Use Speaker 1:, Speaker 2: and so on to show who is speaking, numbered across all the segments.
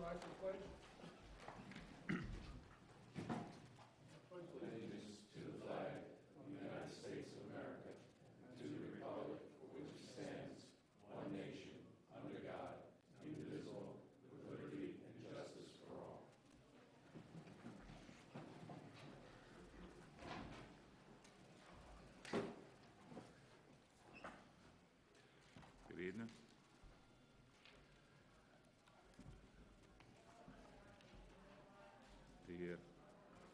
Speaker 1: rise for the pledge.
Speaker 2: Allegiance to the flag of the United States of America and to the republic for which it stands, one nation, under God, indivisible, with liberty and justice for all.
Speaker 3: Good evening. The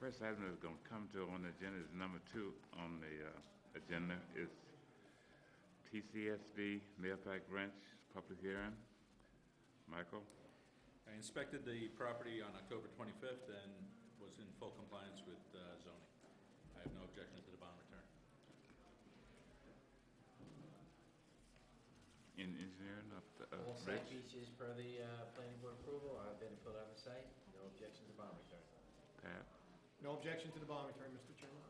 Speaker 3: first item that's going to come to on the agenda is number 2 on the agenda is TCSB Mailpack Branch public hearing. Michael?
Speaker 4: I inspected the property on October 25th and was in full compliance with zoning. I have no objection to the bond return.
Speaker 3: In engineering
Speaker 5: All site
Speaker 3: Rich?
Speaker 5: features per the planning board approval have been put on the site. No objection to bond return.
Speaker 3: Pat?
Speaker 1: No objection to the bond return, Mr. Chairman.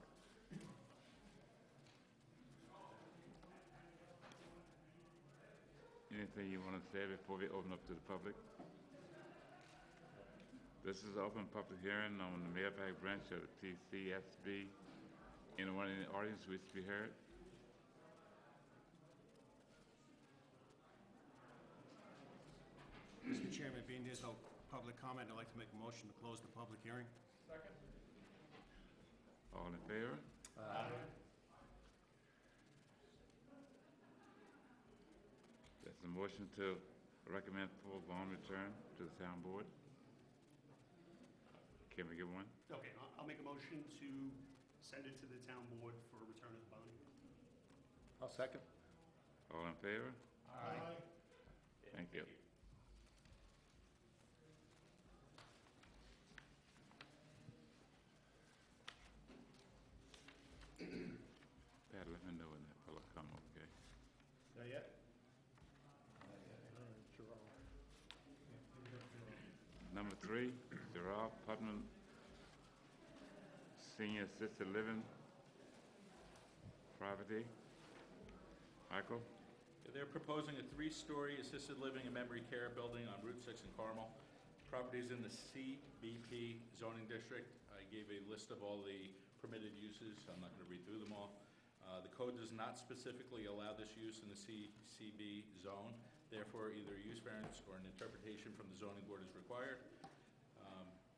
Speaker 3: Anything you want to say before we open up to the public? This is an open public hearing on the Mailpack branch of the TCSB. Anyone in the audience wish to be heard?
Speaker 6: Mr. Chairman, being there's no public comment, I'd like to make a motion to close the public hearing.
Speaker 1: Second.
Speaker 3: All in favor?
Speaker 1: Aye.
Speaker 3: There's a motion to recommend full bond return to the town board. Can we get one?
Speaker 7: Okay, I'll make a motion to send it to the town board for return of the bond.
Speaker 6: I'll second.
Speaker 3: All in favor?
Speaker 1: Aye.
Speaker 3: Thank you. Pat, let me know when that fellow come, okay?
Speaker 1: Not yet?
Speaker 3: Number 3, Gerard Putnam, Senior Assisted Living Property. Michael?
Speaker 4: They're proposing a 3-story assisted living and memory care building on Route 6 in Carmel. Property is in the CBP zoning district. I gave a list of all the permitted uses. I'm not going to read through them all. The code does not specifically allow this use in the CB zone. Therefore, either a use variance or an interpretation from the zoning board is required.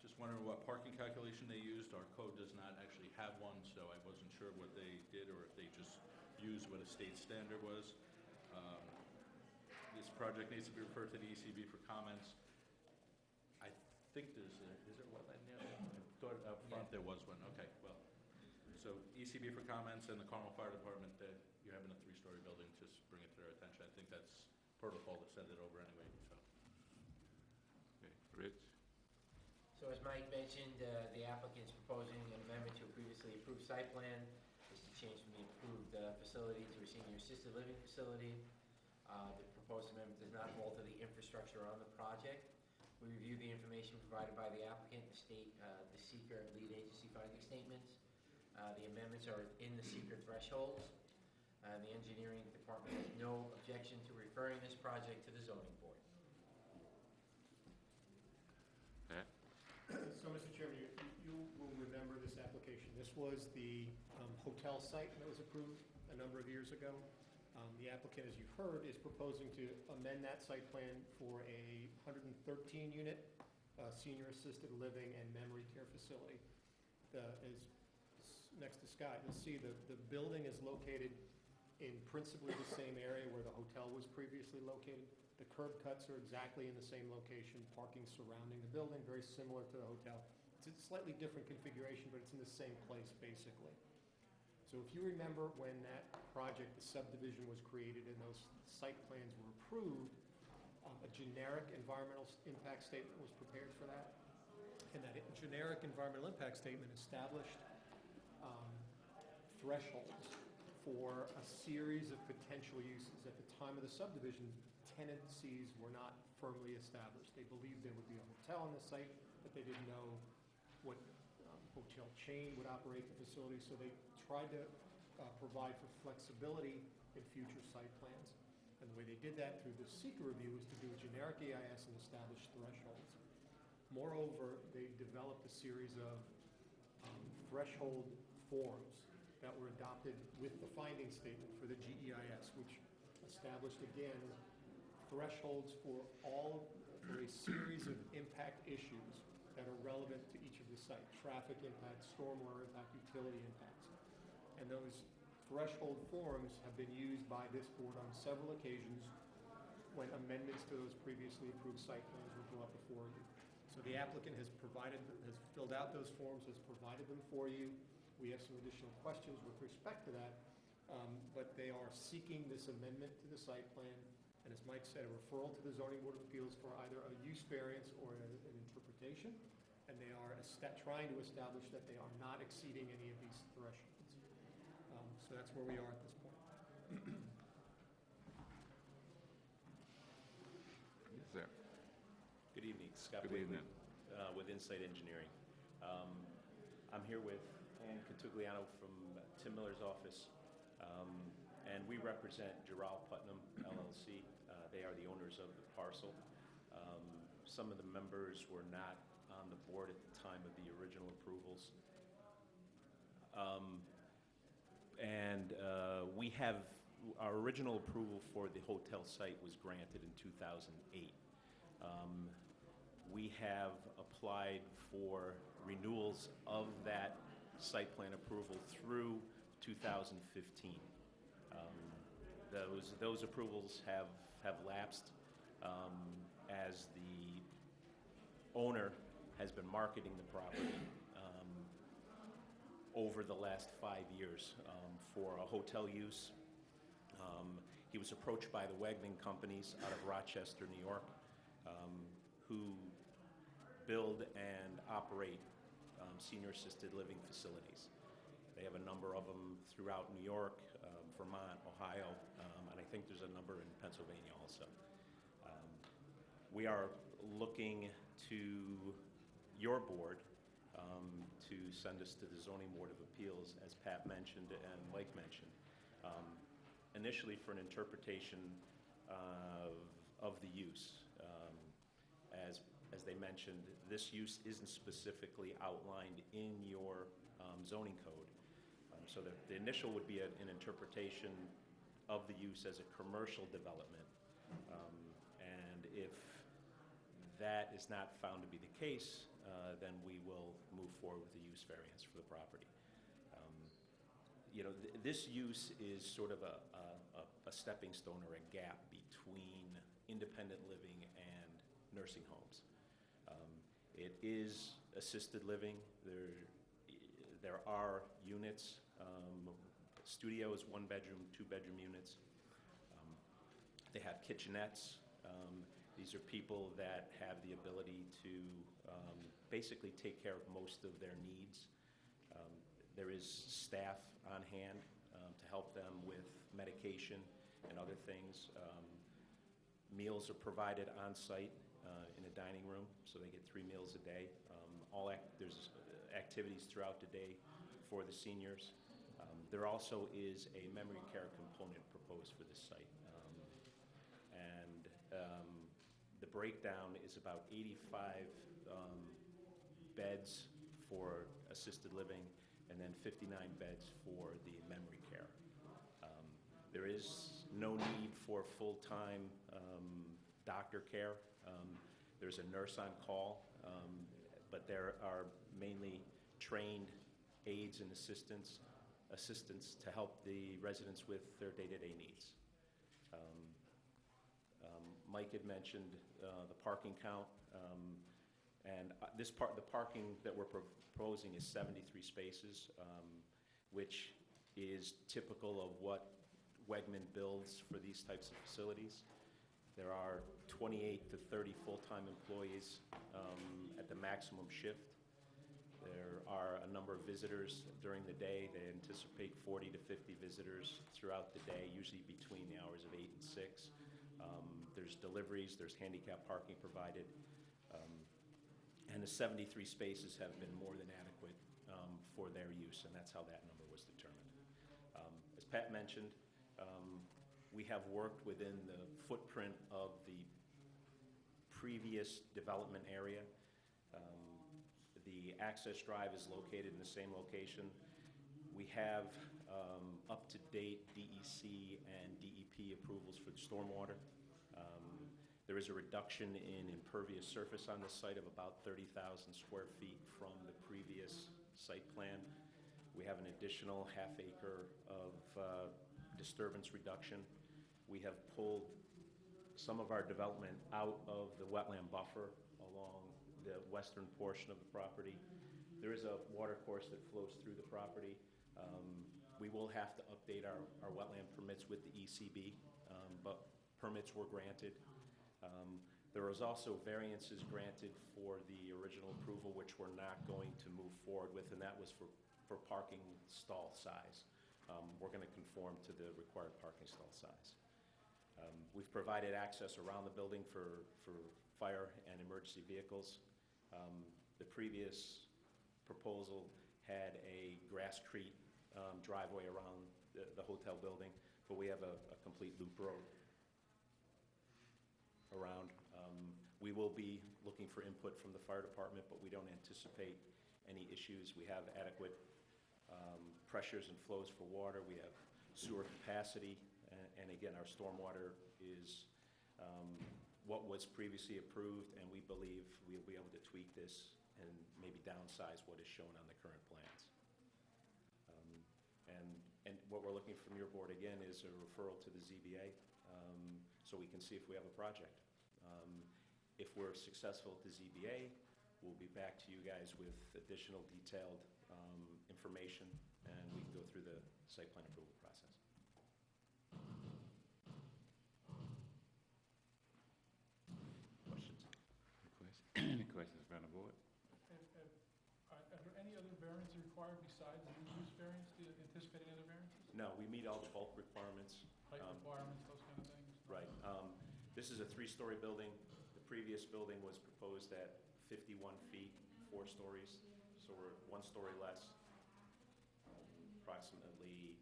Speaker 4: Just wondering what parking calculation they used. Our code does not actually have one, so I wasn't sure what they did or if they just used what a state standard was. This project needs to be referred to the ECB for comments. I think is there a wetland there? I thought up front there was one. Okay, well. So ECB for comments and the Carmel Fire Department, you're having a 3-story building, just bring it to their attention. I think that's protocol to send it over anyway. So.
Speaker 3: Okay. Rich?
Speaker 5: So as Mike mentioned, the applicant's proposing an amendment to a previously approved site plan. This is to change from the approved facility to a senior assisted living facility. The proposed amendment does not alter the infrastructure on the project. We reviewed the information provided by the applicant, the state, the seeker, and lead agency finding statements. The amendments are in the seeker thresholds. The engineering department has no objection to referring this project to the zoning board.
Speaker 3: Pat?
Speaker 1: So, Mr. Chairman, you will remember this application. This was the hotel site that was approved a number of years ago. The applicant, as you've heard, is proposing to amend that site plan for a 113-unit senior assisted living and memory care facility. Is next to Scott, you'll see the building is located in principally the same area where the hotel was previously located. The curb cuts are exactly in the same location, parking surrounding the building, very similar to the hotel. It's a slightly different configuration, but it's in the same place, basically. So if you remember when that project, the subdivision, was created and those site plans were approved, a generic environmental impact statement was prepared for that. And that generic environmental impact statement established thresholds for a series of potential uses. At the time of the subdivision, tenancies were not firmly established. They believed there would be a hotel on the site, but they didn't know what hotel chain would operate the facility, so they tried to provide for flexibility in future site plans. And the way they did that through the seeker review is to do a generic EIS and establish thresholds. Moreover, they developed a series of threshold forms that were adopted with the finding statement for the GEIS, which established, again, thresholds for a series of impact issues that are relevant to each of the sites: traffic impacts, stormwater impact, utility impacts. And those threshold forms have been used by this board on several occasions when amendments to those previously approved site plans were brought before you. So the applicant has filled out those forms, has provided them for you. We have some additional questions with respect to that, but they are seeking this amendment to the site plan, and as Mike said, a referral to the Zoning Board of Appeals for either a use variance or an interpretation, and they are trying to establish that they are not exceeding any of these thresholds. So that's where we are at this point.
Speaker 3: Yes, sir.
Speaker 8: Good evening, Scott
Speaker 3: Good
Speaker 8: Blakely,
Speaker 3: evening.
Speaker 8: with Insight Engineering. I'm here with Ann Contugliano from Tim Miller's office, and we represent Giral Putnam LLC. They are the owners of the parcel. Some of the members were not on the board at the time of the original approvals. We have, our original approval for the hotel site was granted in 2008. We have applied for renewals of that site plan approval through 2015. Those approvals have lapsed as the owner has been marketing the property over the last 5 years for a hotel use. He was approached by the Wegman companies out of Rochester, New York, who build and operate senior assisted living facilities. They have a number of them throughout New York, Vermont, Ohio, and I think there's a number in Pennsylvania also. We are looking to your board to send us to the Zoning Board of Appeals, as Pat mentioned and Mike mentioned, initially for an interpretation of the use. As they mentioned, this use isn't specifically outlined in your zoning code. So the initial would be an interpretation of the use as a commercial development. And if that is not found to be the case, then we will move forward with the use variance for the property. This use is sort of a stepping stone or a gap between independent living and nursing homes. It is assisted living. There are units. Studios, 1-bedroom, 2-bedroom units. They have kitchenettes. These are people that have the ability to basically take care of most of their needs. There is staff on hand to help them with medication and other things. Meals are provided on site in a dining room, so they get 3 meals a day. There's activities throughout the day for the seniors. There also is a memory care component proposed for this site. The breakdown is about 85 beds for assisted living and then 59 beds for the memory care. There is no need for full-time doctor care. There's a nurse on call, but there are mainly trained aides and assistants to help the residents with their day-to-day needs. Mike had mentioned the parking count, and the parking that we're proposing is 73 spaces, which is typical of what Wegman builds for these types of facilities. There are 28 to 30 full-time employees at the maximum shift. There are a number of visitors during the day. They anticipate 40 to 50 visitors throughout the day, usually between the hours of 8 and 6. There's deliveries, there's handicap parking provided, and the 73 spaces have been more than adequate for their use, and that's how that number was determined. As Pat mentioned, we have worked within the footprint of the previous development area. The access drive is located in the same location. We have up-to-date DEC and DEP approvals for the stormwater. There is a reduction in impervious surface on this site of about 30,000 square feet from the previous site plan. We have an additional half acre of disturbance reduction. We have pulled some of our development out of the wetland buffer along the western portion of the property. There is a water course that flows through the property. We will have to update our wetland permits with the ECB, but permits were granted. There was also variances granted for the original approval, which we're not going to move forward with, and that was for parking stall size. We're going to conform to the required parking stall size. We've provided access around the building for fire and emergency vehicles. The previous proposal had a grasscrete driveway around the hotel building, but we have a complete loop road around. We will be looking for input from the fire department, but we don't anticipate any issues. We have adequate pressures and flows for water. We have sewer capacity, and again, our stormwater is what was previously approved, and we believe we'll be able to tweak this and maybe downsize what is shown on the current plans. And what we're looking from your board, again, is a referral to the ZBA, so we can see if we have a project. If we're successful at the ZBA, we'll be back to you guys with additional detailed information, and we can go through the site plan approval process. Questions?
Speaker 3: Any questions from the board?
Speaker 9: Are there any other variances required besides the use variance? Do you anticipate any other variances?
Speaker 8: No, we meet all the bulk requirements.
Speaker 9: Height requirements, those kind of things?
Speaker 8: Right. This is a 3-story building. The previous building was proposed at 51 feet, 4 stories, so we're 1 story less, approximately,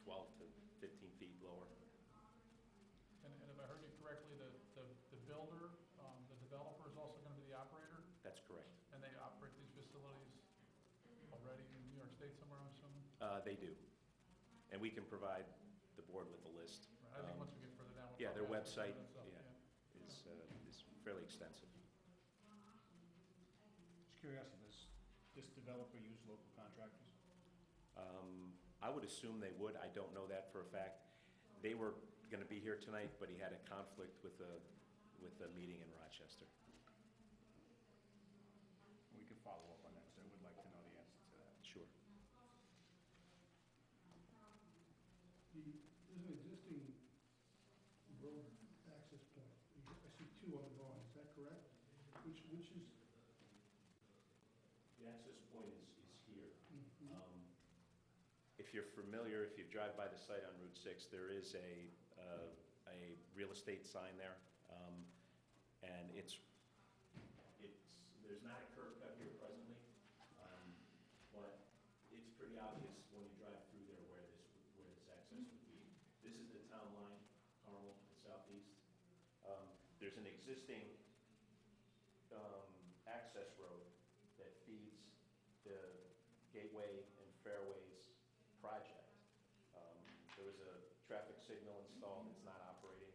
Speaker 8: 12 to 15 feet lower.
Speaker 9: And if I heard you correctly, the builder, the developer is also going to be the operator,
Speaker 8: That's correct.
Speaker 9: and they operate these facilities already in New York State somewhere, I'm assuming?
Speaker 8: They do. And we can provide the board with a list.
Speaker 9: Right, I think once we get further down. we'll
Speaker 8: Yeah, their
Speaker 9: probably have to
Speaker 8: website,
Speaker 9: do that stuff,
Speaker 8: is fairly extensive.
Speaker 6: Just curiosity, does this developer use local contractors?
Speaker 8: I would assume they would. I don't know that for a fact. They were going to be here tonight, but he had a conflict with a meeting in Rochester.
Speaker 6: We could follow up on that, because I would like to know the answer to that.
Speaker 8: Sure.
Speaker 10: There's an existing road access point. I see 2 on the drawing, is that correct? Which is,
Speaker 8: The access point is here. If you're familiar, if you drive by the site on Route 6, there is a real estate sign there. And there's not a curb cut here presently, but it's pretty obvious when you drive through there where this access would be. This is the town line, Carmel and Southeast. There's an existing access road that feeds the Gateway and Fairways project. There was a traffic signal installed, it's not operating,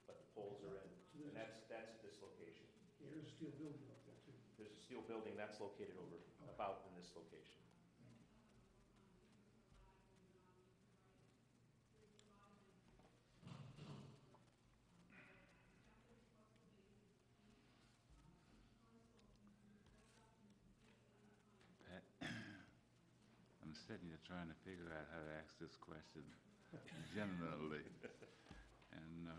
Speaker 8: but the poles are in, and that's at this location.
Speaker 10: yeah, there's a steel building up there too.
Speaker 8: There's a steel building that's located over, about in this location.
Speaker 3: Pat, I'm sitting here trying to figure out how to ask this question generally. And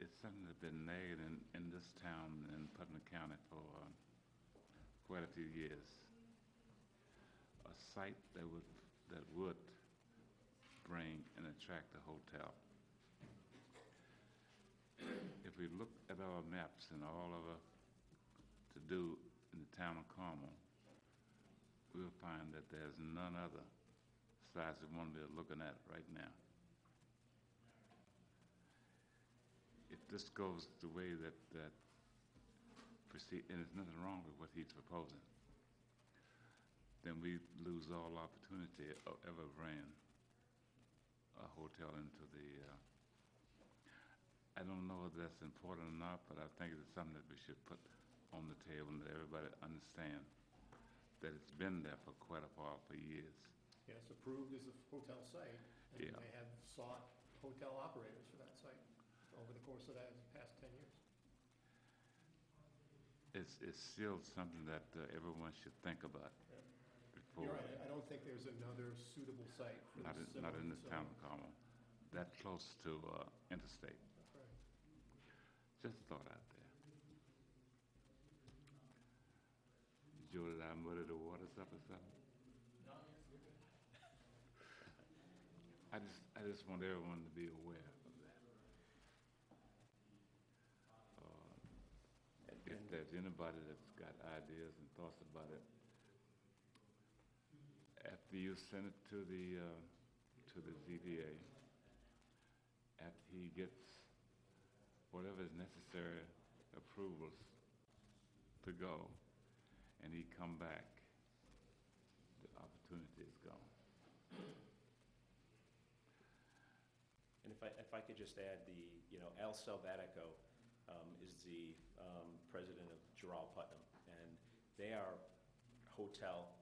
Speaker 3: it's something that's been nagged in this town, in Putnam County, for quite a few years. A site that would bring and attract a hotel. If we look at our maps and all of the to-do in the town of Carmel, we'll find that there's none other besides the one we're looking at right now. If this goes the way that proceed, and there's nothing wrong with what he's proposing, then we lose all opportunity of ever bringing a hotel into the, I don't know if that's important or not, but I think it's something that we should put on the table and let everybody understand that it's been there for quite a while, for years.
Speaker 1: Yeah, it's approved as a hotel site, and
Speaker 3: Yeah.
Speaker 1: they have sought hotel operators for that site over the course of that past 10 years.
Speaker 3: It's still something that everyone should think about
Speaker 1: Yeah.
Speaker 3: before.
Speaker 1: You're right, I don't think there's another suitable site for
Speaker 3: Not
Speaker 1: this
Speaker 3: in, not in
Speaker 1: similar
Speaker 3: this town
Speaker 1: facility.
Speaker 3: of Carmel, that close to interstate.
Speaker 1: That's right.
Speaker 3: Just a thought out there. Joe, did I muddy the waters up or something?
Speaker 9: No, you're good.
Speaker 3: I just want everyone to be aware of that. If there's anybody that's got ideas and thoughts about it, after you send it to the ZBA, after he gets whatever is necessary approvals to go, and he come back, the opportunity is gone.
Speaker 8: And if I could just add Al Salvatico is the president of Gerald Putnam, and they are hotel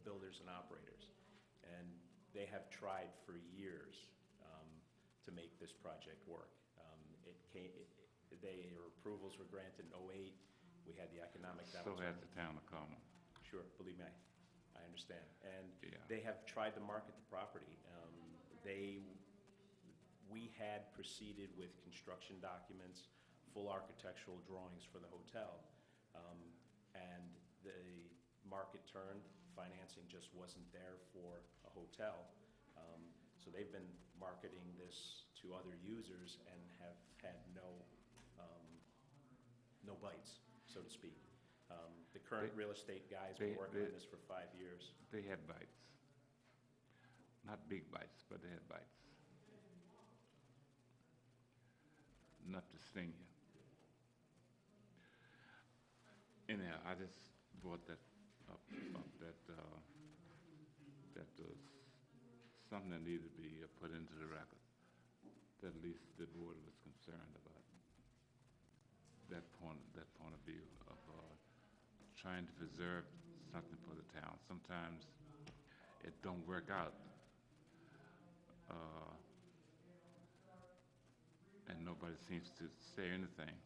Speaker 8: builders and operators, and they have tried for years to make this project work. Their approvals were granted in '08. We had the economic
Speaker 3: So
Speaker 8: downturn.
Speaker 3: has the town of Carmel.
Speaker 8: Sure, believe me, I understand. And
Speaker 3: Yeah.
Speaker 8: they have tried to market the property. We had proceeded with construction documents, full architectural drawings for the hotel, and the market turned, financing just wasn't there for a hotel. So they've been marketing this to other users and have had no bites, so to speak. The current real estate guy's been working on this for 5 years.
Speaker 3: They had bites. Not big bites, but they had bites. Enough to sting you. Anyhow, I just brought that up that was something that needed to be put into the record, that at least the board was concerned about that point of view of trying to preserve something for the town. Sometimes it don't work out, and nobody seems to say anything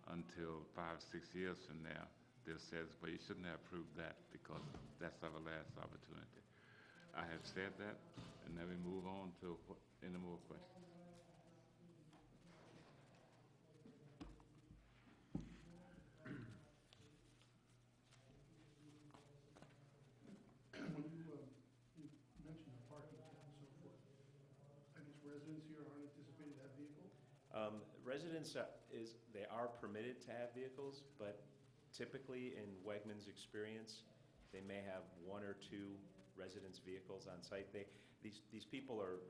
Speaker 3: until 5 or 6 years from now. They'll say, well, you shouldn't have approved that because that's our last opportunity. I have said that, and then we move on to any more questions.
Speaker 10: When you mentioned the parking lot and so forth, I guess residents here aren't anticipated to have vehicles?
Speaker 8: Residents, they are permitted to have vehicles, but typically in Wegmans' experience, they may have 1 or 2 residents' vehicles on site. These people are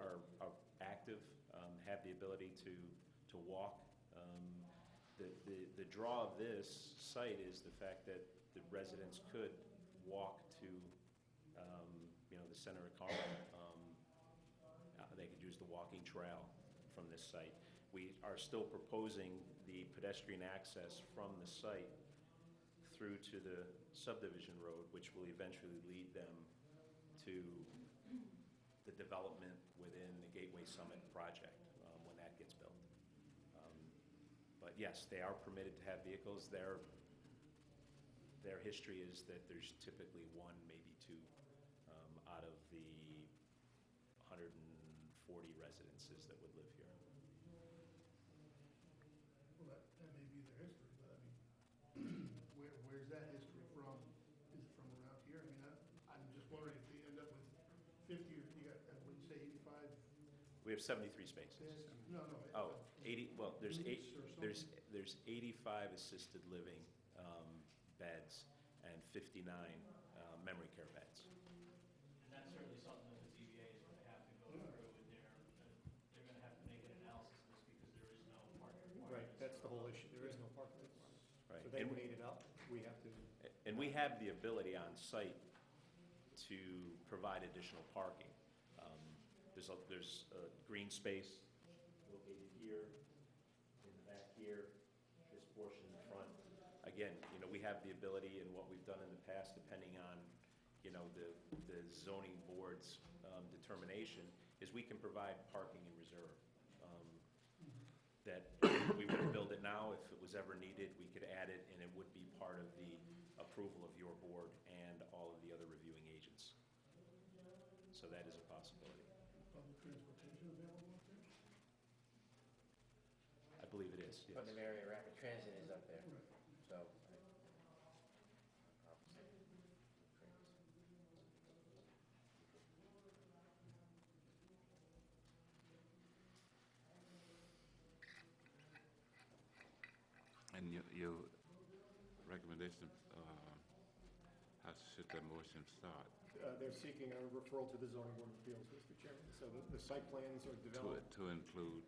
Speaker 8: active, have the ability to walk. The draw of this site is the fact that the residents could walk to the center of Carmel. They could use the walking trail from this site. We are still proposing the pedestrian access from the site through to the subdivision road, which will eventually lead them to the development within the Gateway Summit project when that gets built. But yes, they are permitted to have vehicles. Their history is that there's typically 1, maybe 2 out of the 140 residences that would live here.
Speaker 10: Well, that may be their history, but I mean, where's that history from? Is it from around here? I mean, I'm just wondering if they end up with 50, or you got, what do you say, 85?
Speaker 8: We have 73 spaces.
Speaker 10: No.
Speaker 8: Oh, 80, well, there's
Speaker 10: Units or something?
Speaker 8: there's 85 assisted living beds and 59 memory care beds.
Speaker 11: And that's certainly something that the ZBA is going to have to go through, and they're going to have to make an analysis of this because there is no parking requirement.
Speaker 1: Right, that's the whole issue. There is no parking requirement.
Speaker 8: Right.
Speaker 1: So they
Speaker 8: And we-
Speaker 1: made it up, we have to,
Speaker 8: And we have the ability on site to provide additional parking. There's a green space located here, in the back here, this portion in the front. Again, we have the ability, and what we've done in the past, depending on, the zoning board's determination, is we can provide parking in reserve. That we would build it now, if it was ever needed, we could add it, and it would be part of the approval of your board and all of the other reviewing agents. So that is a possibility.
Speaker 10: Public transportation available up there?
Speaker 8: I believe it is, yes.
Speaker 5: But the Marriott Rapid Transit is up there,
Speaker 10: Right.
Speaker 5: so.
Speaker 3: And your recommendation, how should the motion start?
Speaker 1: they're seeking a referral to the zoning board of appeals, Mr. Chairman. So the site plans are developed.
Speaker 3: To include,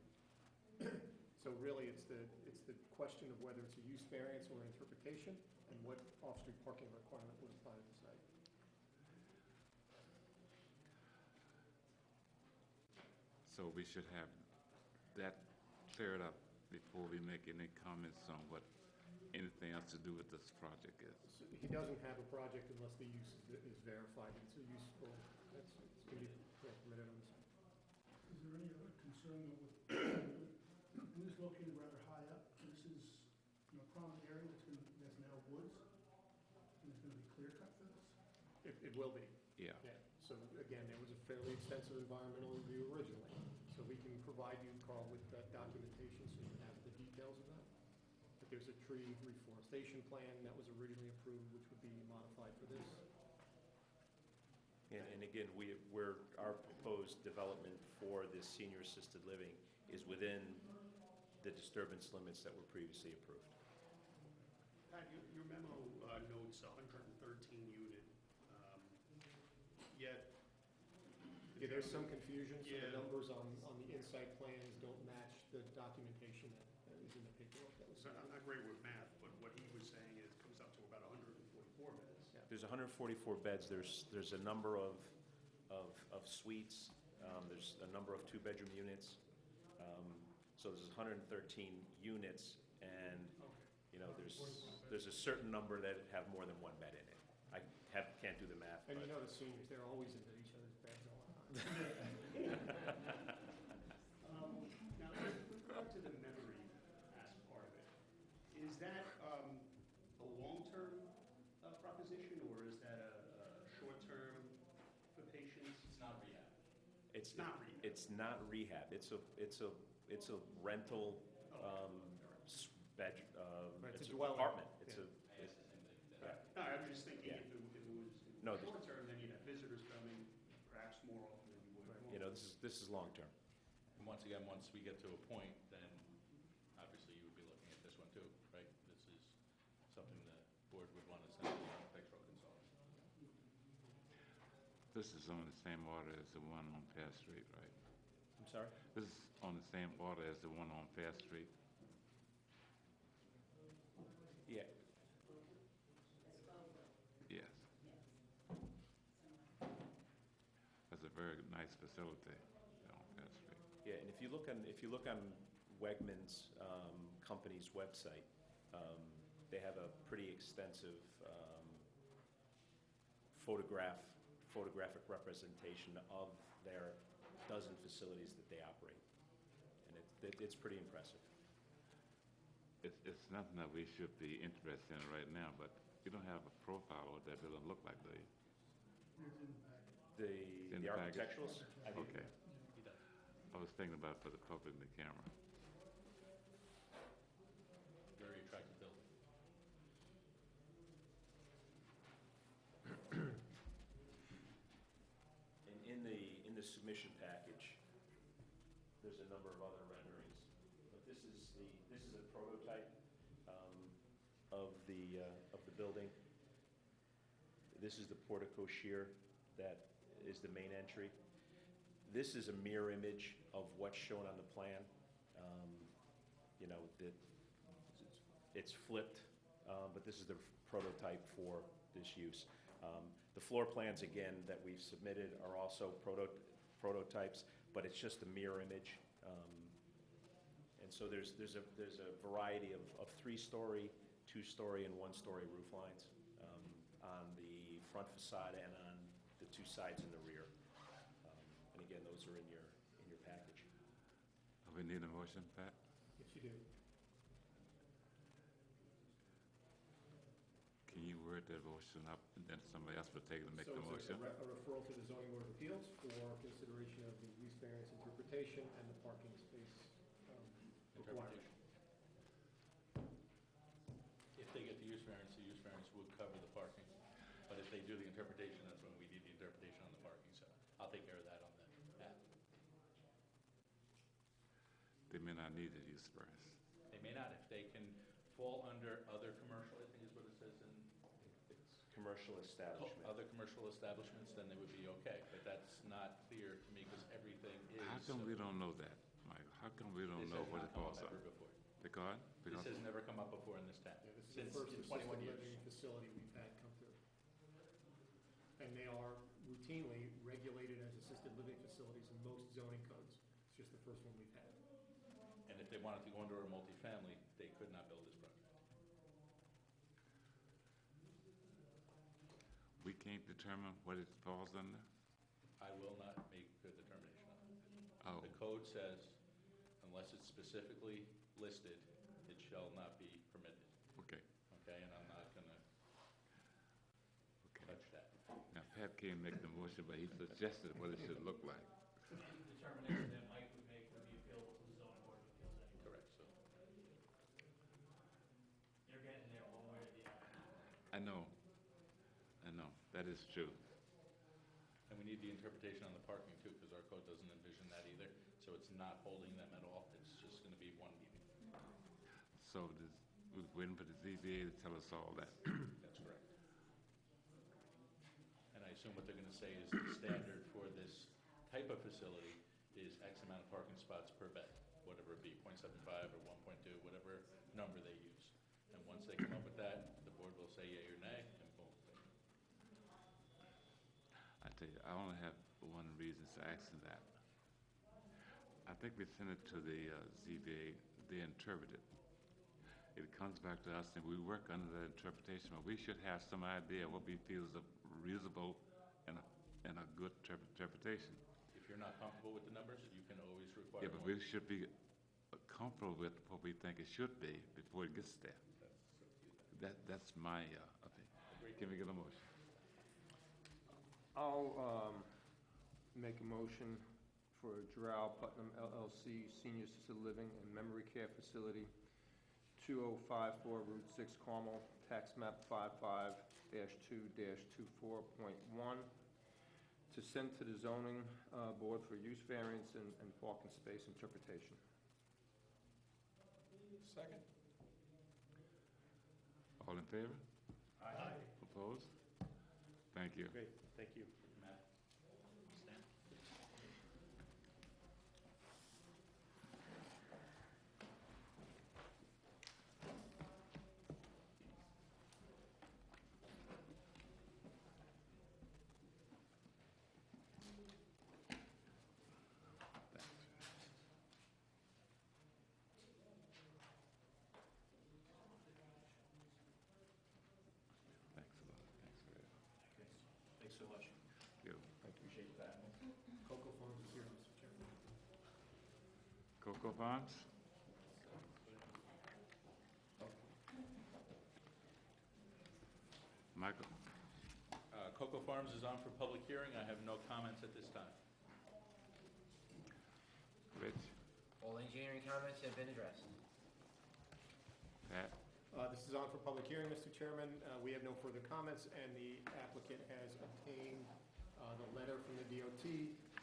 Speaker 1: So really, it's the question of whether it's a use variance or interpretation, and what off-street parking requirement would apply to the site.
Speaker 3: so we should have that cleared up before we make any comments on what anything else to do with this project is.
Speaker 1: So he doesn't have a project unless the use is verified. It's a useful, it's going to be permitted on this.
Speaker 10: Is there any other concern though with, and this is located rather high up, this is, prominent area that's now woods, and it's gonna be clear cut for this?
Speaker 1: It will be.
Speaker 3: Yeah.
Speaker 1: Yeah, so again, there was a fairly extensive environmental review originally, so we can provide you, Carl, with that documentation so you have the details of that. But there's a tree reforestation plan that was originally approved, which would be modified for this.
Speaker 8: And again, our proposed development for this senior assisted living is within the disturbance limits that were previously approved.
Speaker 7: Pat, your memo notes 113 unit, yet.
Speaker 1: Yeah, there's some confusion, so the
Speaker 7: Yeah.
Speaker 1: numbers on the inside plans don't match the documentation that is in the paperwork that was
Speaker 7: So
Speaker 1: sent.
Speaker 7: I'm not great with math, but what he was saying is it comes up to about 144 beds.
Speaker 8: There's 144 beds, there's a number of suites, there's a number of two-bedroom units. So there's 113 units, and, there's a certain number that have more than one bed in it. I can't do the math,
Speaker 1: And
Speaker 8: but.
Speaker 1: the seniors, they're always into each other's beds all the time.
Speaker 7: Now, with regard to the memory as part of it, is that a long-term proposition, or is that a short-term for patients?
Speaker 4: It's not rehab.
Speaker 8: It's
Speaker 7: not rehab.
Speaker 8: It's not rehab. It's a rental,
Speaker 1: Right,
Speaker 8: it's
Speaker 1: it's a
Speaker 8: an
Speaker 1: dwelling.
Speaker 8: apartment.
Speaker 4: I asked the same thing.
Speaker 7: No, I was just thinking
Speaker 8: Yeah.
Speaker 7: if it was
Speaker 8: No, there's-
Speaker 7: short-term, then you'd have visitors coming perhaps more often than you would normally.
Speaker 8: This is long-term.
Speaker 4: And once again, once we get to a point, then obviously you would be looking at this one too, right? This is something the board would want to send to the architectural consultant.
Speaker 3: This is on the same order as the one on Fair Street, right?
Speaker 8: I'm sorry?
Speaker 3: This is on the same order as the one on Fair Street.
Speaker 8: Yeah.
Speaker 3: Yes. That's a very nice facility on Fair Street.
Speaker 8: Yeah, and if you look on Wegmans company's website, they have a pretty extensive photographic representation of their dozen facilities that they operate, and it's pretty impressive.
Speaker 3: It's nothing that we should be interested in right now, but you don't have a profile of what that building look like, do you?
Speaker 10: Here's in the back.
Speaker 3: In
Speaker 8: The
Speaker 3: the package?
Speaker 8: architecturals? I do.
Speaker 3: Okay.
Speaker 4: He does.
Speaker 3: I was thinking about for the public and the camera.
Speaker 4: Very attractive building.
Speaker 8: And in the submission package, there's a number of other renderings, but this is a prototype of the building. This is the portico shear that is the main entry. This is a mirror image of what's shown on the plan. It's flipped but this is the prototype for this use. The floor plans, again, that we've submitted are also prototypes, but it's just a mirror image. And so there's a variety of 3-story, 2-story, and 1-story roof lines on the front facade and on the 2 sides in the rear. And again, those are in your package.
Speaker 3: We need a motion, Pat?
Speaker 1: Yes, you do.
Speaker 3: Can you word that motion up, and then somebody else will take it and make
Speaker 1: So
Speaker 3: the
Speaker 1: it's
Speaker 3: motion?
Speaker 1: a referral to the zoning board of appeals for consideration of the use variance interpretation and the parking space requirement.
Speaker 4: Interpretation. If they get the use variance would cover the parking. But if they do the interpretation, that's when we need the interpretation on the parking, so I'll take care of that on the app.
Speaker 3: They may not need a use variance.
Speaker 4: They may not, if they can fall under other commercial, I think is what it says in
Speaker 8: Commercial establishment.
Speaker 4: other commercial establishments, then they would be okay. But that's not clear to me because everything is.
Speaker 3: How come we don't know that, Mike? How come we don't
Speaker 4: This
Speaker 3: know
Speaker 4: has
Speaker 3: what
Speaker 4: not
Speaker 3: it
Speaker 4: come
Speaker 3: falls
Speaker 4: up
Speaker 3: under?
Speaker 4: ever before.
Speaker 3: Because?
Speaker 4: This has never come up before in this town,
Speaker 1: Yeah, this is
Speaker 4: since
Speaker 1: the first
Speaker 4: in
Speaker 1: assisted
Speaker 4: 21 years.
Speaker 1: living facility we've had come through. And they are routinely regulated as assisted living facilities in most zoning codes. It's just the first one we've had.
Speaker 4: And if they wanted to go into a multifamily, they could not build this project.
Speaker 3: We can't determine what it falls under?
Speaker 4: I will not make a determination on it.
Speaker 3: Oh,
Speaker 4: The code says, unless it's specifically listed, it shall not be permitted,
Speaker 3: okay,
Speaker 4: okay? And I'm not gonna
Speaker 3: okay.
Speaker 4: touch that.
Speaker 3: Now, Pat can't make the motion, but he suggested what it should look like.
Speaker 11: Determination that Mike would make would be appealable to the zoning board of appeals anyway.
Speaker 4: Correct, so.
Speaker 11: You're getting there one way or the other.
Speaker 3: I know, that is true.
Speaker 4: And we need the interpretation on the parking too, because our code doesn't envision that either. So it's not holding them at all. It's just gonna be one meeting.
Speaker 3: So we're waiting for the ZBA to tell us all that.
Speaker 4: That's correct. And I assume what they're gonna say is the standard for this type of facility is X amount of parking spots per bed, whatever it be, 0.75 or 1.2, whatever number they use. And once they come up with that, the board will say yea or nay, and boom.
Speaker 3: I tell you, I only have one reason for asking that. I think we send it to the ZBA, they interpret it. It comes back to us and we work under that interpretation, but we should have some idea what we feel is a reasonable and a good interpretation.
Speaker 4: If you're not comfortable with the numbers, you can always require
Speaker 3: Yeah, but
Speaker 4: more.
Speaker 3: we should be comfortable with what we think it should be before it gets there. That's my opinion. Can we get a motion?
Speaker 12: I'll make a motion for Drow Putnam LLC Senior Assisted Living and Memory Care Facility, 2054 Route 6 Carmel, tax map 55-2-24.1, to send to the zoning board for use variance and parking space interpretation.
Speaker 9: Second?
Speaker 3: All in favor?
Speaker 1: Aye.
Speaker 3: Opposed? Thank you.
Speaker 8: Great, thank you.
Speaker 4: Matt? Stan?
Speaker 3: Thanks a lot. Thanks for that.
Speaker 8: Thanks so much.
Speaker 3: You.
Speaker 8: Appreciate that.
Speaker 1: Cocoa Farms is here, Mr. Chairman.
Speaker 3: Cocoa Farms? Michael?
Speaker 4: Cocoa Farms is on for public hearing. I have no comments at this time.
Speaker 3: Rich?
Speaker 5: All engineering comments have been addressed.
Speaker 3: Pat?
Speaker 1: This is on for public hearing, Mr. Chairman. We have no further comments, and the applicant has obtained the letter from the DOT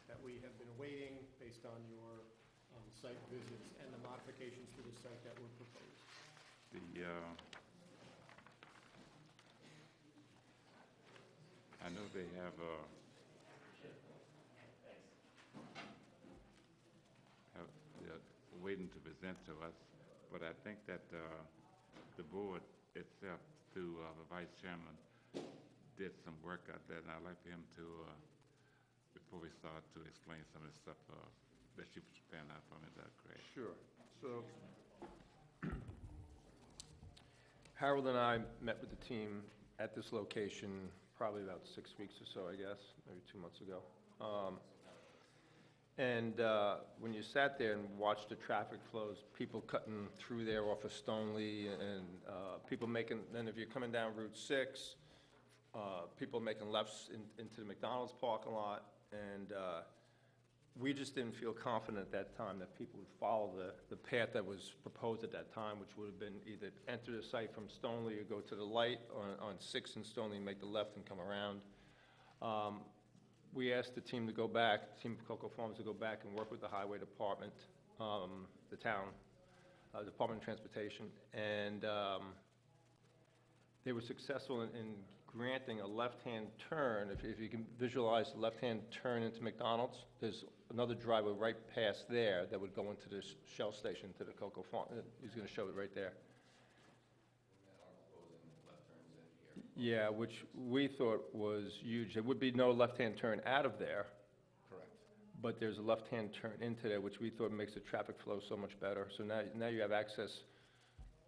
Speaker 1: that we have been awaiting based on your site visits and the modifications to the site that were proposed.
Speaker 3: I know they have, they're waiting to present to us, but I think that the board itself through the vice chairman did some work out there, and I'd like for him to, before we start, to explain some of the stuff that you planned out for me. Is that great?
Speaker 12: Sure. So Harold and I met with the team at this location probably about 6 weeks or so, I guess, maybe 2 months ago. When you sat there and watched the traffic flows, people cutting through there off of Stoneleigh, and people making, then if you're coming down Route 6, people making lefts into the McDonald's parking lot, and we just didn't feel confident at that time that people would follow the path that was proposed at that time, which would have been either enter the site from Stoneleigh or go to the light on 6 and Stoneleigh and make the left and come around. We asked the team to go back, Team Cocoa Farms to go back and work with the Highway Department, the town, Department of Transportation, and they were successful in granting a left-hand turn. If you can visualize the left-hand turn into McDonald's, there's another driveway right past there that would go into the Shell station, to the Cocoa Farm. He's going to show it right there. Yeah, which we thought was huge. There would be no left-hand turn out of there.
Speaker 8: Correct.
Speaker 12: But there's a left-hand turn into there, which we thought makes the traffic flow so much better. So now you have access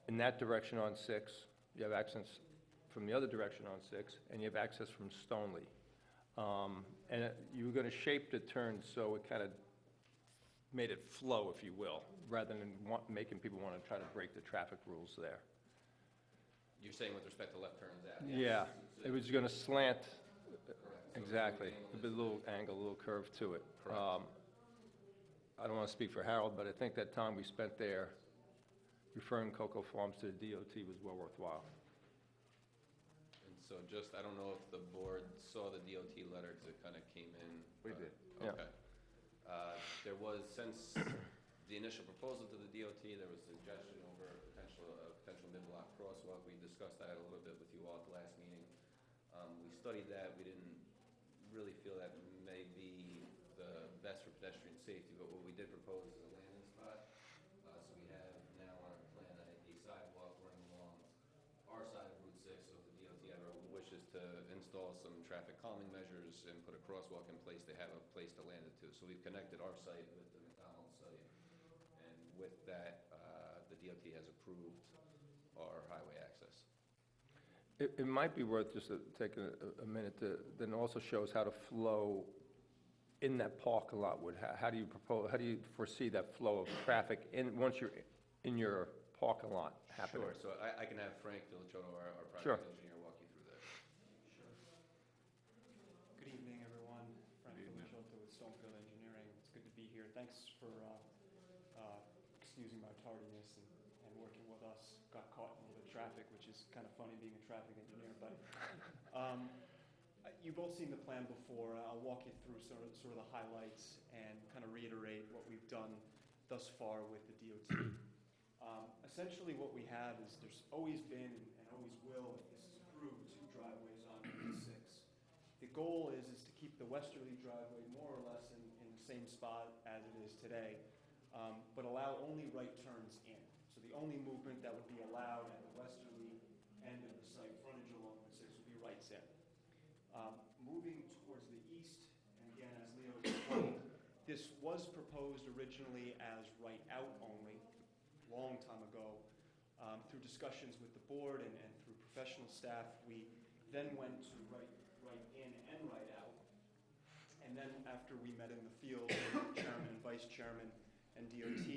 Speaker 12: in that direction on 6. You have access from the other direction on 6, and you have access from Stoneleigh. You were going to shape the turn so it kind of made it flow, if you will, rather than making people want to try to break the traffic rules there.
Speaker 8: You're saying with respect to left turns out?
Speaker 12: Yeah, it was going to slant.
Speaker 8: Correct.
Speaker 12: Exactly. A bit, little angle, a little curve to it.
Speaker 8: Correct.
Speaker 12: I don't want to speak for Harold, but I think that time we spent there referring Cocoa Farms to the DOT was well worthwhile.
Speaker 8: And so just, I don't know if the board saw the DOT letter, because it kind of came in.
Speaker 12: We did.
Speaker 8: Okay. There was, since the initial proposal to the DOT, there was a suggestion over a potential mid-block crosswalk. We discussed that a little bit with you all at the last meeting. We studied that. We didn't really feel that may be the best for pedestrian safety, but what we did propose is a landing spot. So we have now on our plan a sidewalk running along our side of Route 6, so if the DOT ever wishes to install some traffic calming measures and put a crosswalk in place, they have a place to land it to. So we've connected our site with the McDonald's site, and with that, the DOT has approved our highway access.
Speaker 12: It might be worth just taking a minute to then also shows how to flow in that parking lot. How do you foresee that flow of traffic once you're in your parking lot happening?
Speaker 8: Sure. So I can have Frank Dilichotto, our
Speaker 12: Sure.
Speaker 8: project engineer, walk you through that.
Speaker 13: Sure. Good evening, everyone. Frank Dilichotto with Stonefield Engineering. It's good to be here. Thanks for excusing my tardiness and working with us. Got caught in a little bit of traffic, which is kind of funny being a traffic engineer. But you've both seen the plan before. I'll walk you through sort of the highlights and kind of reiterate what we've done thus far with the DOT. Essentially what we have is there's always been and always will, if this is approved, 2 driveways on Route 6. The goal is to keep the westerly driveway more or less in the same spot as it is today, but allow only right turns in. So the only movement that would be allowed at the westerly end of the site frontage along Route 6 would be rights in. Moving towards the east, and again, as Leo explained, this was proposed originally as right out only, long time ago. Through discussions with the board and through professional staff, we then went to right in and right out. And then after we met in the field with chairman and vice chairman and DOT,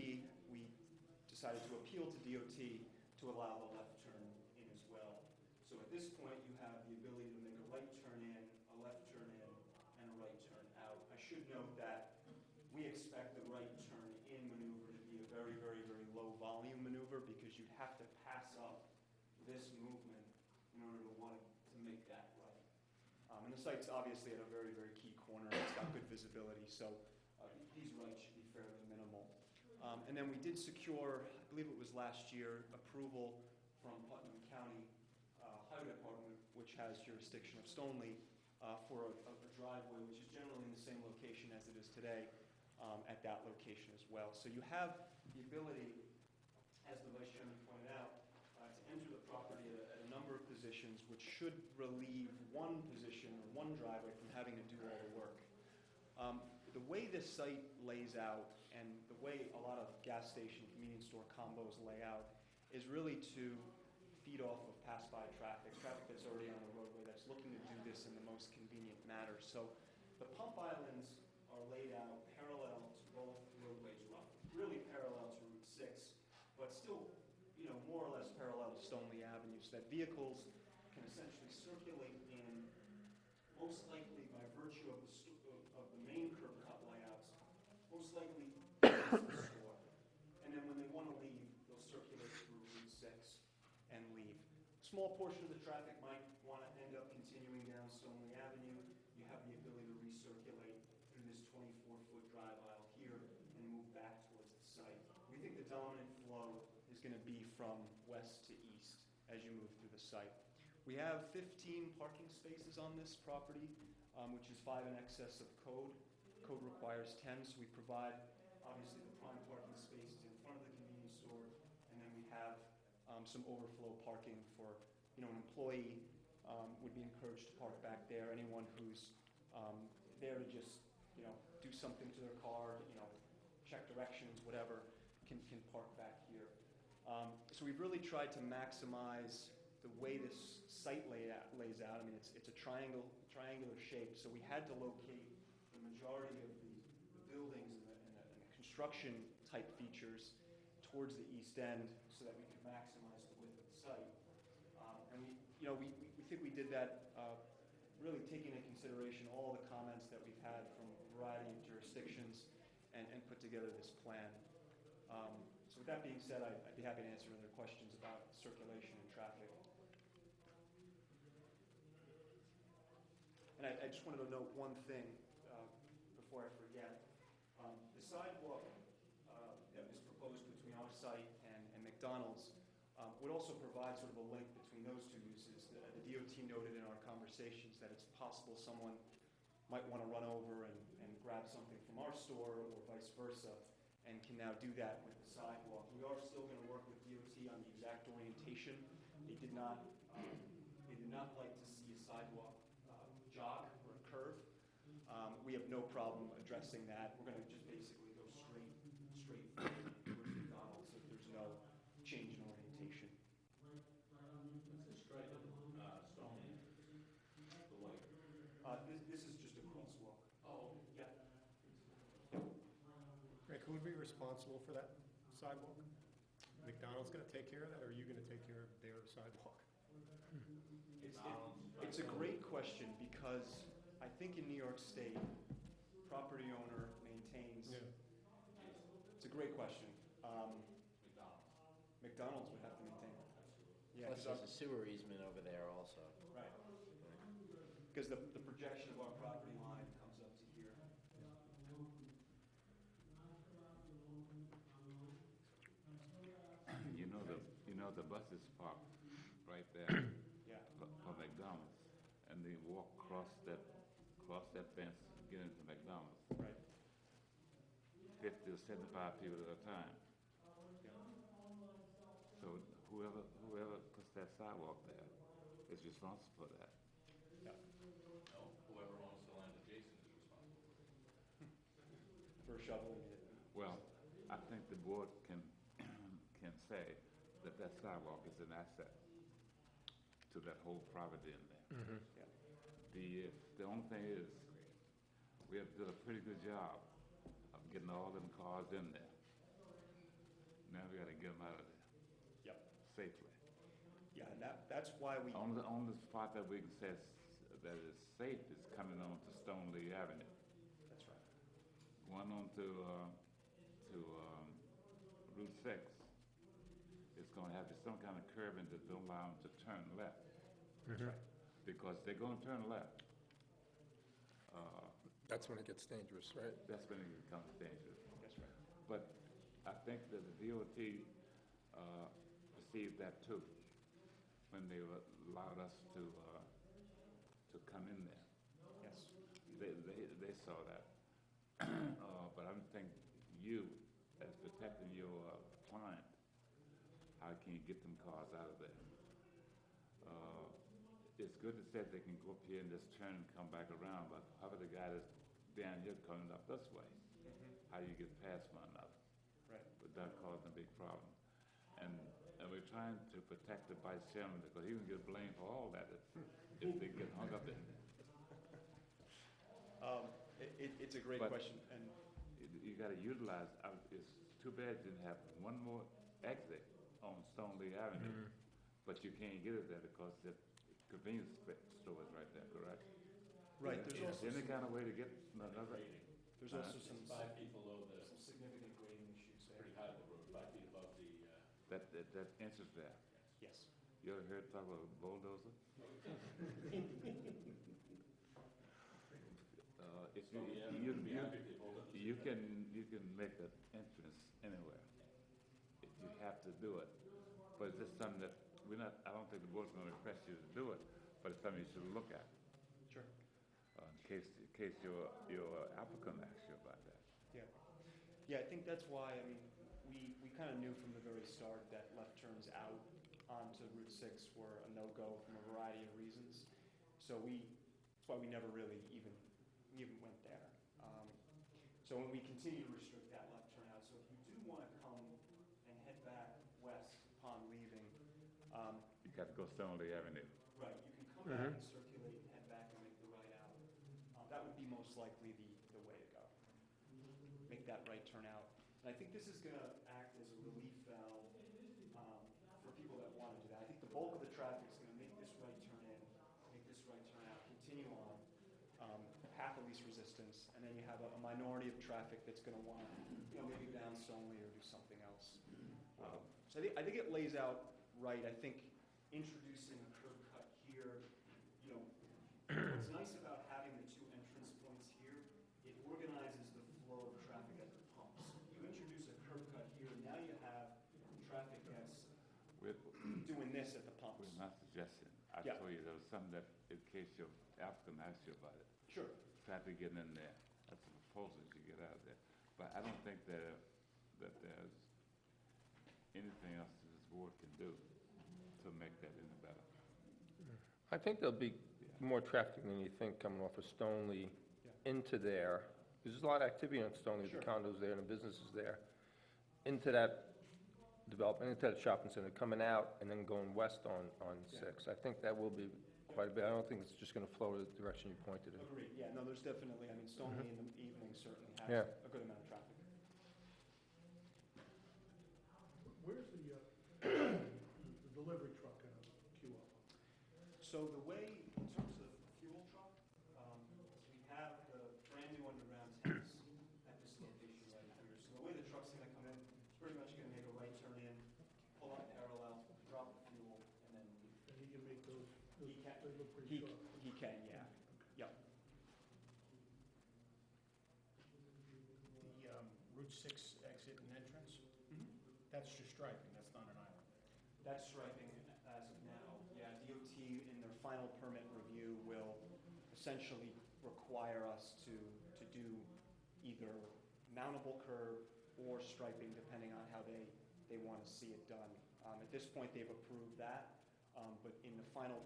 Speaker 13: we decided to appeal to DOT to allow the left turn in as well. So at this point, you have the ability to make a right turn in, a left turn in, and a right turn out. I should note that we expect the right turn in maneuver to be a very, very, very low volume maneuver, because you'd have to pass up this movement in order to want to make that right. And the site's obviously at a very, very key corner. It's got good visibility, so these rights should be fairly minimal. And then we did secure, I believe it was last year, approval from Putnam County Highway Department, which has jurisdiction of Stoneleigh, for a driveway which is generally in the same location as it is today, at that location as well. So you have the ability, as the Vice Chairman pointed out, to enter the property at positions, which should relieve one position or one driveway from having to do all the work. The way this site lays out and the way a lot of gas station, convenience store combos lay out is really to feed off of pass-by traffic that's already on the roadway that's looking to do this in the most convenient manner. So the pump islands are laid out parallel to both roadways, really parallel to Route 6, but still, more or less parallel to Stoneleigh Avenue, so that vehicles can essentially circulate in, most likely by virtue of the main curb cut layouts, most likely towards the store. And then when they want to leave, they'll circulate through Route 6 and leave. A small portion of the traffic might want to end up continuing down Stoneleigh Avenue. You have the ability to recirculate through this 24-foot drive aisle here and move back towards the site. We think the dominant flow is going to be from west to east as you move through the site. We have 15 parking spaces on this property, which is 5 in excess of code. Code requires 10, so we provide, obviously, the prime parking spaces in front of the convenience store, and then we have some overflow parking for, an employee would be encouraged to park back there. Anyone who's there to just, do something to their car, check directions, whatever, can park back here. So we've really tried to maximize the way this site lays out. I mean, it's a triangular shape, so we had to locate the majority of the buildings and the construction type features towards the east end so that we could maximize the width of the site. And we think we did that really taking into consideration all the comments that we've had from a variety of jurisdictions and put together this plan. So with that being said, I'd be happy to answer other questions about circulation and traffic. And I just wanted to note one thing before I forget. The sidewalk that was proposed between our site and McDonald's would also provide sort of a link between those two uses. The DOT noted in our conversations that it's possible someone might want to run over and grab something from our store or vice versa, and can now do that with the sidewalk. We are still going to work with DOT on the exact orientation. They did not like to see a sidewalk jog or curve. We have no problem addressing that. We're going to just basically go straight towards McDonald's if there's no change in orientation.
Speaker 4: What's this stripe in Stoneleigh? The white?
Speaker 13: This is just a crosswalk.
Speaker 4: Oh,
Speaker 13: yeah.
Speaker 1: Rick, who would be responsible for that sidewalk? McDonald's going to take care of that, or are you going to take care of their sidewalk?
Speaker 13: It's a great question because I think in New York State, property owner maintains.
Speaker 1: Yeah.
Speaker 13: It's a great question. McDonald's would have to maintain it. Yeah,
Speaker 5: Plus, there's a sewer easement over there also.
Speaker 13: right. Because the projection of our property line comes up to here.
Speaker 3: The buses park right there.
Speaker 13: Yeah.
Speaker 3: For McDonald's, and they walk across that fence to get into McDonald's.
Speaker 13: Right.
Speaker 3: 50 or 75 people at a time. So whoever puts that sidewalk there is responsible for that.
Speaker 13: Yeah.
Speaker 4: no, whoever owns the land adjacent is responsible.
Speaker 13: For shoveling it.
Speaker 3: Well, I think the board can say that sidewalk is an asset to that whole property in there.
Speaker 12: Mm-hmm.
Speaker 13: Yeah.
Speaker 3: The only thing is, we have done a pretty good job of getting all them cars in there. Now we gotta get them out of there.
Speaker 13: Yep.
Speaker 3: Safely.
Speaker 13: Yeah, and that's why we.
Speaker 3: Only spot that we can say that is safe is coming on to Stoneleigh Avenue.
Speaker 13: That's right.
Speaker 3: Going on to Route 6, it's gonna have some kind of curbing that don't allow them to turn left.
Speaker 13: That's right.
Speaker 3: Because they're gonna turn left.
Speaker 12: That's when it gets dangerous, right?
Speaker 3: That's when it becomes dangerous.
Speaker 13: That's right.
Speaker 3: But I think that the DOT received that too, when they allowed us to come in there.
Speaker 13: Yes.
Speaker 3: They saw that. But I think you, as protecting your client, how can you get them cars out of there? it's good to say they can go up here and just turn and come back around, but how about the guy that's down here coming up this way? How do you get past one another?
Speaker 13: Right.
Speaker 3: But that caused a big problem. And we're trying to protect the vice chairman because he can get blamed for all that if they get hung up in there.
Speaker 13: It's a great
Speaker 3: But-
Speaker 13: question, and
Speaker 3: You gotta utilize, it's too bad you didn't have one more exit on Stoneleigh Avenue, but you can't get it there because the convenience store is right there, correct?
Speaker 13: right,
Speaker 3: Is
Speaker 13: there's
Speaker 3: there
Speaker 13: also
Speaker 3: any
Speaker 13: some,
Speaker 3: kind of way to get another?
Speaker 13: there's also some,
Speaker 4: 5 feet below the,
Speaker 13: some significant grading issues there.
Speaker 4: pretty high, the road, 5 feet above the,
Speaker 3: That entrance there?
Speaker 13: Yes.
Speaker 3: You ever heard talk about a bulldozer? If
Speaker 4: So, yeah, we'd be happy if they pulled it.
Speaker 3: you can make an entrance anywhere. If you have to do it. But it's just something that I don't think the board's gonna request you to do it, but it's something you should look at.
Speaker 13: Sure.
Speaker 3: In case your applicant asks you about that.
Speaker 13: Yeah. Yeah, I think that's why, I mean, we kind of knew from the very start that left turns out onto Route 6 were a no-go from a variety of reasons. So that's why we never really even went there. So when we continue to restrict that left turnout, so if you do want to come and head back west upon leaving,
Speaker 3: You got to go Stoneleigh Avenue.
Speaker 13: right, you can come back and circulate and head back and make the right out. That would be most likely the way to go. Make that right turn out. And I think this is going to act as a relief valve for people that want to do that. I think the bulk of the traffic is going to make this right turn in, make this right turn out, continue on, path of least resistance, and then you have a minority of traffic that's going to want to, maybe go down Stoneleigh or do something else. So I think it lays out right. I think introducing a curb cut here, what's nice about having the two entrance points here, it organizes the flow of traffic at the pumps. You introduce a curb cut here, now you have traffic that's
Speaker 3: We're
Speaker 13: doing this at the pumps.
Speaker 3: not suggesting. I
Speaker 13: Yeah.
Speaker 3: told you there was something that, in case your applicant asks you about it,
Speaker 13: Sure.
Speaker 3: traffic getting in there. That's a proposal you get out of there. But I don't think that there's anything else that this board can do to make that any better.
Speaker 12: I think there'll be more traffic than you think coming off of Stoneleigh into there. There's a lot of activity on Stoneleigh, the
Speaker 13: Sure.
Speaker 12: condos there and the businesses there. Into that development, into that shopping center, coming out and then going west on
Speaker 13: Yeah.
Speaker 12: 6. I think that will be quite a bit. I don't think it's just going to flow the direction you pointed in.
Speaker 13: Agreed, yeah, no, there's definitely, I mean, Stoneleigh in the evening certainly has
Speaker 12: Yeah.
Speaker 13: a good amount of traffic.
Speaker 10: Where's the delivery truck gonna queue up?
Speaker 13: So the way, in terms of fuel truck, we have the brand new underground tanks at this location right here. So the way the truck's gonna come in, it's pretty much gonna make a right turn in, pull up parallel, drop the fuel, and then leave.
Speaker 10: And he can make those,
Speaker 13: He can,
Speaker 10: they look pretty sharp.
Speaker 13: he can, yeah, yep.
Speaker 7: The Route 6 exit and entrance, that's just striping, that's not an island.
Speaker 13: That's striping as of now. Yeah, DOT in their final permit review will essentially require us to do either mountable curb or striping, depending on how they want to see it done. At this point, they've approved that, but in the final,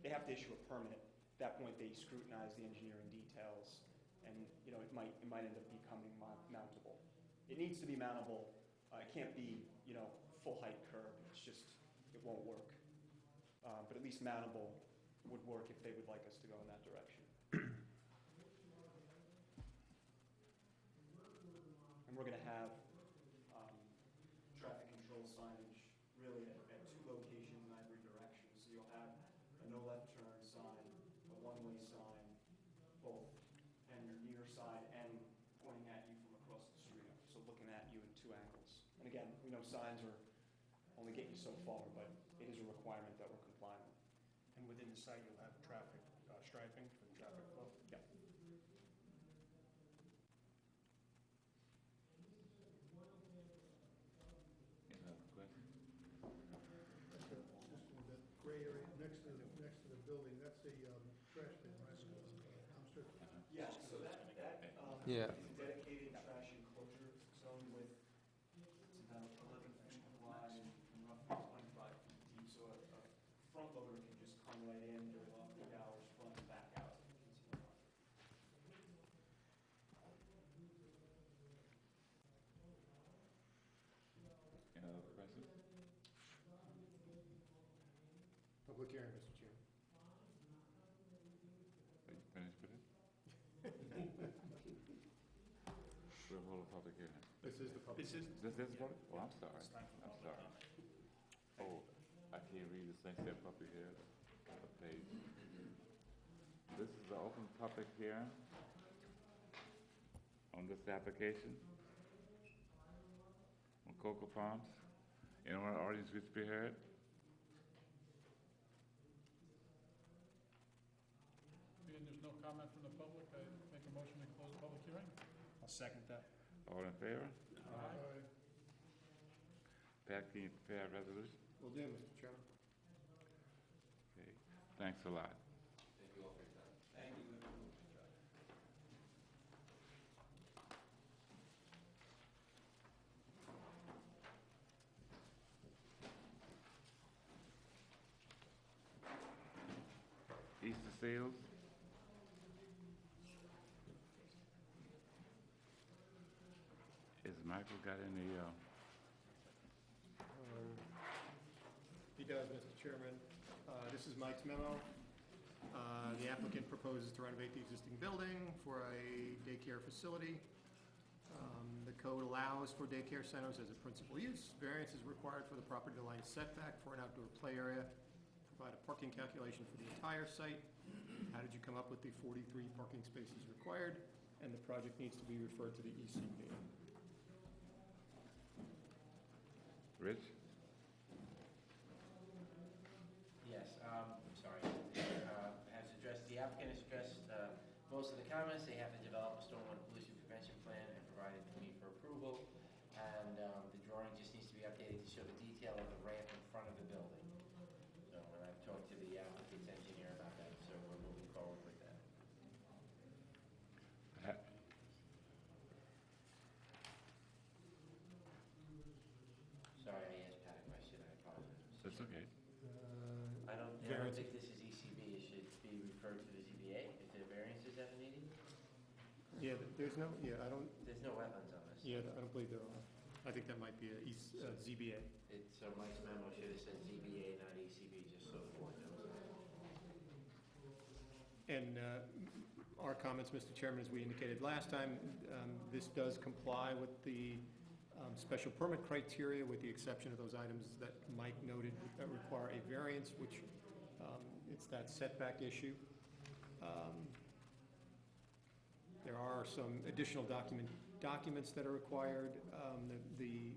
Speaker 13: they have to issue a permit. At that point, they scrutinize the engineering details, and it might end up becoming mountable. It needs to be mountable. It can't be full height curb. It's just it won't work. But at least mountable would work if they would like us to go in that direction. And we're going to have traffic control signage really at two locations in every direction. So you'll have a no left turn sign, a one-way sign, both on your near side and pointing at you from across the street. So looking at you in two angles. And again, we know signs are only get you so far, but it is a requirement that we're complying with.
Speaker 7: And within the site, you'll have traffic striping for the traffic flow?
Speaker 13: Yeah.
Speaker 3: Any other question?
Speaker 10: Just in that gray area next to the building, that's a trash bin, right? Dumpster.
Speaker 13: Yeah, so that
Speaker 12: Yeah.
Speaker 13: is a dedicated trash enclosure zone with, it's about 11 feet wide and roughly 25 feet deep. So a front loader can just come way in during off-peak hours, front and back out of the consumer market.
Speaker 3: Any other questions?
Speaker 1: Public hearing, Mr. Chairman.
Speaker 3: Are you finished with it? We'll hold a public hearing.
Speaker 1: This is the public.
Speaker 7: This is,
Speaker 3: This is what? Oh, I'm sorry.
Speaker 13: It's time for
Speaker 3: I'm
Speaker 13: public
Speaker 3: sorry.
Speaker 13: comment.
Speaker 3: Oh, I can't read this thing, said public hearing, page. This is the open public hearing on this application on Cocoa Palms. Anyone in the audience wish to be heard?
Speaker 9: Being there's no comment from the public, I make a motion to close the public hearing.
Speaker 6: I'll second that.
Speaker 3: All in favor?
Speaker 9: Aye.
Speaker 3: Pat, can you prepare a resolution?
Speaker 1: Will do, Mr. Chairman.
Speaker 3: Okay, thanks a lot.
Speaker 8: Thank you all for your time. Thank you.
Speaker 3: Easter sales? Is Michael got any,
Speaker 1: He does, Mr. Chairman. This is Mike's memo. The applicant proposes to renovate the existing building for a daycare facility. The code allows for daycare centers as a principal use. Variance is required for the property line setback for an outdoor play area. Provide a parking calculation for the entire site. How did you come up with the 43 parking spaces required? And the project needs to be referred to the ECB.
Speaker 3: Rich?
Speaker 5: Yes, I'm sorry. Has addressed, the applicant has addressed most of the comments. They have to develop a stormwater pollution prevention plan and provide it to me for approval. And the drawing just needs to be updated to show the detail of the ramp in front of the building. So, and I've talked to the applicant's engineer about that, so we're moving forward with that. Sorry, I asked Pat a question. I apologize.
Speaker 3: That's okay.
Speaker 5: I don't
Speaker 1: Variance.
Speaker 5: think this is ECB. It should be referred to the ZBA if there are variances ever needed.
Speaker 1: Yeah, there's no, I don't,
Speaker 5: There's no wetlands on this.
Speaker 1: I don't believe there are. I think that might be a ZBA.
Speaker 5: So Mike's memo should have said ZBA, not ECB, just so the board knows.
Speaker 1: And our comments, Mr. Chairman, as we indicated last time, this does comply with the special permit criteria, with the exception of those items that Mike noted that require a variance, which it's that setback issue. There are some additional documents that are required. The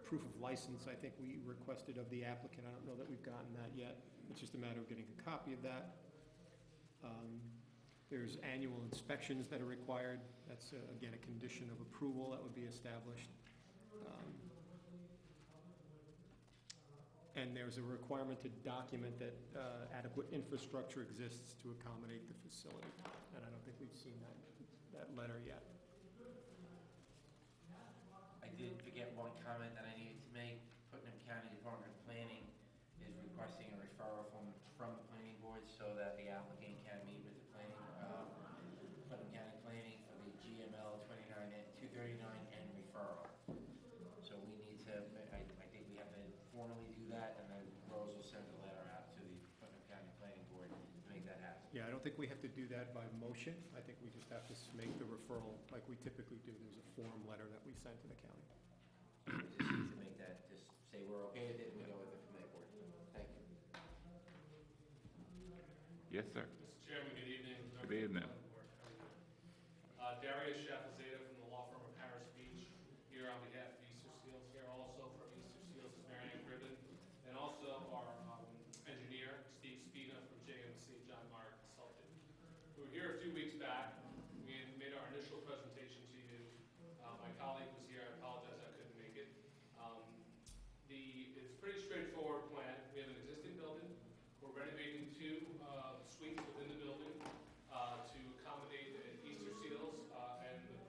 Speaker 1: proof of license, I think we requested of the applicant. I don't know that we've gotten that yet. It's just a matter of getting a copy of that. There's annual inspections that are required. That's, again, a condition of approval that would be established. And there's a requirement to document that adequate infrastructure exists to accommodate the facility. And I don't think we've seen that letter yet.
Speaker 5: I did forget one comment that I needed to make. Putnam County Department of Planning is requesting a referral from the planning board so that the applicant can meet with the planning, Putnam County Planning for the GML 239 and referral. So we need to, I think we have to formally do that, and then Rose will send a letter out to the Putnam County Planning Board to make that happen.
Speaker 1: Yeah, I don't think we have to do that by motion. I think we just have to make the referral like we typically do. There's a form letter that we send to the county.
Speaker 5: So we just need to make that, just say we're okay with it, and we go with it from there, board. Thank you.
Speaker 3: Yes, sir.
Speaker 14: Mr. Chairman, good evening.
Speaker 3: Good evening.
Speaker 14: Darius Shafazada from the law firm of Harris Beach, here on behalf of Easter Seals, here also from Easter Seals is Mary Ann Gribben, and also our engineer, Steve Spina from JMC, John Meyer Consulting. We were here a few weeks back. We had made our initial presentation to you. My colleague was here. I apologize I couldn't make it. It's a pretty straightforward plan. We have an existing building. We're renovating two suites within the building to accommodate Easter Seals, and the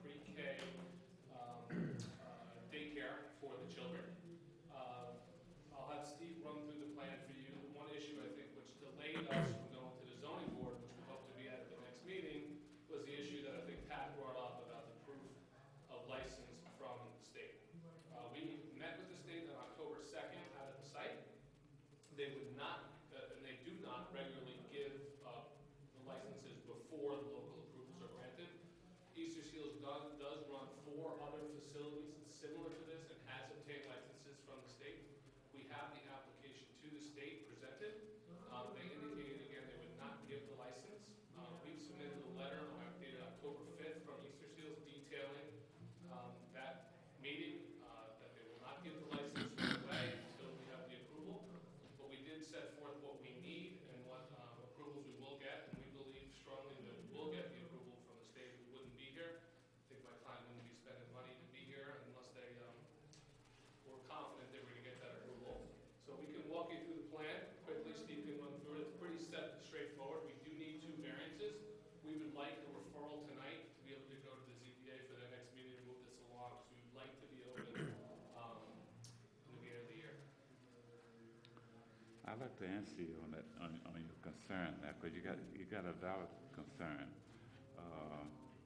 Speaker 3: I'd like to answer you on that, on your concern, because you got a valid concern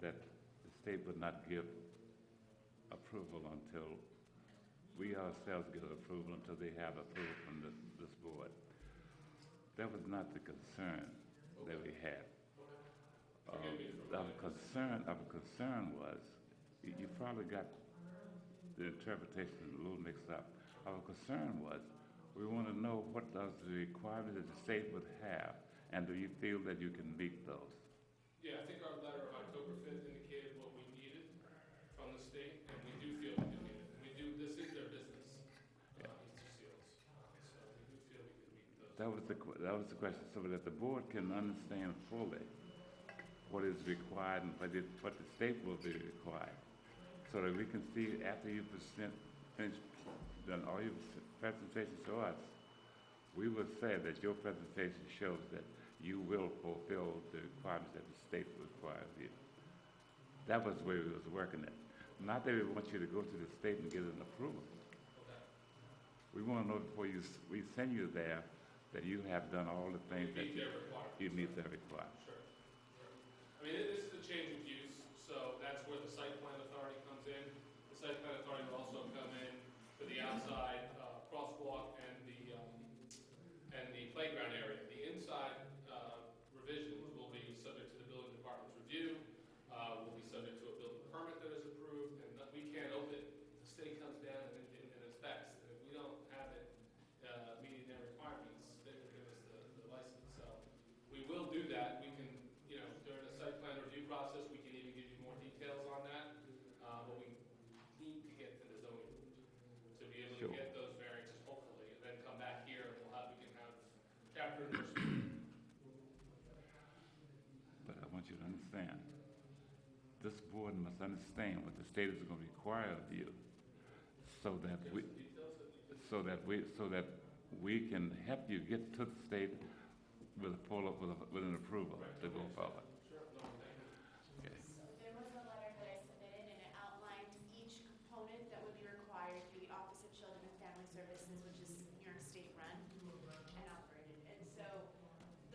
Speaker 3: that the state would not give approval until we ourselves give approval until they have approval from this board. That was not the concern that we had. Our concern was, you probably got the interpretation a little mixed up. Our concern was, we want to know what does the requirements that the state would have, and do you feel that you can meet those?
Speaker 14: Yeah, I think our letter of October 5th indicated what we needed from the state, and we do feel we can meet it. We do, this is their business, Easter Seals. So we do feel we can meet those.
Speaker 3: That was the question, so that the board can understand fully what is required and what the state will be required, so that we can see after you've finished done all your presentation to us, we will say that your presentation shows that you will fulfill the requirements that the state requires you. That was where we was working at. Not that we want you to go to the state and get an approval. We want to know before we send you there that you have done all the things that you meet their requirements.
Speaker 14: Sure. I mean, this is a change of use, so that's where the site plan authority comes in. The site plan authority will also come in for the outside crosswalk and the playground area. The inside revisions will be subject to the building department's review, will be subject to a building permit that is approved, and we can't open it. The state comes down and inspects, and if we don't have it meeting their requirements, they will give us the license. So we will do that. We can, during the site plan review process, we can even give you more details on that, but we need to get to the zoning board to be able to get those variances, hopefully, and then come back here and we can have chapter and verse.
Speaker 3: But I want you to understand, this board must understand what the state is going to require of you, so that we can help you get to the state with an approval to go forward. Okay.
Speaker 15: There was a letter that I submitted, and it outlined each component that would be required through the Office of Children and Family Services, which is New York State run and operated. And so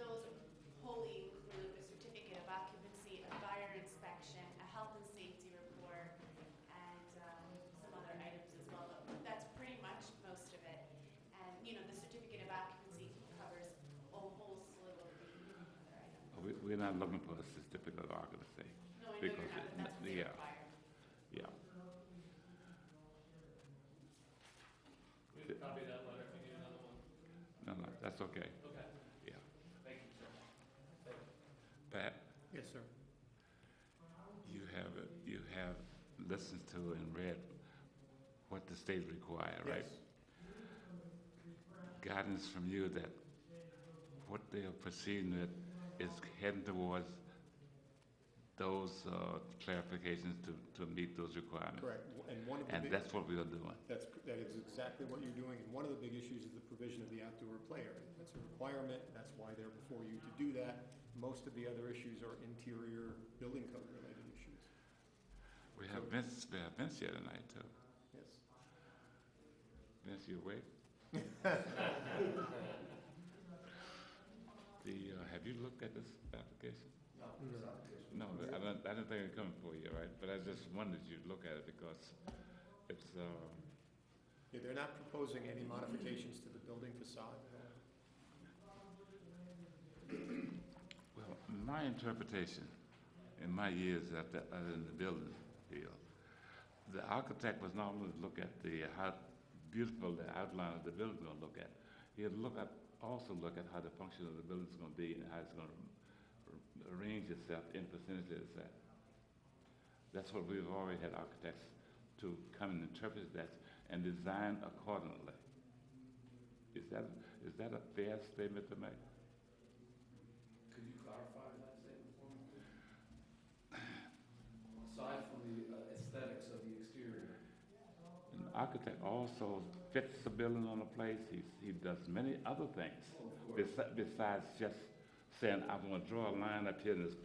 Speaker 15: those wholly include a certificate of occupancy, a fire inspection, a health and safety report, and some other items as well. But that's pretty much most of it. And, the certificate of occupancy covers a whole slew of the other items.
Speaker 3: We're not looking for a certificate of occupancy.
Speaker 15: No, I know you're not, but that's what they require.
Speaker 3: Yeah.
Speaker 14: We can copy that letter if you need another one.
Speaker 3: No, that's okay.
Speaker 14: Okay.
Speaker 3: Yeah.
Speaker 14: Thank you, sir.
Speaker 3: Pat,
Speaker 1: Yes, sir.
Speaker 3: you have listened to and read what the state require, right?
Speaker 1: Yes.
Speaker 3: Guidance from you that what they are proceeding with is heading towards those clarifications to meet those requirements.
Speaker 1: Correct.
Speaker 3: And that's what we are doing.
Speaker 1: That is exactly what you're doing, and one of the big issues is the provision of the outdoor play area. That's a requirement, that's why they're before you to do that. Most of the other issues are interior building code related issues.
Speaker 3: We have Vince here tonight too.
Speaker 1: Yes.
Speaker 3: Vince, you awake? Have you looked at this application? No, I didn't think it coming for you, right? But I just wanted you to look at it because it's.
Speaker 1: Yeah, they're not proposing any modifications to the building facade.
Speaker 3: Well, my interpretation, in my years in the building field, the architect was not only look at how beautiful the outline of the building is going to look at. He'll also look at how the function of the building is going to be and how it's going to arrange itself in vicinity of that. That's what we've already had architects to come and interpret that and design accordingly. Is that a fair statement to make?
Speaker 2: Could you clarify that statement for me? Aside from the aesthetics of the exterior.
Speaker 3: An architect also fits the building on a place. He does many other things besides just saying, I'm going to draw a line up here, and this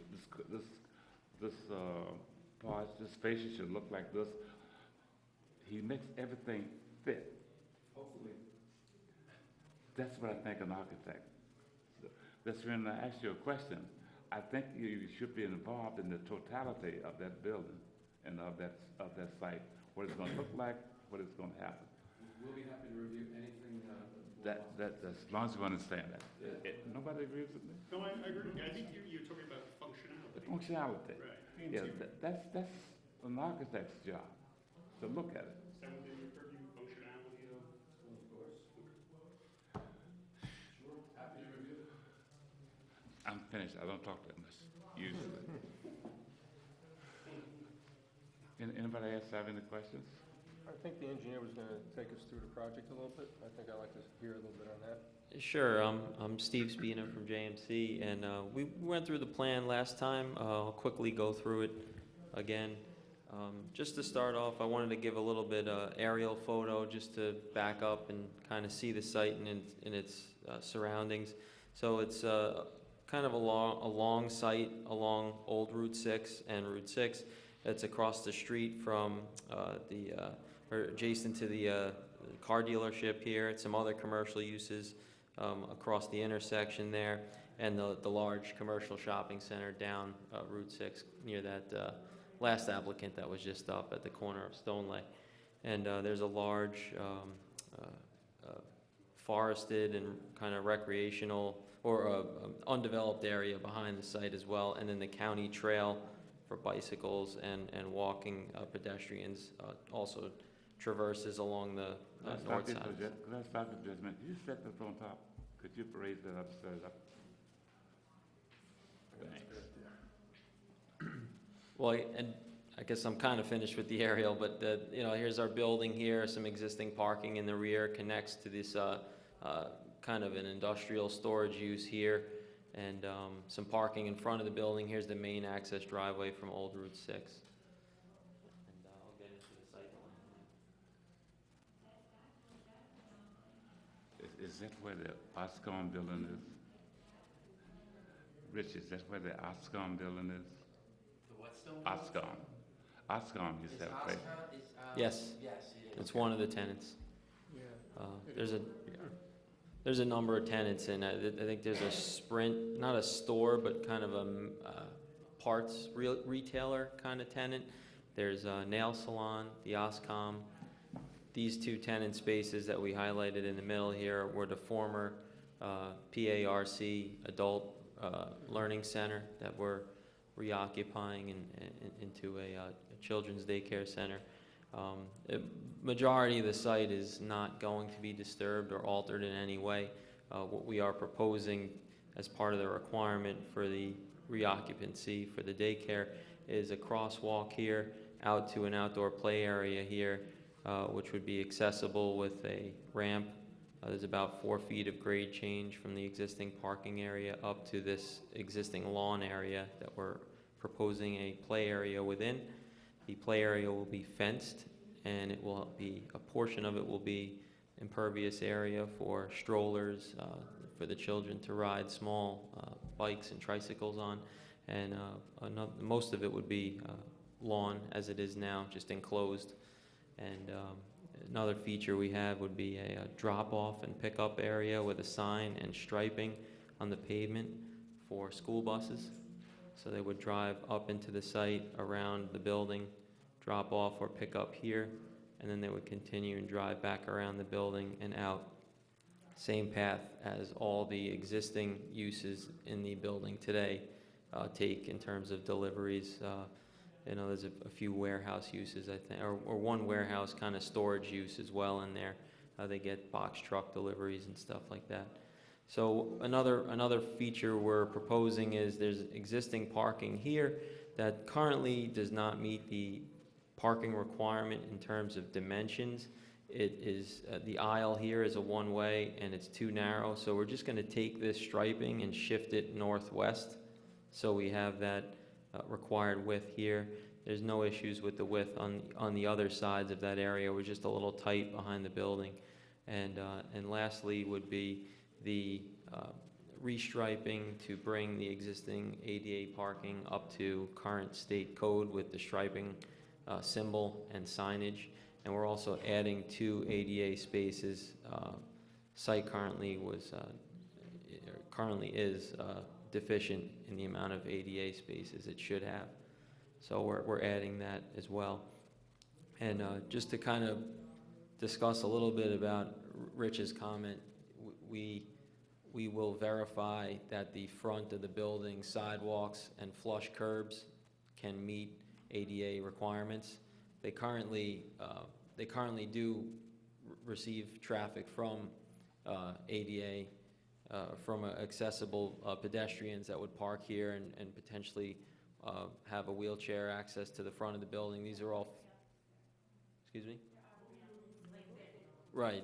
Speaker 3: part, this fascia should look like this. He makes everything fit.
Speaker 2: Hopefully.
Speaker 3: That's what I think an architect. That's when I asked you a question. I think you should be involved in the totality of that building and of that site, what it's gonna look like, what it's gonna happen.
Speaker 2: We'll be happy to review anything.
Speaker 3: As long as you understand that. Nobody agrees with me?
Speaker 7: No, I agree. I think you're talking about functionality.
Speaker 3: The functionality.
Speaker 7: Right.
Speaker 3: Yeah, that's an architect's job, to look at it.
Speaker 7: Is that within your purview, functionality of?
Speaker 2: Of course. Sure, happy to review.
Speaker 3: I'm finished. I don't talk that much, usually. Anybody else have any questions?
Speaker 12: I think the engineer was going to take us through the project a little bit. I think I'd like to hear a little bit on that.
Speaker 16: Sure, I'm Steve Spina from JMC, and we went through the plan last time. I'll quickly go through it again. Just to start off, I wanted to give a little bit aerial photo just to back up and kind of see the site in its surroundings. So it's kind of a long site along Old Route 6 and Route 6. It's across the street from or adjacent to the car dealership here, and some other commercial uses across the intersection there, and the large commercial shopping center down Route 6 near that last applicant that was just up at the corner of Stoneleigh. And there's a large forested and kind of recreational or undeveloped area behind the site as well, and then the county trail for bicycles and walking pedestrians also traverses along the north side.
Speaker 3: Could I start with just a minute? You set this on top. Could you raise that up, set it up? Thanks.
Speaker 16: Well, and I guess I'm kind of finished with the aerial, but here's our building here, some existing parking in the rear, connects to this kind of an industrial storage use here, and some parking in front of the building. Here's the main access driveway from Old Route 6. And I'll get into the site plan.
Speaker 3: Is that where the Oscom building is? Rich, is that where the Oscom building is?
Speaker 5: The what stone?
Speaker 3: Oscom. Oscom used to have a place.
Speaker 16: Yes.
Speaker 5: Yes, it is.
Speaker 16: It's one of the tenants.
Speaker 1: Yeah.
Speaker 16: There's a number of tenants, and I think there's a Sprint, not a store, but kind of a parts retailer kind of tenant. There's a nail salon, the Oscom. These two tenant spaces that we highlighted in the middle here were the former PARC Adult Learning Center that we're reoccupying into a children's daycare center. Majority of the site is not going to be disturbed or altered in any way. What we are proposing as part of the requirement for the reoccupancy for the daycare is a crosswalk here out to an outdoor play area here, which would be accessible with a ramp. There's about 4 feet of grade change from the existing parking area up to this existing lawn area that we're proposing a play area within. The play area will be fenced, and it will be, a portion of it will be impervious area for strollers, for the children to ride small bikes and tricycles on, and most of it would be lawn as it is now, just enclosed. And another feature we have would be a drop-off and pickup area with a sign and striping on the pavement for school buses. So they would drive up into the site, around the building, drop off or pick up here, and then they would continue and drive back around the building and out. Same path as all the existing uses in the building today take in terms of deliveries. There's a few warehouse uses, I think, or one warehouse kind of storage use as well in there. They get box truck deliveries and stuff like that. So another feature we're proposing is there's existing parking here that currently does not meet the parking requirement in terms of dimensions. It is, the aisle here is a one-way and it's too narrow, so we're just going to take this striping and shift it northwest so we have that required width here. There's no issues with the width on the other sides of that area. We're just a little tight behind the building. And lastly would be the restriping to bring the existing ADA parking up to current state code with the striping symbol and signage. And we're also adding 2 ADA spaces site currently is deficient in the amount of ADA spaces it should have. So we're adding that as well. And just to kind of discuss a little bit about Rich's comment, we will verify that the front of the building, sidewalks and flush curbs can meet ADA requirements. They currently do receive traffic from ADA, from accessible pedestrians that would park here and potentially have a wheelchair access to the front of the building. These are all, excuse me? Right,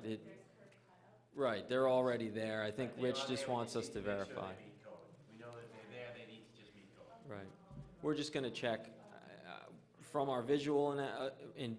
Speaker 16: right, they're already there. I think Rich just wants us to verify.
Speaker 5: We know that they're there, they need to just meet code.
Speaker 16: Right. We're just gonna check, from our visual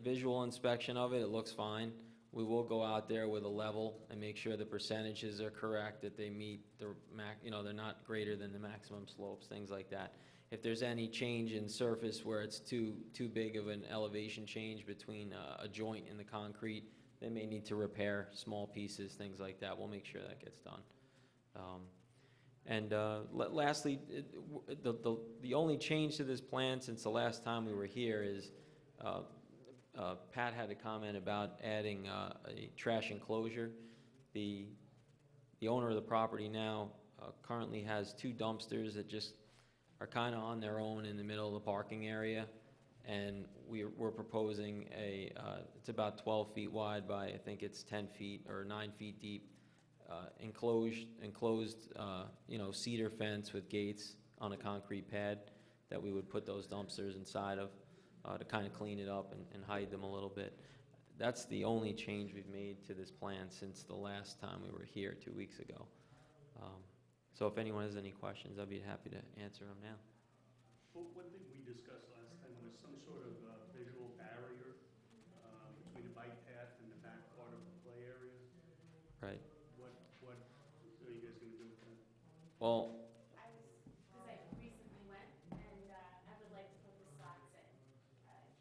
Speaker 16: visual inspection of it, it looks fine. We will go out there with a level and make sure the percentages are correct, that they meet the they're not greater than the maximum slopes, things like that. If there's any change in surface where it's too big of an elevation change between a joint in the concrete, they may need to repair small pieces, things like that. We'll make sure that gets done. Lastly, the only change to this plan since the last time we were here is Pat had a comment about adding a trash enclosure. The owner of the property now currently has 2 dumpsters that just are kind of on their own in the middle of the parking area, and we're proposing it's about 12 feet wide by, I think it's 10 feet or 9 feet deep, enclosed cedar fence with gates on a concrete pad that we would put those dumpsters inside of to kind of clean it up and hide them a little bit. That's the only change we've made to this plan since the last time we were here 2 weeks ago. So if anyone has any questions, I'd be happy to answer them now.
Speaker 7: Well, one thing we discussed last time was some sort of visual barrier between the bike path and the back part of the play area.
Speaker 16: Right.
Speaker 7: What are you guys going to do with that?
Speaker 16: Well,
Speaker 15: Because I recently went, and I would like to put the slots in,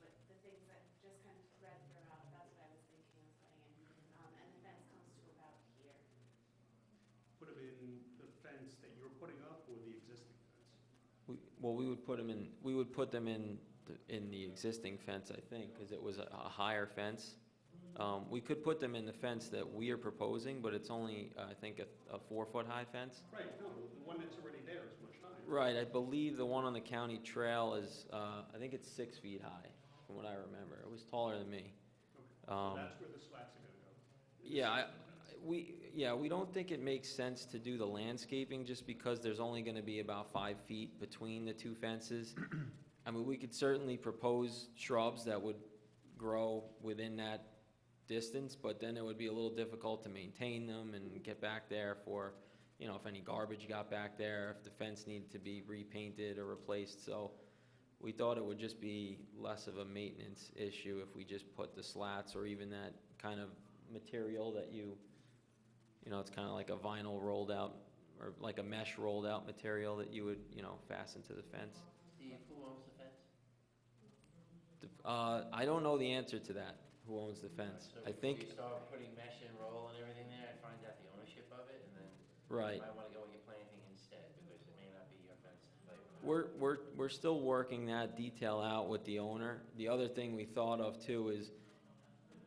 Speaker 15: with the things that just kind of thread throughout, that's what I was thinking of putting in. And the fence comes to about here.
Speaker 7: Put them in the fence that you're putting up or the existing fence?
Speaker 16: we would put them in the existing fence, I think, because it was a higher fence. We could put them in the fence that we are proposing, but it's only, I think, a 4-foot high fence.
Speaker 7: Right, no, the one that's already there is much higher.
Speaker 16: Right, I believe the one on the county trail is, I think it's 6 feet high, from what I remember. It was taller than me.
Speaker 7: Okay, so that's where the slats are going to go?
Speaker 16: We don't think it makes sense to do the landscaping just because there's only going to be about 5 feet between the 2 fences. I mean, we could certainly propose shrubs that would grow within that distance, but then it would be a little difficult to maintain them and get back there for, if any garbage got back there, if the fence needed to be repainted or replaced. So we thought it would just be less of a maintenance issue if we just put the slats or even that kind of material that it's kind of like a vinyl rolled out or like a mesh rolled out material that you would, fasten to the fence.
Speaker 5: Steve, who owns the fence?
Speaker 16: I don't know the answer to that, who owns the fence.
Speaker 5: So
Speaker 16: I think,
Speaker 5: if you start putting mesh and roll and everything there, I'd find out the ownership of it, and then
Speaker 16: right.
Speaker 5: you might want to go and get planting instead, because it may not be your fence. Like,
Speaker 16: we're still working that detail out with the owner. The other thing we thought of too is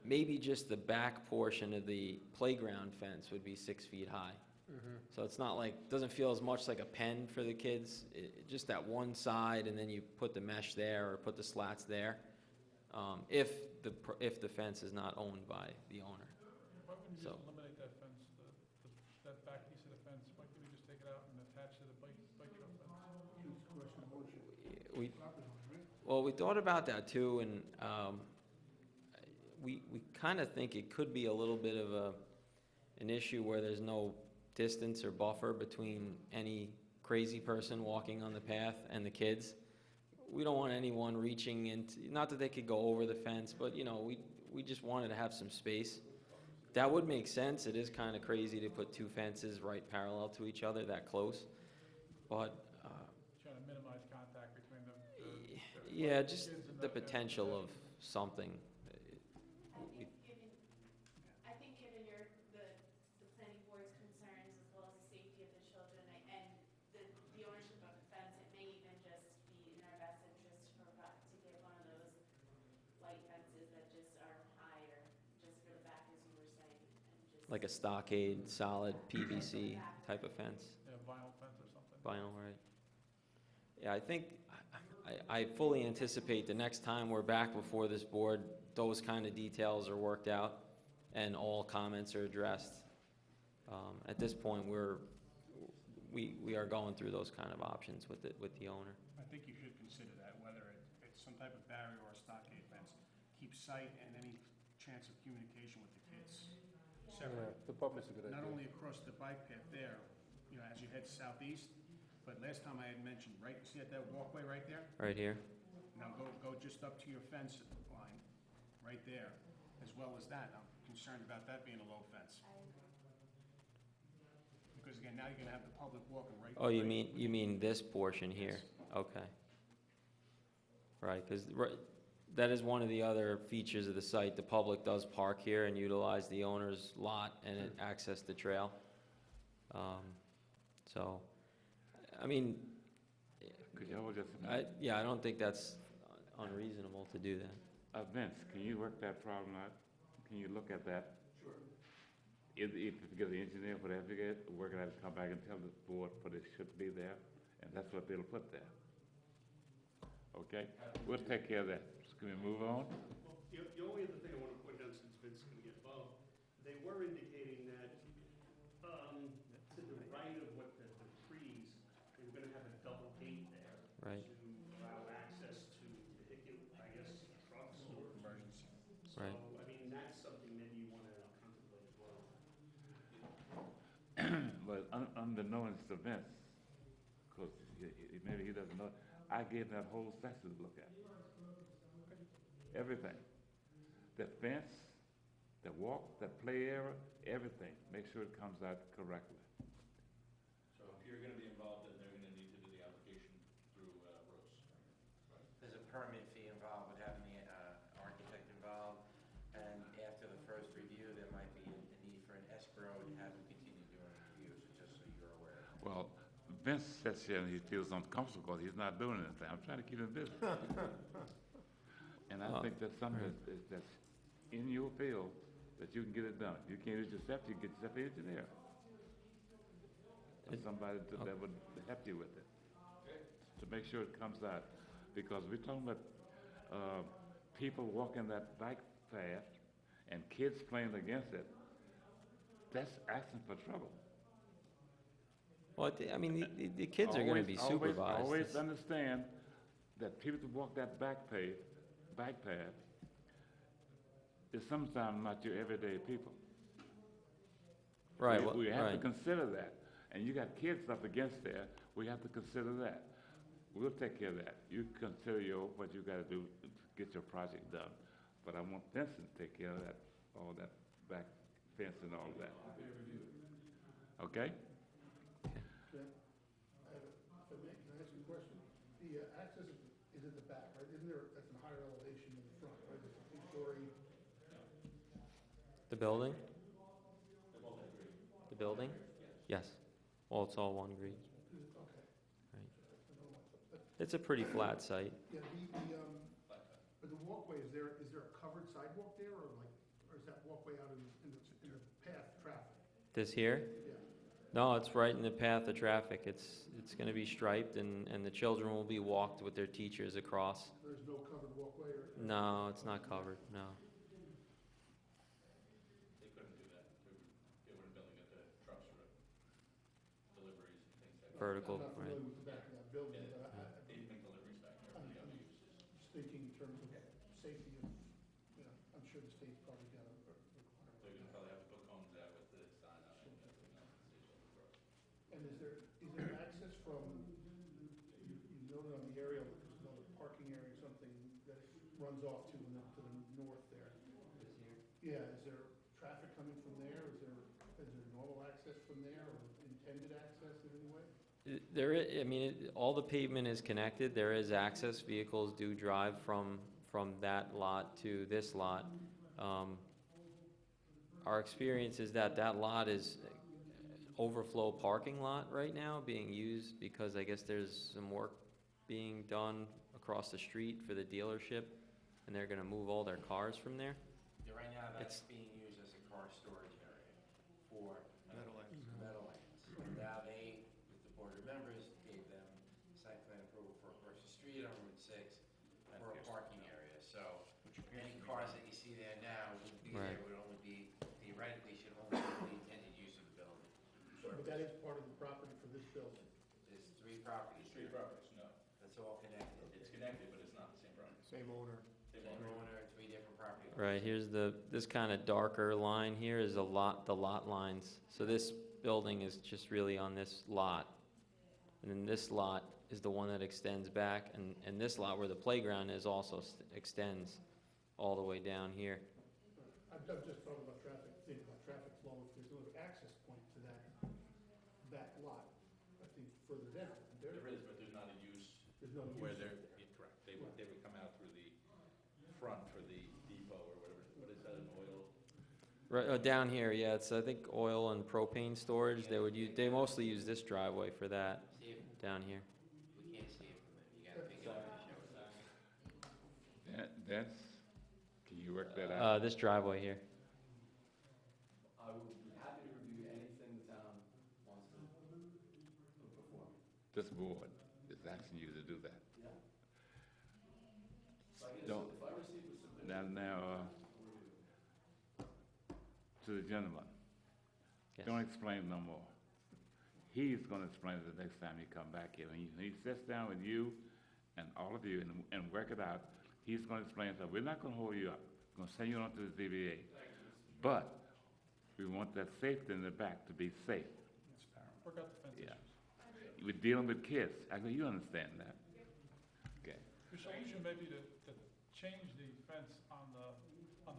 Speaker 16: maybe just the back portion of the playground fence would be 6 feet high. So it's not doesn't feel as much like a pen for the kids, just that one side, and then you put the mesh there or put the slats there, if the fence is not owned by the owner.
Speaker 9: Why wouldn't you just eliminate that fence, that back piece of the fence? Why couldn't we just take it out and attach to the bike trail fence?
Speaker 16: We thought about that too, and we kind of think it could be a little bit of an issue where there's no distance or buffer between any crazy person walking on the path and the kids. We don't want anyone reaching into, not that they could go over the fence, but we just wanted to have some space. That would make sense. It is kind of crazy to put 2 fences right parallel to each other that close, but
Speaker 9: trying to minimize contact between the
Speaker 16: yeah, just
Speaker 9: kids and
Speaker 16: the potential of something.
Speaker 15: I think given the planning
Speaker 16: like a stockade, solid PVC type of fence.
Speaker 9: Yeah, vinyl fence or something.
Speaker 16: Vinyl, right. Yeah, I think, I fully anticipate the next time we're back before this board, those kind of details are worked out and all comments are addressed. At this point, we are going through those kind of options with the owner.
Speaker 6: I think you should consider that, whether it's some type of barrier or a stockade fence. Keep sight and any chance of communication with the kids separate.
Speaker 12: The buffer's a good idea.
Speaker 6: Not only across the bike path there, you know, as you head southeast, but last time I had mentioned, right, see at that walkway right there?
Speaker 16: Right here?
Speaker 6: Now go just up to your fence line, right there, as well as that. I'm concerned about that being a low fence. Because again, now you're gonna have the public walking right.
Speaker 16: Oh, you mean this portion here? Okay. Right, because that is one of the other features of the site. The public does park here and utilize the owner's lot and access the trail. So, I mean,
Speaker 3: Could you hold just a
Speaker 16: I
Speaker 3: minute?
Speaker 16: don't think that's unreasonable to do that.
Speaker 3: Vince, can you work that problem out? Can you look at that?
Speaker 7: Sure.
Speaker 3: If you get the engineer, whatever you get, work it out, come back and tell the board what it should be there, and that's what they'll put there. Okay? We'll take care of that. Can we move on?
Speaker 7: Well, the only other thing I want to point out, since Vince can get involved, they were indicating that to the right of what the trees, they were going to have a double gate there.
Speaker 16: Right.
Speaker 7: To allow access to vehicular, I guess, trucks or emergency. So,
Speaker 16: Right.
Speaker 7: I mean, that's something maybe you want to contemplate as well.
Speaker 3: But unbeknownst to Vince, because maybe he doesn't know, I gave that whole section to look at. Everything. The fence, the walk, the play area, everything. Make sure it comes out correctly.
Speaker 4: So if you're gonna be involved, then they're gonna need to do the application through Rose.
Speaker 5: There's a permit fee involved with having the architect involved, and after the first review, there might be a need for an escrow to have him continue doing reviews, just so you're aware.
Speaker 3: Well, Vince sits here and he feels uncomfortable because he's not doing anything. I'm trying to keep him busy. And I think that's something that's in your field that you can get it done. If you can't do it yourself, you can get yourself an engineer. Or somebody that would help you with it. To make sure it comes out. Because we're talking about people walking that bike path and kids playing against it. That's asking for trouble.
Speaker 16: Well, I mean, the kids are going to be supervised.
Speaker 3: Always
Speaker 16: It's-
Speaker 3: understand that people that walk that bike path is sometimes not your everyday people.
Speaker 16: Right,
Speaker 3: We have to
Speaker 16: right.
Speaker 3: consider that. And you got kids up against there, we have to consider that. We'll take care of that. You consider what you gotta do to get your project done. But I want Vincent to take care of that, all that back fence and all that. Okay?
Speaker 10: If I may, can I ask you a question? The access is at the back, right? Isn't there, that's a higher elevation than the front, right? It's a two-story.
Speaker 16: The building? The building? Yes. Well, it's all one grade.
Speaker 10: Okay.
Speaker 16: Right. It's a pretty flat site.
Speaker 10: Yeah, but the walkway, is there a covered sidewalk there, or is that walkway out in the path of traffic?
Speaker 16: This here?
Speaker 10: Yeah.
Speaker 16: No, it's right in the path of traffic. It's going to be striped, and the children will be walked with their teachers across.
Speaker 10: There's no covered walkway or?
Speaker 16: No, it's not covered, no.
Speaker 4: They couldn't do that. They weren't building it, the trucks or deliveries and things like that.
Speaker 16: Vertical,
Speaker 10: I'm not
Speaker 16: right.
Speaker 10: familiar with the back of that building,
Speaker 4: Yeah,
Speaker 10: but
Speaker 4: they make deliveries back there for the other uses.
Speaker 10: just thinking in terms of safety of, I'm sure the state's probably got a requirement.
Speaker 4: So you're gonna probably have to put cones out with the sign on it and everything else that says on the road.
Speaker 10: And is there access from, you noted on the aerial, that there's another parking area or something that it runs off to the north there? Yeah, is there traffic coming from there? Is there normal access from there, or intended access in any way?
Speaker 16: I mean, all the pavement is connected. There is access. Vehicles do drive from that lot to this lot. Our experience is that lot is overflow parking lot right now, being used because I guess there's some work being done across the street for the dealership, and they're gonna move all their cars from there.
Speaker 5: Yeah, right now, that's
Speaker 16: It's-
Speaker 5: being used as a car storage area.
Speaker 10: part of the property for this building?
Speaker 5: There's three properties.
Speaker 4: Three properties, no.
Speaker 5: That's all connected.
Speaker 4: It's connected, but it's not the same property.
Speaker 1: Same owner.
Speaker 5: Same owner, three different property owners.
Speaker 16: Right, here's this kind of darker line here is the lot lines. So this building is just really on this lot. And then this lot is the one that extends back, and this lot where the playground is also extends all the way down here.
Speaker 10: I'm just talking about traffic, thinking about traffic flow, if there's no access point to that lot, I think further down.
Speaker 4: There is, but there's not a use
Speaker 10: There's no use.
Speaker 4: where they're, yeah, correct. They would come out through the front for the depot or whatever. What is that, an oil?
Speaker 16: Right, down here, yeah, it's, I think, oil and propane storage. They mostly use this driveway for that,
Speaker 5: See if,
Speaker 16: down here.
Speaker 5: we can't see it from it, you gotta pick it up and show us.
Speaker 3: That's, can you work that out?
Speaker 16: This driveway here.
Speaker 13: I would be happy to review anything the town wants to perform.
Speaker 3: This board is asking you to do that.
Speaker 13: Yeah.
Speaker 3: Don't,
Speaker 13: If I receive a submission.
Speaker 3: now, to the gentleman,
Speaker 16: Yes.
Speaker 3: don't explain no more. He's gonna explain it the next time he come back here. When he sits down with you and all of you and work it out, he's gonna explain that we're not gonna hold you up. We're gonna send you on to the ZBA. But we want that safety in the back to be safe.
Speaker 9: Work out the fence
Speaker 3: Yeah.
Speaker 9: issues.
Speaker 3: We're dealing with kids. I know you understand that. Okay.
Speaker 9: Your solution may be to change the fence on the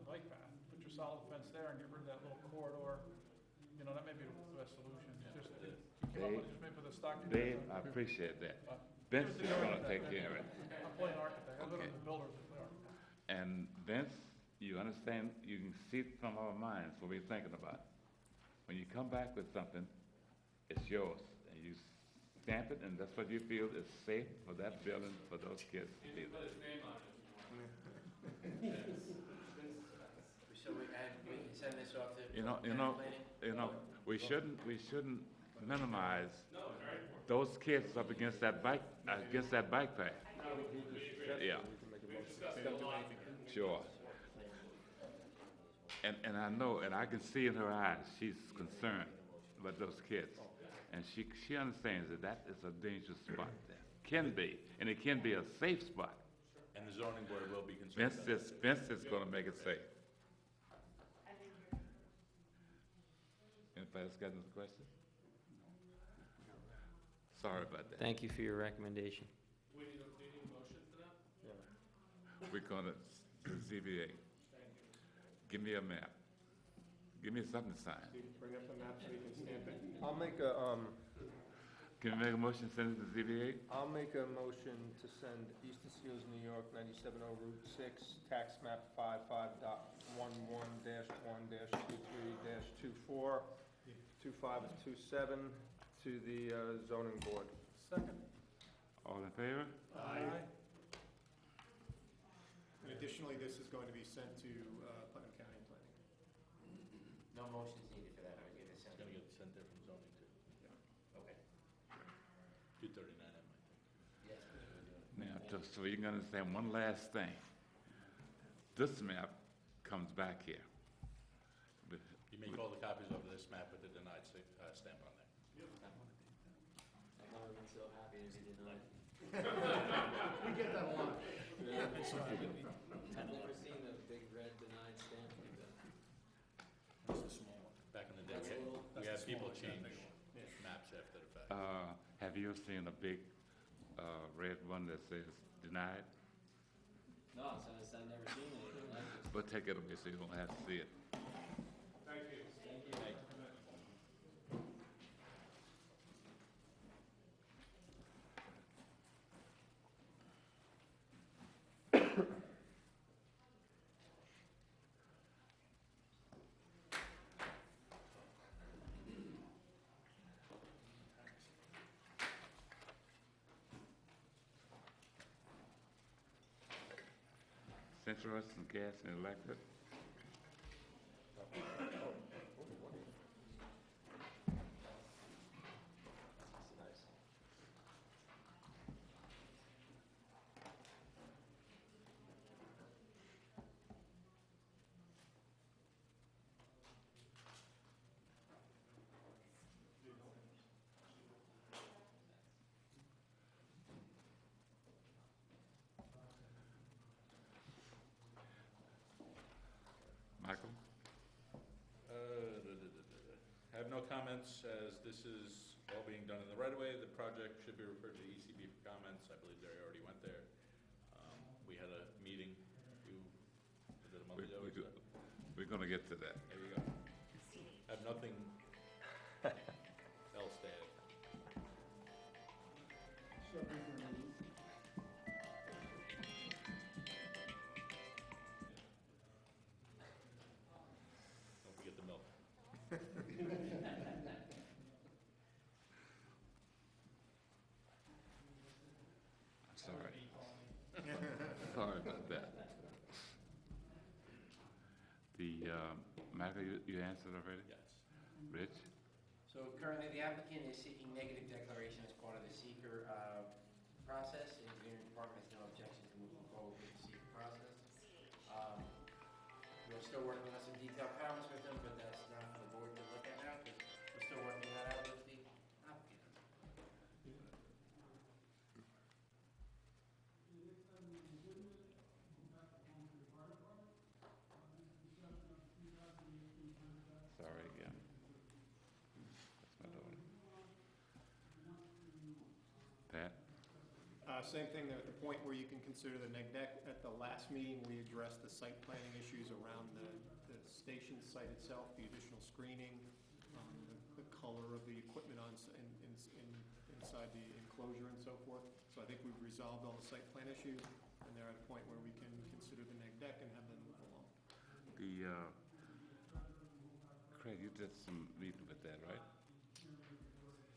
Speaker 9: bike path. Put your solid fence there and get rid of that little corridor. You know, that may be the best solution. Just, you came up with it just maybe for the stockade.
Speaker 3: Dave, I appreciate that. Vince is gonna take care of it.
Speaker 9: I'm playing architect. I live
Speaker 3: Okay.
Speaker 9: in the builders that play architect.
Speaker 3: And Vince, you understand, you can see it from our minds what we're thinking about. When you come back with something, it's yours, and you stamp it, and that's what you feel is safe for that building, for those kids to be
Speaker 14: Put
Speaker 3: there.
Speaker 14: his name on it.
Speaker 5: So we can send this off to.
Speaker 3: You know,
Speaker 5: planning?
Speaker 3: we shouldn't minimize those kids up against that bike path. Yeah, sure. And I know, and I can see in her eyes, she's concerned about those kids. And she understands that is a dangerous spot there. Can be, and it can be a safe spot.
Speaker 4: And the zoning board will be concerned.
Speaker 3: Vince is gonna make it safe. Anybody else got any questions? Sorry about that.
Speaker 16: Thank you for your recommendation.
Speaker 14: Do we need a motion for that?
Speaker 3: We're gonna, ZBA, give me a map. Give me something to sign.
Speaker 12: Bring up the map so we can stamp it. I'll make a,
Speaker 3: Can you make a motion, send it to ZBA?
Speaker 12: I'll make a motion to send Easton Seals, New York, 970 Route 6, tax map 55.11-1-23-24, 2527, to the zoning board.
Speaker 9: Second.
Speaker 3: All in favor?
Speaker 1: Aye. And additionally, this is going to be sent to Putnam County Planning.
Speaker 5: No motions needed for that, I was gonna
Speaker 4: It's
Speaker 5: send
Speaker 4: gonna
Speaker 5: it.
Speaker 4: get sent there from zoning too.
Speaker 5: Okay.
Speaker 4: 239 M, I think.
Speaker 5: Yes.
Speaker 3: Now, just so you can understand one last thing. This map comes back here. But
Speaker 4: You make all the copies of this map with the denied stamp on there.
Speaker 16: I've never been so happy to be denied.
Speaker 10: We get that a lot.
Speaker 16: I've never seen a big red denied stamp like that.
Speaker 4: That's the small one. Back in the day,
Speaker 16: That's a little-
Speaker 4: we had people change maps after the fact.
Speaker 3: have you ever seen a big red one that says denied?
Speaker 16: No, I've never seen anything like this.
Speaker 3: But take it away so you don't have to see it.
Speaker 14: Thank you.
Speaker 16: Thank you.
Speaker 3: Central Hudson Gas and Electric.
Speaker 4: comments, as this is all being done in the right of way. The project should be referred to the ECB for comments. I believe Jerry already went there. We had a meeting was it a month ago? or so?
Speaker 3: We're gonna get to that.
Speaker 4: There you go. I have nothing else to add. Don't forget the milk.
Speaker 3: Sorry. Sorry about that. The, Michael, you answered already?
Speaker 4: Yes.
Speaker 3: Rich?
Speaker 5: So currently, the applicant is seeking negative declaration as part of the seeker process. The engineering department has no objection to moving forward with the seeker process. We're still working on some detailed comments with them, but that's not for the board to look at now, because we're still working that out with the applicant.
Speaker 3: Sorry again. That's my daughter. Pat?
Speaker 1: Same thing, at the point where you can consider the neg deck. At the last meeting, we addressed the site planning issues around the station site itself, the additional screening, the color of the equipment inside the enclosure and so forth. So I think we've resolved all the site plan issues, and they're at a point where we can consider the neg deck and have them move along.
Speaker 3: Craig, you did some meeting with that, right?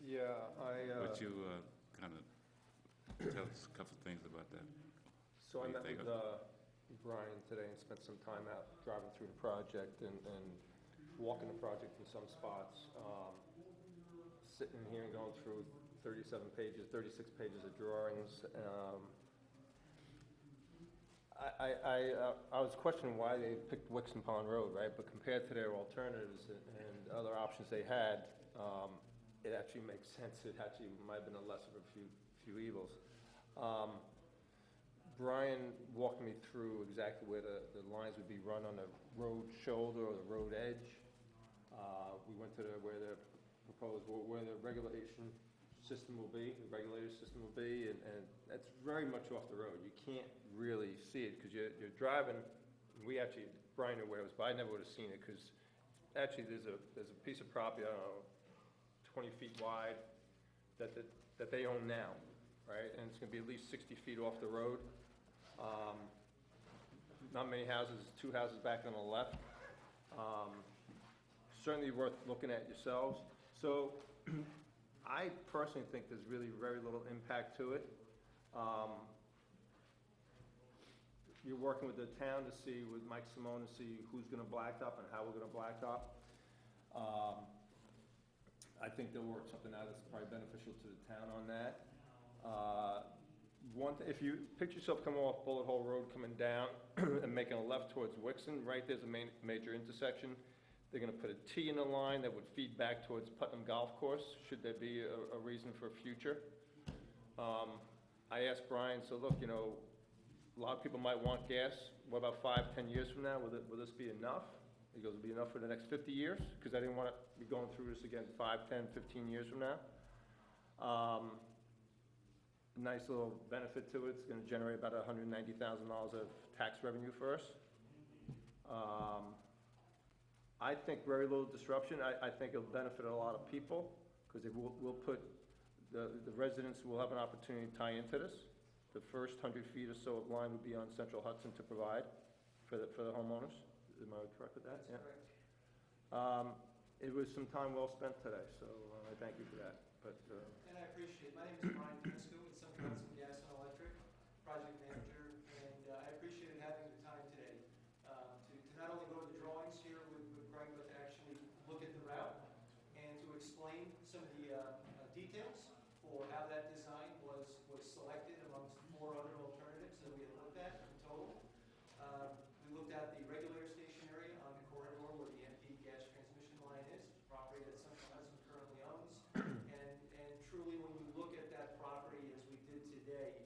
Speaker 12: Yeah,
Speaker 3: Would you kind of tell us a couple things about that?
Speaker 12: So I
Speaker 3: What
Speaker 12: met
Speaker 3: do you
Speaker 12: with
Speaker 3: think
Speaker 12: Brian today and spent some time out driving through the project and walking the project in some spots. Sitting here and going through 36 pages of drawings. I was questioning why they picked Wixon Pond Road, right? But compared to their alternatives and other options they had, it actually makes sense. It actually might have been a less of a few evils. Brian walked me through exactly where the lines would be run on the road shoulder or the road edge. We went to where the regulation system will be, the regulator system will be, and that's very much off the road. You can't really see it because you're driving. Brian knew where it was, but I never would have seen it because actually there's a piece of property, I don't know, 20 feet wide that they own now, right? And it's going to be at least 60 feet off the road. Not many houses, 2 houses back on the left. Certainly worth looking at yourselves. So I personally think there's really very little impact to it. You're working with the town to see, with Mike Simone, to see who's going to blacktop and how we're going to blacktop. I think they'll work something out that's probably beneficial to the town on that. If you picture yourself coming off Bullet Hole Road, coming down and making a left towards Wixon, right there's a major intersection. They're going to put a T in the line that would feed back towards Putnam Golf Course, should there be a reason for a future. I asked Brian, so look, a lot of people might want gas. What about 5-10 years from now? Will this be enough? He goes, it'll be enough for the next 50 years, because I didn't want to be going through this again 5, 10, 15 years from now. Nice little benefit to it. It's going to generate about $190,000 of tax revenue for us. I think very little disruption. I think it'll benefit a lot of people because we'll put the residents will have an opportunity to tie into this. The first 100 feet or so of line would be on Central Hudson to provide for the homeowners. Am I correct with that?
Speaker 5: That's correct.
Speaker 12: It was some time well spent today, so I thank you for that. But
Speaker 17: and I appreciate it. My name is Brian Pisco with Central Hudson Gas and Electric, project manager, and I appreciated having the time today to not only go to the drawings here with Greg, but to actually look at the route and to explain some of the details for how that design was selected amongst 4 other alternatives that we had looked at in total. We looked at the regulator station area on the corridor where the MP gas transmission line is, property that Central Hudson currently owns. And truly, when you look at that property as we did today,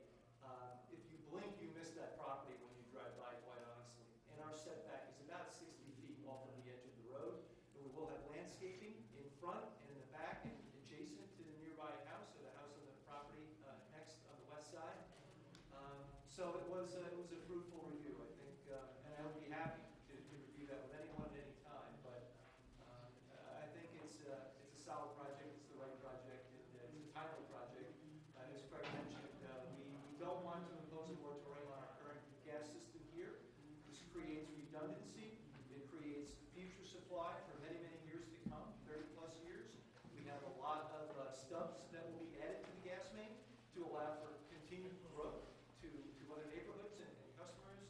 Speaker 17: if you blink, you miss that property when you drive by, quite honestly. And our setback is about 60 feet off of the edge of the road. And we will have landscaping in front and in the fly for many, many years to come, 30-plus years. We have a lot of stubs that will be added to the gas main to allow for continued growth to other neighborhoods and customers.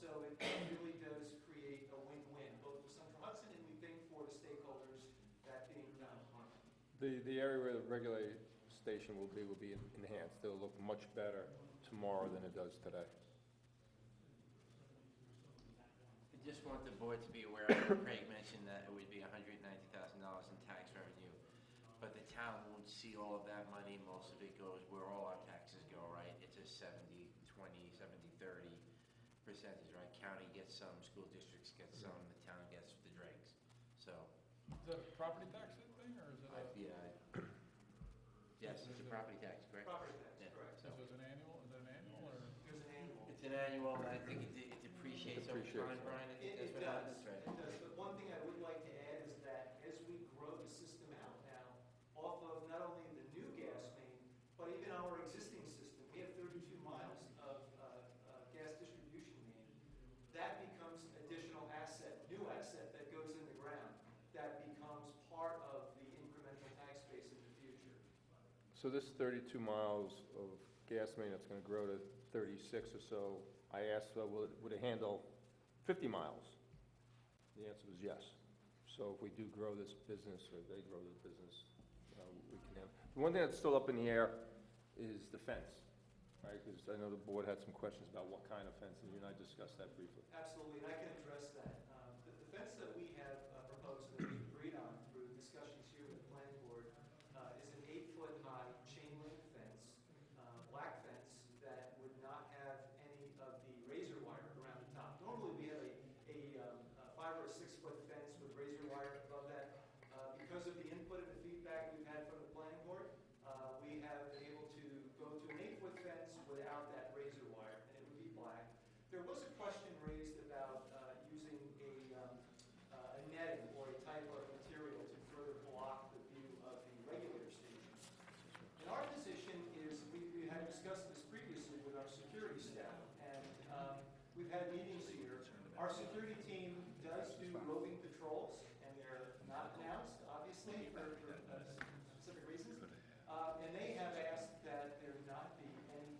Speaker 17: So it really does create a win-win, both with Central Hudson and we think for the stakeholders, that being Harmon.
Speaker 12: The area where the regulated station will be enhanced. It'll look much better tomorrow than it does today.
Speaker 5: I just want the board to be aware, Craig mentioned that it would be $190,000 in tax revenue, but the town won't see all of that money. Most of it goes where all our taxes go, right? It's a 70-20, 70-30 percentage, right? County gets some, school districts get some, the town gets the dregs. So,
Speaker 9: Is that a property tax thing, or is it a?
Speaker 5: Yes, it's a property tax, correct?
Speaker 17: Property tax,
Speaker 5: Yeah.
Speaker 17: correct.
Speaker 9: So is it an annual, or?
Speaker 17: There's an annual.
Speaker 5: It's an annual, and I think it depreciates over time, Brian, I think
Speaker 17: It
Speaker 5: that's what
Speaker 17: does,
Speaker 5: happens, right?
Speaker 17: it does. But one thing I would like to add is that as we grow the system out now, off of not only the new gas main, but even our existing system, we have 32 miles of gas distribution main. That becomes additional asset, new asset that goes in the ground, that becomes part of the incremental tax base in the future.
Speaker 12: So this 32 miles of gas main that's going to grow to 36 or so, I asked, would it handle 50 miles? The answer was yes. So if we do grow this business, or they grow the business, we can have. The one thing that's still up in the air is the fence, right? Because I know the board had some questions about what kind of fence, and you and I discussed that briefly.
Speaker 17: Absolutely, and I can address that. The fence that we have proposed that we agreed on through discussions here with the planning board is an 8-foot high chain link fence, black fence, that would not have any of the razor wire around the top. Normally we have a 5 or 6 foot fence with razor wire above that. Because of the input and the feedback we've had from the planning board, we have been able to go to an 8-foot fence without that razor wire, and it would be black. There was a question raised about using a netting or a type of material to further block the view of the regulator station. And our position is, we had discussed this previously with our security staff, and we've had meetings here. Our security team does do roving patrols, and they're not announced, obviously, for specific reasons. And they have asked that there not be any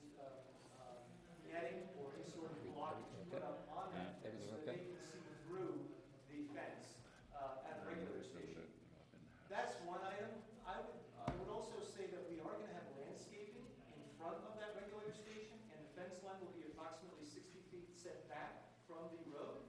Speaker 17: netting or any sort of blockage put up on that fence so that they can see through the fence at the regulator station. That's one item. I would also say that we are going to have landscaping in front of that regulator station, and the fence line will be approximately 60 feet set back from the road.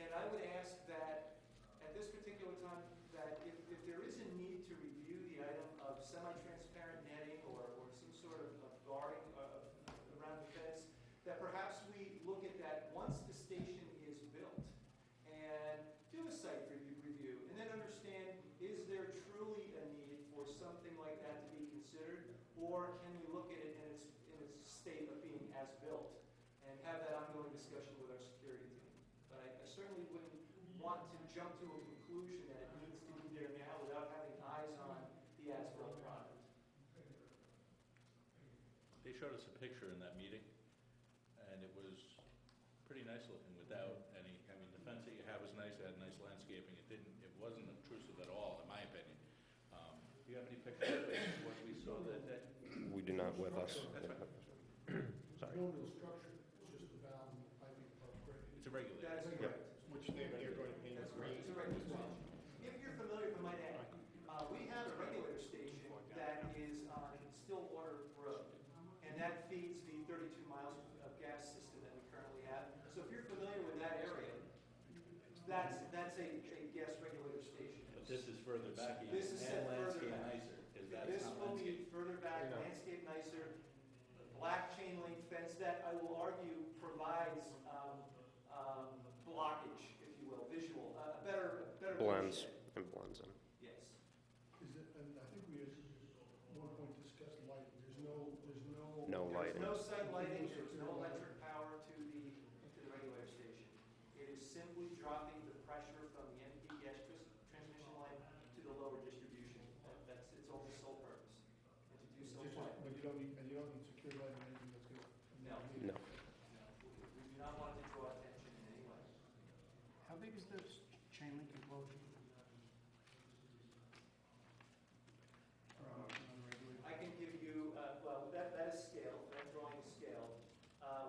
Speaker 17: And I would ask that at this particular time, that if there is a need to review the item of semi-transparent netting or some sort of guarding around the fence, that perhaps we look at that once the station is built and do a site review and then understand, is there truly a need for something like that to be considered, or can we look at it in its state of being as built and have that ongoing discussion with our security team. But I certainly wouldn't want to jump to a conclusion that it needs to be there now without having eyes on the as-built product.
Speaker 4: They showed us a picture in that meeting, and it was pretty nice looking without any, I mean, the fence that you have is nice, it had nice landscaping, it wasn't obtrusive at all, in my opinion. Do you have any pictures of what we saw that day?
Speaker 12: We do not with us.
Speaker 4: That's fine.
Speaker 10: There's no real structure, it's just a valve and piping above grade.
Speaker 4: It's a regulator.
Speaker 17: That is correct.
Speaker 1: Which they're going to paint
Speaker 17: That's
Speaker 1: green.
Speaker 17: correct. It's a regulator station. If you're familiar, if I might add, we have a regulator station that is on Stillwater Road, and that feeds the 32 miles of gas system that we currently have. So if you're familiar with that area, that's a gas regulator station.
Speaker 4: But this is further back even,
Speaker 17: This is set
Speaker 4: and
Speaker 17: further
Speaker 4: landscape
Speaker 17: back.
Speaker 4: nicer, because that's
Speaker 17: This
Speaker 4: not
Speaker 17: will
Speaker 4: landscape.
Speaker 17: be further back, landscape nicer, black chain link fence that I will argue provides blockage, if you will, visual, better
Speaker 12: Blends
Speaker 17: watershed.
Speaker 12: and blends in.
Speaker 17: Yes.
Speaker 10: Is it, and I think we had at one point discussed lighting, there's no.
Speaker 12: No lighting.
Speaker 17: There's no site lighting, there's no electric power to the regulator station. It is simply dropping the pressure from the NP gas transmission line to the lower distribution. That's its only sole purpose. And to do so quietly.
Speaker 10: But you don't need secure lighting or anything that's gonna.
Speaker 17: No.
Speaker 12: No.
Speaker 17: We do not want to draw attention in any way.
Speaker 6: How big is this chain link enclosure?
Speaker 10: motion?
Speaker 17: I can give you, well, that is scale, that drawing is scale.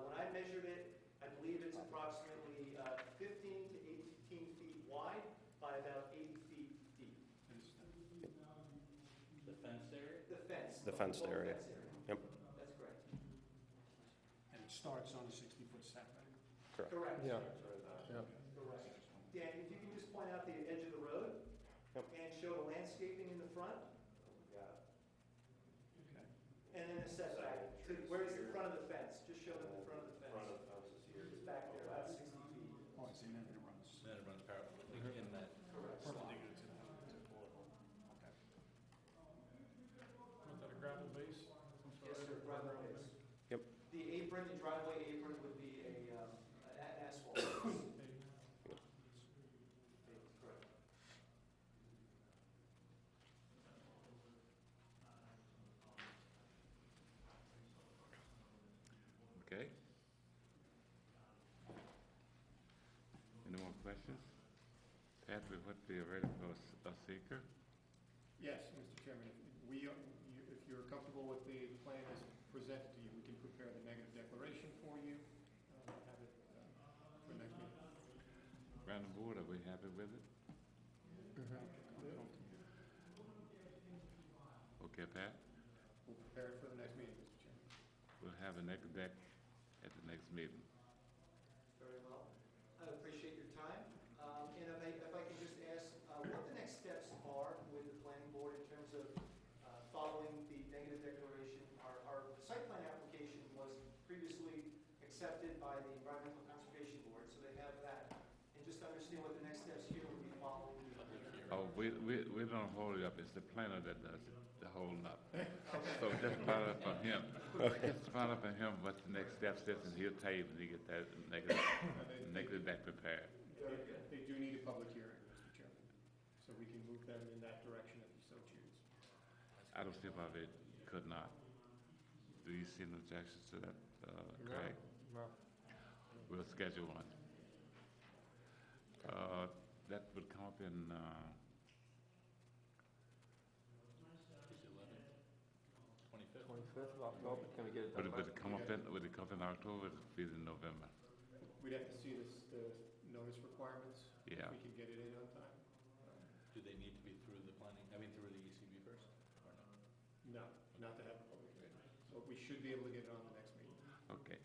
Speaker 17: When I measured it, I believe it's approximately 15 to 18 feet wide by about 80 feet deep.
Speaker 4: The fenced area?
Speaker 17: The fence.
Speaker 8: The fenced
Speaker 17: full
Speaker 8: area.
Speaker 17: fence area.
Speaker 8: Yep.
Speaker 17: That's correct.
Speaker 6: And it starts on a 60-foot setback.
Speaker 17: Correct.
Speaker 12: Yeah.
Speaker 17: Correct. Dan, if you can just point out the edge of the road
Speaker 8: Yep.
Speaker 17: and show the landscaping in the front,
Speaker 6: Okay.
Speaker 17: and then the setback. Where's the front of the fence? Just show them the front of the fence.
Speaker 2: Front of the fence is here.
Speaker 17: It's back there, about 60 feet.
Speaker 6: Oh, I see, and then it runs.
Speaker 4: Then it runs parallel in that
Speaker 17: Correct.
Speaker 4: slot.
Speaker 6: Perpendicular to the portal. Okay.
Speaker 9: Was that a gravel base? Some sort
Speaker 17: Yes,
Speaker 9: of
Speaker 17: sir, gravel base.
Speaker 8: Yep.
Speaker 17: The apron, the driveway apron would be an asphalt base. Correct.
Speaker 3: Okay. Any more questions? Pat, we would be ready for a seeker.
Speaker 1: Yes, Mr. Chairman, if you're comfortable with the plan as presented to you, we can prepare the negative declaration for you, have it for next meeting.
Speaker 3: Around the board, are we happy with it? Okay, Pat?
Speaker 1: We'll prepare it for the next meeting, Mr. Chairman.
Speaker 3: We'll have a negative deck at the next meeting.
Speaker 17: Very well. I appreciate your time. And if I can just ask what the next steps are with the planning board in terms of following the negative declaration. Our site plan application was previously accepted by the Environmental Conservation Board, so they have that. And just understand what the next steps here would be following the
Speaker 3: Oh, we don't hold it up, it's the planner that does it, the holding up. So just find out from him. Just find out from him what the next steps is, and he'll tell you when you get that negative back prepared.
Speaker 1: They do need a public hearing, Mr. Chairman, so we can move them in that direction if you so choose.
Speaker 3: I don't see why they could not. Do you see any objections to that, Craig?
Speaker 12: No.
Speaker 3: We'll schedule one. That would come up in,
Speaker 4: 25th?
Speaker 12: 25th of October, can we get it done?
Speaker 3: would it come up in October, or would it be in November?
Speaker 1: We'd have to see the notice requirements.
Speaker 3: Yeah.
Speaker 1: If we can get it in on time.
Speaker 4: Do they need to be through the planning, through the ECB first, or no?
Speaker 1: No, not to have a public hearing. So we should be able to get it on the next meeting.
Speaker 3: Okay.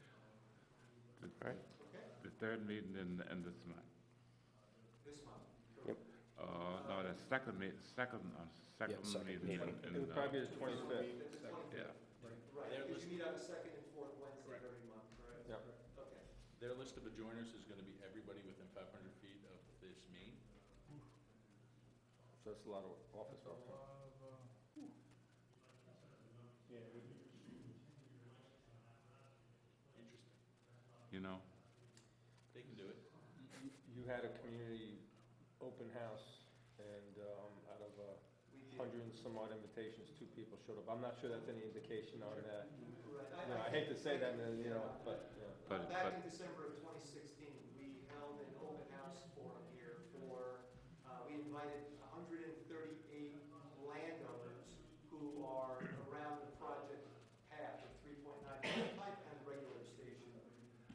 Speaker 8: Right.
Speaker 17: Okay.
Speaker 3: The third meeting in this month.
Speaker 17: this month.
Speaker 8: Yep.
Speaker 3: No, the second meeting
Speaker 8: meeting.
Speaker 3: in,
Speaker 12: It would probably be the 25th.
Speaker 17: It's the 25th.
Speaker 3: yeah.
Speaker 17: Right, because you meet on the second and fourth Wednesday of every month, correct?
Speaker 12: Yep.
Speaker 17: Okay.
Speaker 4: Their list of adjoiners is going to be everybody within 500 feet of this main.
Speaker 12: So that's a lot of office work.
Speaker 1: Yeah, it would be.
Speaker 4: Interesting.
Speaker 3: You know,
Speaker 4: They can do it.
Speaker 12: You had a community open house, and out of
Speaker 17: We did.
Speaker 12: 100 and some odd invitations, 2 people showed up. I'm not sure that's any indication on that.
Speaker 17: Right.
Speaker 12: You know, I hate to say that, but,
Speaker 17: Back in December of 2016, we held an open house forum here we invited 138 landowners who are around the project path of 3.9 pipe and regular station.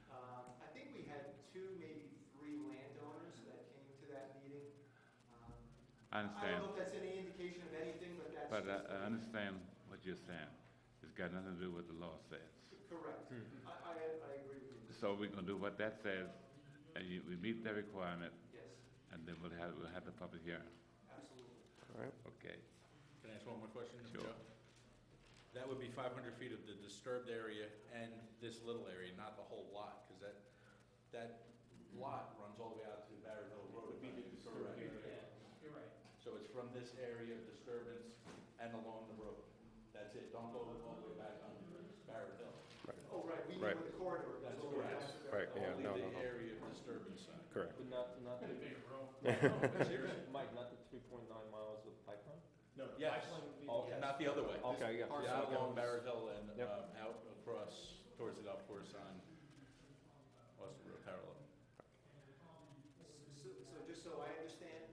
Speaker 17: I think we had 2, maybe 3 landowners that came to that meeting.
Speaker 3: I
Speaker 17: I
Speaker 3: understand.
Speaker 17: don't know if that's any indication of anything, but that's
Speaker 3: But
Speaker 17: just...
Speaker 3: I understand what you're saying. It's got nothing to do with the law says.
Speaker 17: Correct. I agree with you.
Speaker 3: So we're gonna do what that says, and we meet that requirement,
Speaker 17: Yes,
Speaker 3: and then we'll have the public hearing.
Speaker 17: absolutely.
Speaker 8: All right.
Speaker 3: Okay.
Speaker 4: Can I ask one more question,
Speaker 3: Sure.
Speaker 4: Joe? That would be 500 feet of the disturbed area and this little area, not the whole lot, because that lot runs all the way out to Barrett Hill Road.
Speaker 1: Would be the disturbed
Speaker 4: Correct.
Speaker 1: area.
Speaker 4: You're right. So it's from this area of disturbance and along the road. That's it. Don't go all the way back on Barrett Hill.
Speaker 17: Oh, right, we
Speaker 8: Right.
Speaker 17: know the corridor.
Speaker 4: That's
Speaker 17: goes over
Speaker 4: correct.
Speaker 17: past the-
Speaker 8: Right, yeah,
Speaker 4: Only
Speaker 8: no,
Speaker 4: the
Speaker 8: no, no.
Speaker 4: area of disturbance side.
Speaker 8: Correct.
Speaker 12: but not the,
Speaker 4: Seriously?
Speaker 12: Mike, not the 3.9 miles of pipeline?
Speaker 1: No, the
Speaker 4: Yes.
Speaker 1: pipeline would be.
Speaker 12: Oh,
Speaker 1: yes.
Speaker 4: Not the other way.
Speaker 12: Okay, yeah.
Speaker 1: Parcel
Speaker 4: Out along
Speaker 1: goes-
Speaker 4: Barrett Hill and
Speaker 12: Yep.
Speaker 4: out across towards the golf course on Austin Road, parallel.
Speaker 17: So just so I understand,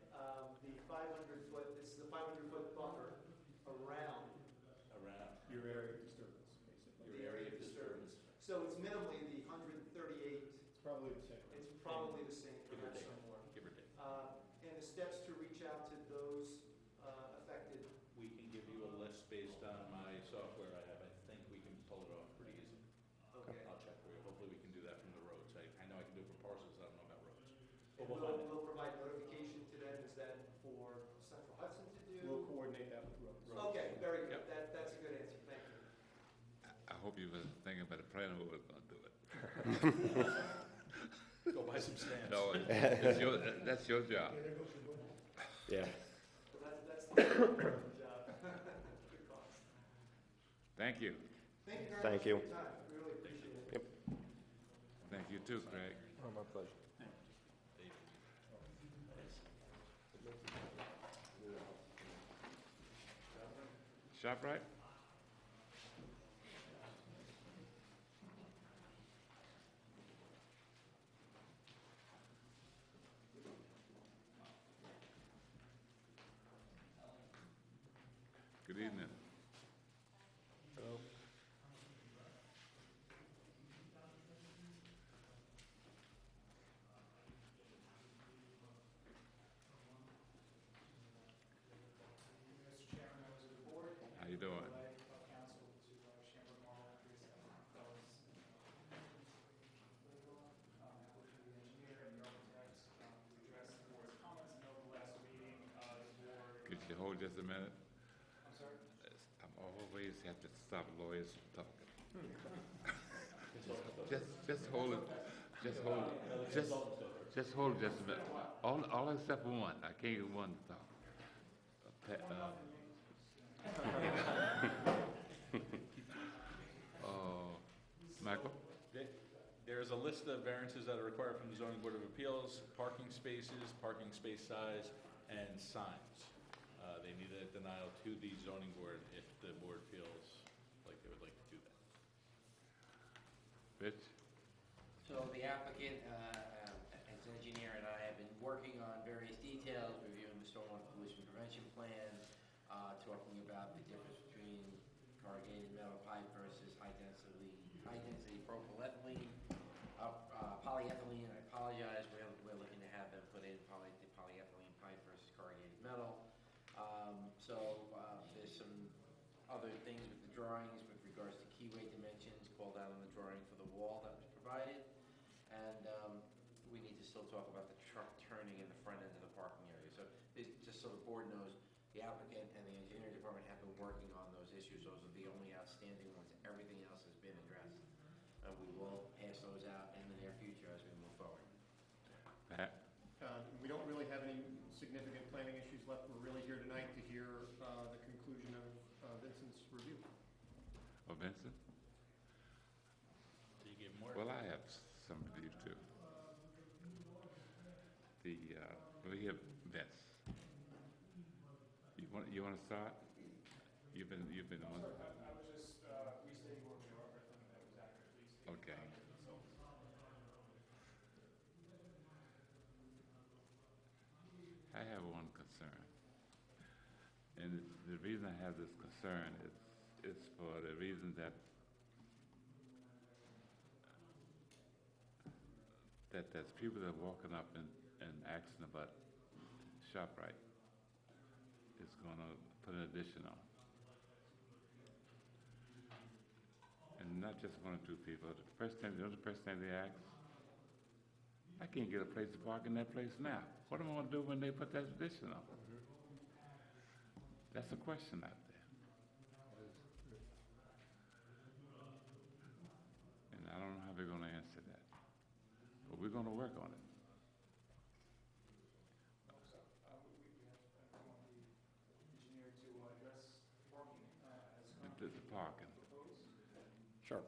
Speaker 3: you were thinking about the planning board was gonna do it.
Speaker 4: Go buy some stamps.
Speaker 3: No, that's your job.
Speaker 8: Yeah.
Speaker 13: Well, that's the job. Good cost.
Speaker 3: Thank you.
Speaker 13: Thank you very
Speaker 8: Thank
Speaker 13: much
Speaker 8: you.
Speaker 13: for your time. We really appreciate it.
Speaker 8: Yep.
Speaker 3: Thank you too, Craig.
Speaker 12: Oh, my pleasure.
Speaker 3: ShopRite? Good evening.
Speaker 12: Hello.
Speaker 18: Mr. Chairman, members of the board.
Speaker 3: How you doing?
Speaker 18: I'd like council to Shamrock Mall, fellows, applicant, the engineer, and the architects, to address the board's comments. I know the last meeting, the board.
Speaker 3: Could you hold just a minute?
Speaker 18: I'm sorry?
Speaker 3: I'm always have to stop lawyers from talking. Just hold it, just hold it, just hold it just a minute. All except for one, I can't get one to talk. Michael?
Speaker 4: There's a list of variances that are required from the zoning board of appeals: parking spaces, parking space size, and signs. They need a denial to the zoning board if the board feels like they would like to do that.
Speaker 3: Rich?
Speaker 5: So the applicant, as engineer, and I have been working on various details, reviewing the stormwater pollution prevention plan, talking about the difference between corrugated metal pipe versus high density propylethylene, polyethylene. I apologize, we're looking to have them put in polyethylene pipe versus corrugated metal. There's some other things with the drawings with regards to keyway dimensions called out on the drawing for the wall that was provided. And we need to still talk about the truck turning in the front end of the parking area. So just so the board knows, the applicant and the engineering department have been working on those issues. Those are the only outstanding ones. Everything else has been addressed. And we will pass those out in the near future as we move forward.
Speaker 3: Pat?
Speaker 1: We don't really have any significant planning issues left. We're really here tonight to hear the conclusion of Vincent's review.
Speaker 3: Oh, Vincent?
Speaker 4: Do you give more?
Speaker 3: Well, I have some review too. We have Vince. You want to start? You've been on.
Speaker 18: I was just restating what we are, that was accurately stated.
Speaker 3: Okay. I have one concern. And the reason I have this concern is for the reason that there's people that are walking up and asking about ShopRite is going to put an addition on. And not just one or two people. The first thing they ask, I can't get a place to park in that place now. What am I going to do when they put that addition on? That's a question out there. And I don't know how we're going to answer that. But we're going to work on it.
Speaker 18: Engineer to address parking
Speaker 3: The parking.
Speaker 8: Sure.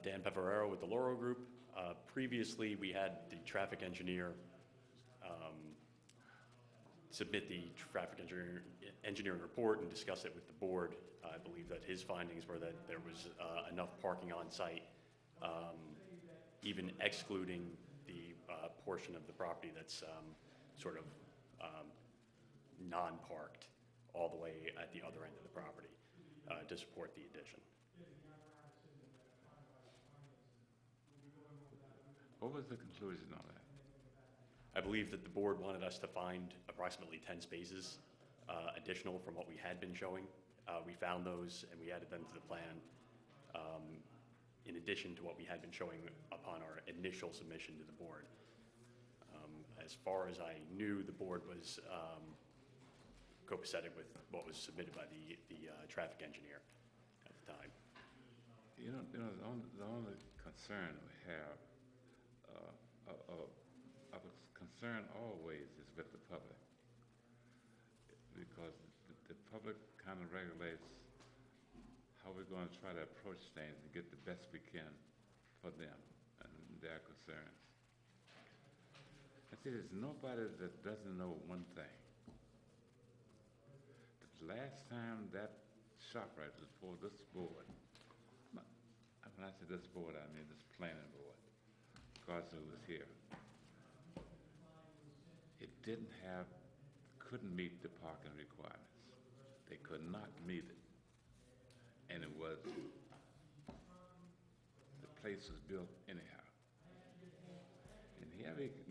Speaker 8: Dan Peverero with the Loro Group. Previously, we had the traffic engineer submit the traffic engineering report and discuss it with the board. I believe that his findings were that there was enough parking on site, even excluding the portion of the property that's sort of non-parked all the way at the other end of the property to support the addition.
Speaker 3: What was the conclusion on that?
Speaker 8: I believe that the board wanted us to find approximately 10 spaces additional from what we had been showing. We found those and we added them to the plan in addition to what we had been showing upon our initial submission to the board. As far as I knew, the board was copacetic with what was submitted by the traffic engineer at the time.
Speaker 3: the only concern we have, of concern always is with the public. Because the public kind of regulates how we're going to try to approach things and get the best we can for them and their concerns. I see, there's nobody that doesn't know one thing. The last time that ShopRite was before this board, when I say this board, I mean this planning board, Carson was here. It couldn't meet the parking requirements. They could not meet it. And it was, the place was built anyhow. And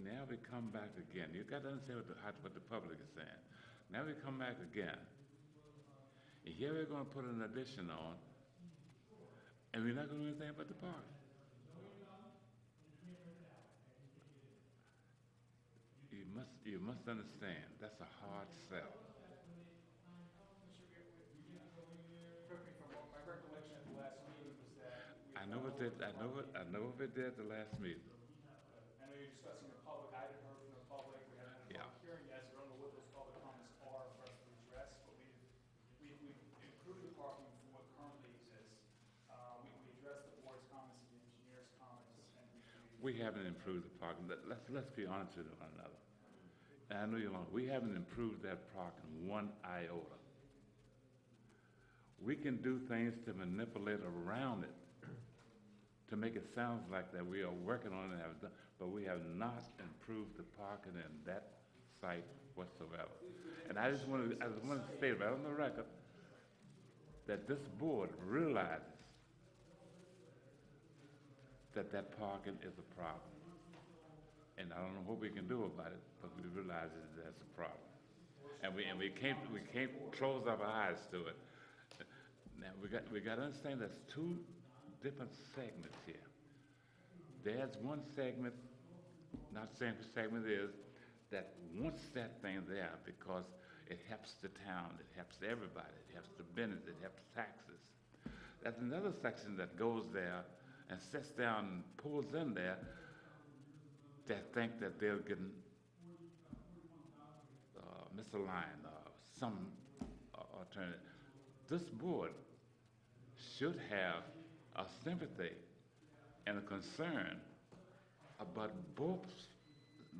Speaker 3: now we come back again. You got to understand what the public is saying. Now we come back again. And here we're going to put an addition on, and we're not going to do anything about the parking. You must understand, that's a hard sell.
Speaker 18: Correct me if I'm wrong, my recollection at the last meeting was that.
Speaker 3: I know what they did at the last meeting.
Speaker 18: I know you're discussing the public, I haven't heard from the public, we haven't had a public hearing yet, so I don't know what those public comments are for us to address, but we've improved the parking from what currently exists. We addressed the board's comments and the engineer's comments, and
Speaker 3: We haven't improved the parking. Let's be honest with one another. And I know you're wrong. We haven't improved that parking one iota. We can do things to manipulate around it to make it sound like that we are working on it, and have done, but we have not improved the parking in that site whatsoever. And I just want to state right on the record that this board realizes that parking is a problem. And I don't know what we can do about it, but we realize that that's a problem. And we can't close our eyes to it. Now we got to understand there's two different segments here. There's one segment, not saying what segment it is, that wants that thing there because it helps the town, it helps everybody, it helps the business, it helps taxes. There's another section that goes there and sits down and pulls in there that think that they're getting misaligned or some alternative. This board should have a sympathy and a concern about both,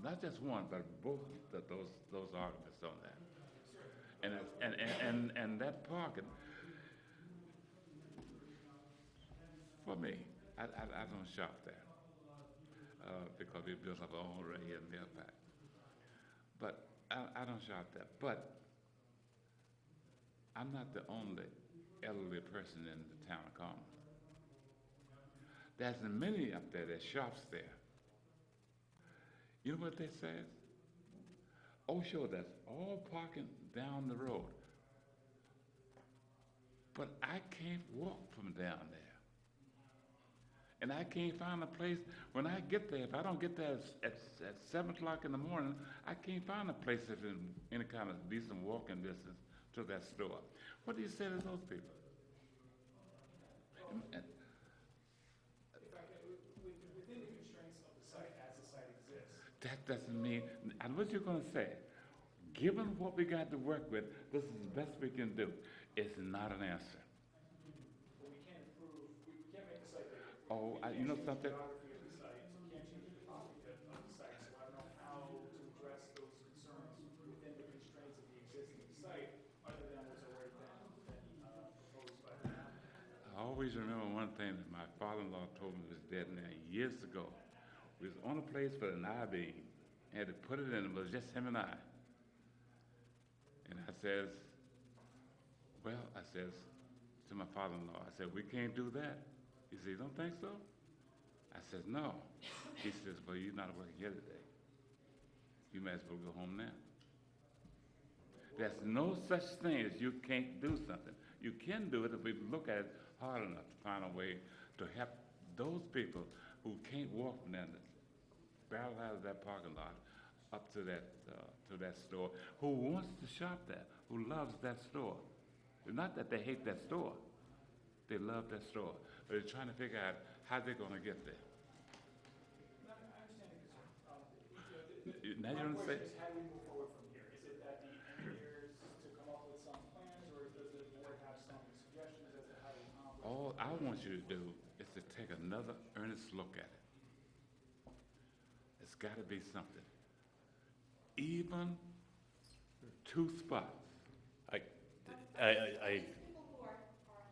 Speaker 3: not just one, but both of those arguments on that. And that parking, for me, I don't shop there because we built up our own right here in Millpack. But I don't shop there. But I'm not the only elderly person in the town of Carmel. There's many up there that shops there. You know what they say? Oh, sure, that's all parking down the road. But I can't walk from down there. And I can't find a place, when I get there, if I don't get there at 7 o'clock in the morning, I can't find a place that's in any kind of decent walking distance to that store. What do you say to those people?
Speaker 18: Within the constraints of the site, as the site exists.
Speaker 3: That doesn't mean, and what you're going to say, given what we got to work with, this is the best we can do. It's not an answer.
Speaker 18: But we can't improve, we can't make the site bigger.
Speaker 3: Oh, you know something?
Speaker 18: We can't change the geography of the site, we can't change the topography of the site, so I don't know how to address those concerns within the constraints of the existing site, other than what's already been proposed by the town.
Speaker 3: I always remember one thing that my father-in-law told me was dead now years ago. We was on a place for an I-beam, had to put it in, it was just him and I. And I says, well, I says to my father-in-law, I said, we can't do that. He said, you don't think so? I said, no. He says, well, you're not working here today. You might as well go home now. There's no such thing as you can't do something. You can do it if we look at it hard enough to find a way to help those people who can't walk from there, barrel out of that parking lot up to that store, who wants to shop there, who loves that store. It's not that they hate that store. They love that store, but they're trying to figure out how they're gonna get there.
Speaker 18: I understand the concern.
Speaker 3: Now you
Speaker 18: My
Speaker 3: don't say,
Speaker 18: question is, how do we move forward from here? Is it that the engineers to come up with some plans, or does the board have some suggestions as to how to accomplish?
Speaker 3: all I want you to do is to take another earnest look at it. It's gotta be something. Even 2 spots.
Speaker 15: People who are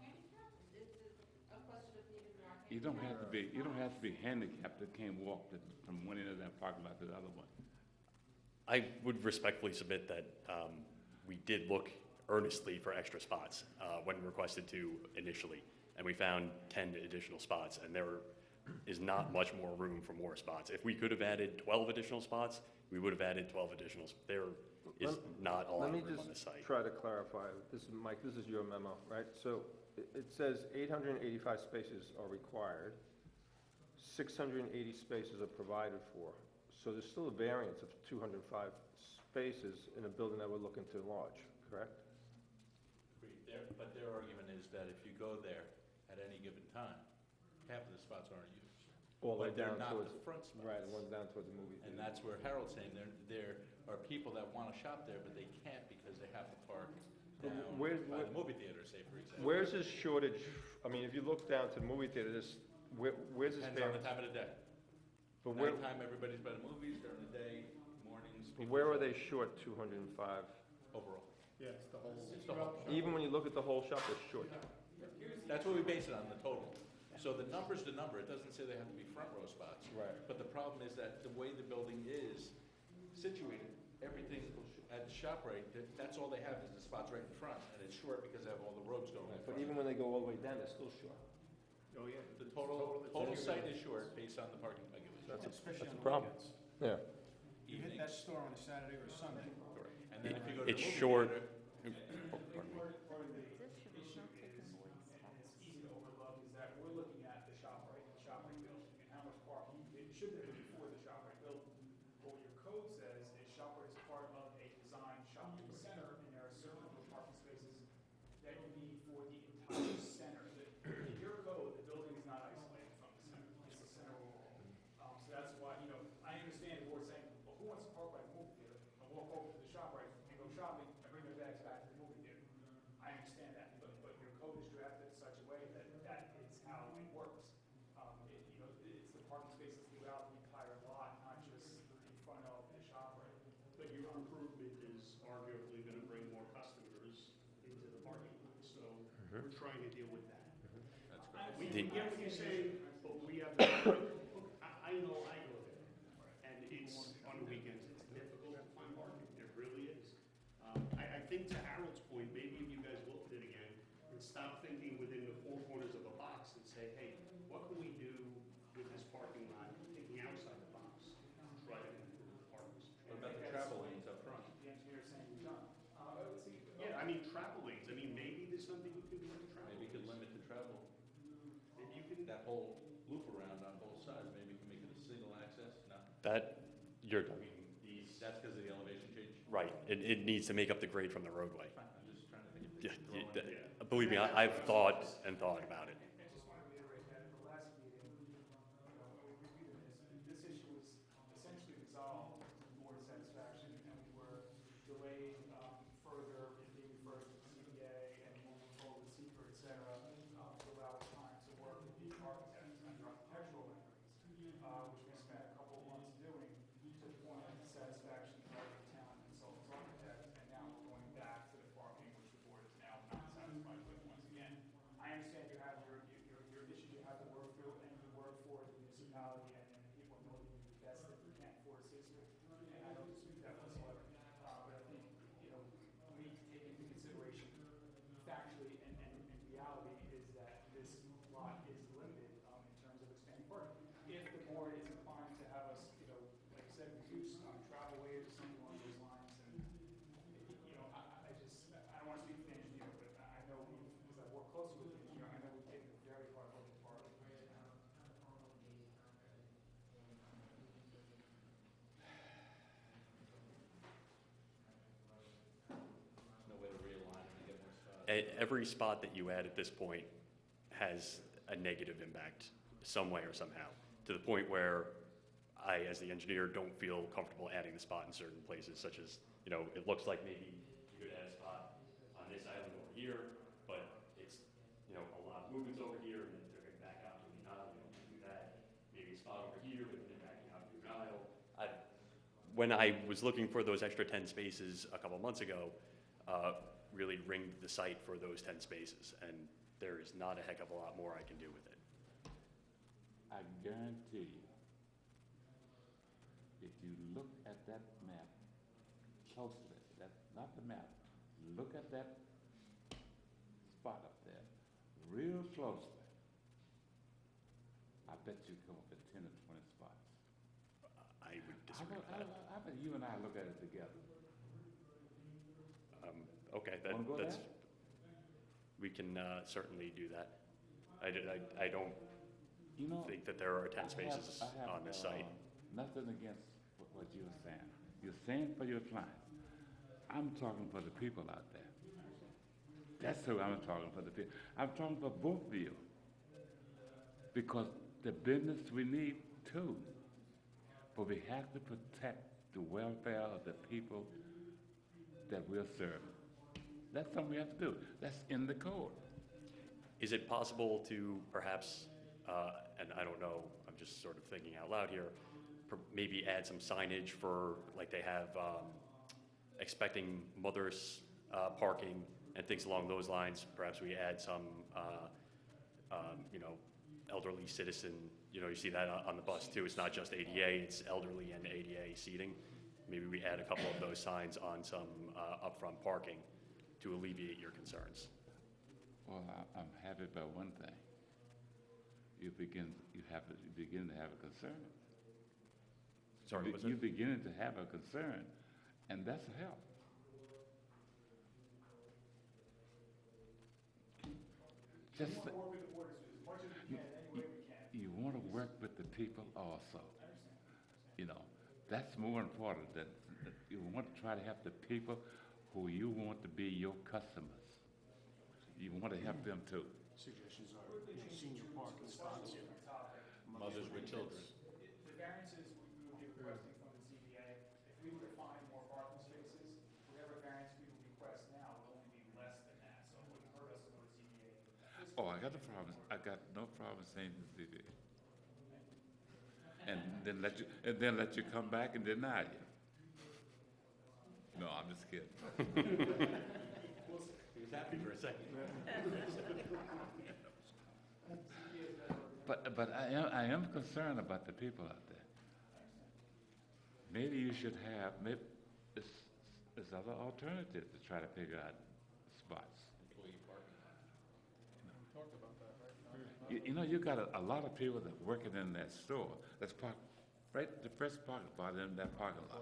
Speaker 15: handicapped, it's a question of needing more handicapped.
Speaker 3: You don't have to be handicapped that can't walk from one end of that parking lot to the other one.
Speaker 19: I would respectfully submit that we did look earnestly for extra spots when requested to initially, and we found 10 additional spots, and there is not much more room for more spots. If we could have added 12 additional spots, we would have added 12 additional. There is not a lot of room on the
Speaker 12: Let me
Speaker 19: site.
Speaker 12: just try to clarify. This is, Mike, this is your memo, right? So it says 885 spaces are required, 680 spaces are provided for. So there's still a variance of 205 spaces in a building that we're looking to enlarge, correct?
Speaker 4: But their argument is that if you go there at any given time, half of the spots aren't used.
Speaker 12: All the way
Speaker 4: But they're
Speaker 12: down
Speaker 4: not
Speaker 12: towards,
Speaker 4: the front spots.
Speaker 12: right, the ones down towards the movie
Speaker 4: And
Speaker 12: theater.
Speaker 4: that's where Harold's saying there are people that want to shop there, but they can't because they have to park down by the movie theater, say, for example.
Speaker 12: Where's this shortage? I mean, if you look down to the movie theater, where's this
Speaker 4: Depends on the
Speaker 12: variance?
Speaker 4: time of the day.
Speaker 12: But where,
Speaker 4: Nighttime, everybody's by the movies, during the day, mornings.
Speaker 12: but where are they short 205?
Speaker 4: Overall.
Speaker 1: Yeah, it's the whole.
Speaker 4: It's the whole.
Speaker 12: Even when you look at the whole shop, they're short.
Speaker 4: That's what we base it on, the total. So the number's the number, it doesn't say they have to be front row spots.
Speaker 12: Right.
Speaker 4: But the problem is that the way the building is situated, everything at ShopRite, that's all they have is the spots right in front, and it's short because they have all the roads going in
Speaker 12: But
Speaker 4: front.
Speaker 12: even when they go all the way down, they're still short.
Speaker 1: Oh, yeah.
Speaker 4: The total site is short based on the parking regulations.
Speaker 6: Especially on the
Speaker 12: problem.
Speaker 6: weekends.
Speaker 12: Yeah.
Speaker 6: You hit that store on a Saturday or a Sunday.
Speaker 4: Correct. And then if you go to the
Speaker 19: It's
Speaker 4: movie
Speaker 19: short.
Speaker 4: theater,
Speaker 18: Part of the issue, and it's easy to overlook, is that we're looking at the ShopRite building, and how much parking, it should have been before the ShopRite building. But what your code says is ShopRite is part of a design shopping center, and there are certain number of parking spaces that you need for the entire center. In your code, the building is not isolated from the center, it's the center overall. So that's why, I understand the board saying, well, who wants to park by the movie theater and walk over to the ShopRite and go shopping and bring their bags back to the movie theater? I understand that, but your code is drafted in such a way that that is how it works. It's the parking spaces throughout the entire lot, not just in front of the ShopRite.
Speaker 7: But your improvement is arguably gonna bring more customers into the parking lot, so we're trying to deal with that. We get what you're saying, but we have, I know I go there, and it's, on the weekends, it's difficult to find parking, it really is. I think to Harold's point, maybe if you guys look at it again, and stop thinking within the 4 corners of a box and say, hey, what can we do with this parking lot, thinking outside the box, try to improve the parking.
Speaker 4: what about the travel lanes up front?
Speaker 18: The engineer saying you're done.
Speaker 7: Yeah, I mean, travel lanes, I mean, maybe there's something you can do with travel.
Speaker 4: Maybe you could limit the travel,
Speaker 7: Maybe you can,
Speaker 4: that whole loop around on both sides, maybe you can make it a single access, no?
Speaker 19: You're
Speaker 4: That's because of the elevation change?
Speaker 19: right. It needs to make up the grade from the roadway.
Speaker 4: Fine, I'm just trying to think.
Speaker 19: Believe me, I've thought and thought about it.
Speaker 18: I just want to reiterate that at the last meeting, we reviewed this issue was essentially resolved to the board's satisfaction, and we were delayed further in being referred to the CBA and moving forward with SECR, et cetera, to allow us time to work with the architects and the architectural renderings, which we spent a couple of months doing to the point of satisfaction of the town consultants architect, and now we're going back to the parking, which the board is now not satisfied with once again. I understand you have your issues you have to work through, and you work for the municipality and the people in Northern the best that you can for its history, and I don't dispute that whatsoever. But I think, we need to take into consideration factually and reality is that this lot is limited in terms of expanding parking. If the board is inclined to have us, like I said, reduce travel ways or something along those lines, and, I don't want to speak for the engineer, but I know, because I work closely with the engineer, I know we've taken a very hard look at parking.
Speaker 4: No way to realign and get more spots.
Speaker 19: Every spot that you add at this point has a negative impact some way or somehow, to the point where I, as the engineer, don't feel comfortable adding the spot in certain places, such as, you know, it looks like maybe you could add a spot on this island over here, but it's, you know, a lot of movements over here, and then they're going back out to the aisle, you don't do that. Maybe a spot over here, but then backing out to an aisle. When I was looking for those extra 10 spaces a couple months ago, really ringed the site for those 10 spaces, and there is not a heck of a lot more I can do with it.
Speaker 3: I guarantee you, if you look at that map closely, not the map, look at that spot up there real closely, I bet you come up with 10 or 20 spots.
Speaker 19: I would disagree with that.
Speaker 3: How about you and I look at it together?
Speaker 19: Okay,
Speaker 3: Wanna go
Speaker 19: that's,
Speaker 3: there?
Speaker 19: we can certainly do that. I don't think that there are 10 spaces
Speaker 3: I have,
Speaker 19: on this site.
Speaker 3: Nothing against what you're saying. You're saying for your clients. I'm talking for the people out there. That's who I'm talking for, the people. I'm talking for both of you. Because the business we need too. But we have to protect the welfare of the people that we're serving. That's something we have to do. That's in the code.
Speaker 19: Is it possible to perhaps, and I don't know, I'm just sort of thinking out loud here, maybe add some signage for, like they have expecting mothers parking and things along those lines? Perhaps we add some, you know, elderly citizen, you know, you see that on the bus too. It's not just ADA, it's elderly and ADA seating. Maybe we add a couple of those signs on some upfront parking to alleviate your concerns.
Speaker 3: Well, I'm happy about one thing. You begin to have a concern.
Speaker 19: Sorry, what's
Speaker 3: You're
Speaker 19: that?
Speaker 3: beginning to have a concern, and that's a help. Just
Speaker 18: We want to work with the board as much as we can, any way we can.
Speaker 3: you want to work with the people also. You know, that's more important than you want to try to help the people who you want to be your customers. You want to help them too.
Speaker 6: Suggestions are senior parking spots.
Speaker 4: Mothers with children.
Speaker 18: The variances we would be requesting from the ZBA, if we were to find more parking spaces, whatever variance we would request now would only be less than that, so it wouldn't hurt us to go to ZBA.
Speaker 3: Oh, I got no problem. I got no problem saying the ZBA. And then let you come back and deny you. No, I'm just kidding.
Speaker 19: He was happy for a second.
Speaker 3: But I am concerned about the people out there. Maybe you should have, maybe there's other alternatives to try to figure out spots.
Speaker 4: Employee parking lot.
Speaker 9: We talked about that, right?
Speaker 3: You know, you got a lot of people that working in that store that's parked right the first parking spot in that parking lot.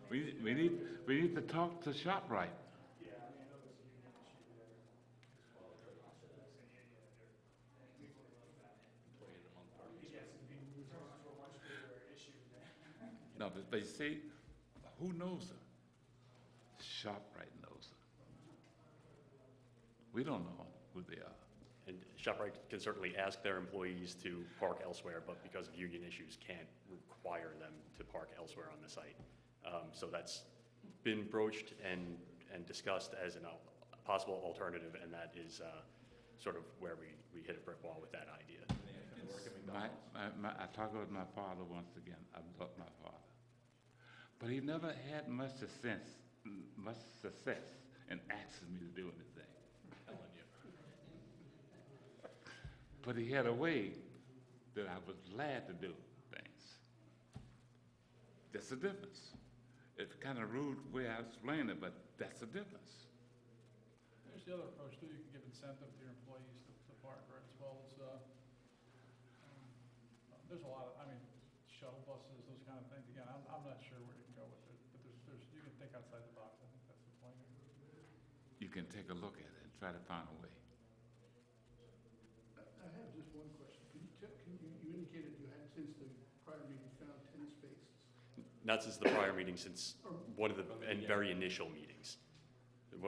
Speaker 3: We need to talk to ShopRite.
Speaker 18: Yeah, I mean, I know there's a union issue there. Yes, it'd be returning to a much bigger issue than.
Speaker 3: No, but you see, who knows her? ShopRite knows her. We don't know who they are.
Speaker 19: And ShopRite can certainly ask their employees to park elsewhere, but because of union issues, can't require them to park elsewhere on the site. So that's been broached and discussed as a possible alternative, and that is sort of where we hit a brick wall with that idea.
Speaker 3: I talked with my father once again. I love my father. But he never had much success in asking me to do anything. I'm telling you. But he had a way that I was glad to do things. That's the difference. It's kind of rude way I explain it, but that's the difference.
Speaker 9: There's the other approach too. You can give incentive to your employees to park, right, as well as, there's a lot of, I mean, shuttle buses, those kind of things. Again, I'm not sure where you can go with it, but you can think outside the box. I think that's the point.
Speaker 3: You can take a look at it and try to find a way.
Speaker 10: I have just one question. You indicated you had, since the prior meeting, found 10 spaces.
Speaker 19: Not since the prior meeting, since one of the very initial meetings.
Speaker 10: Can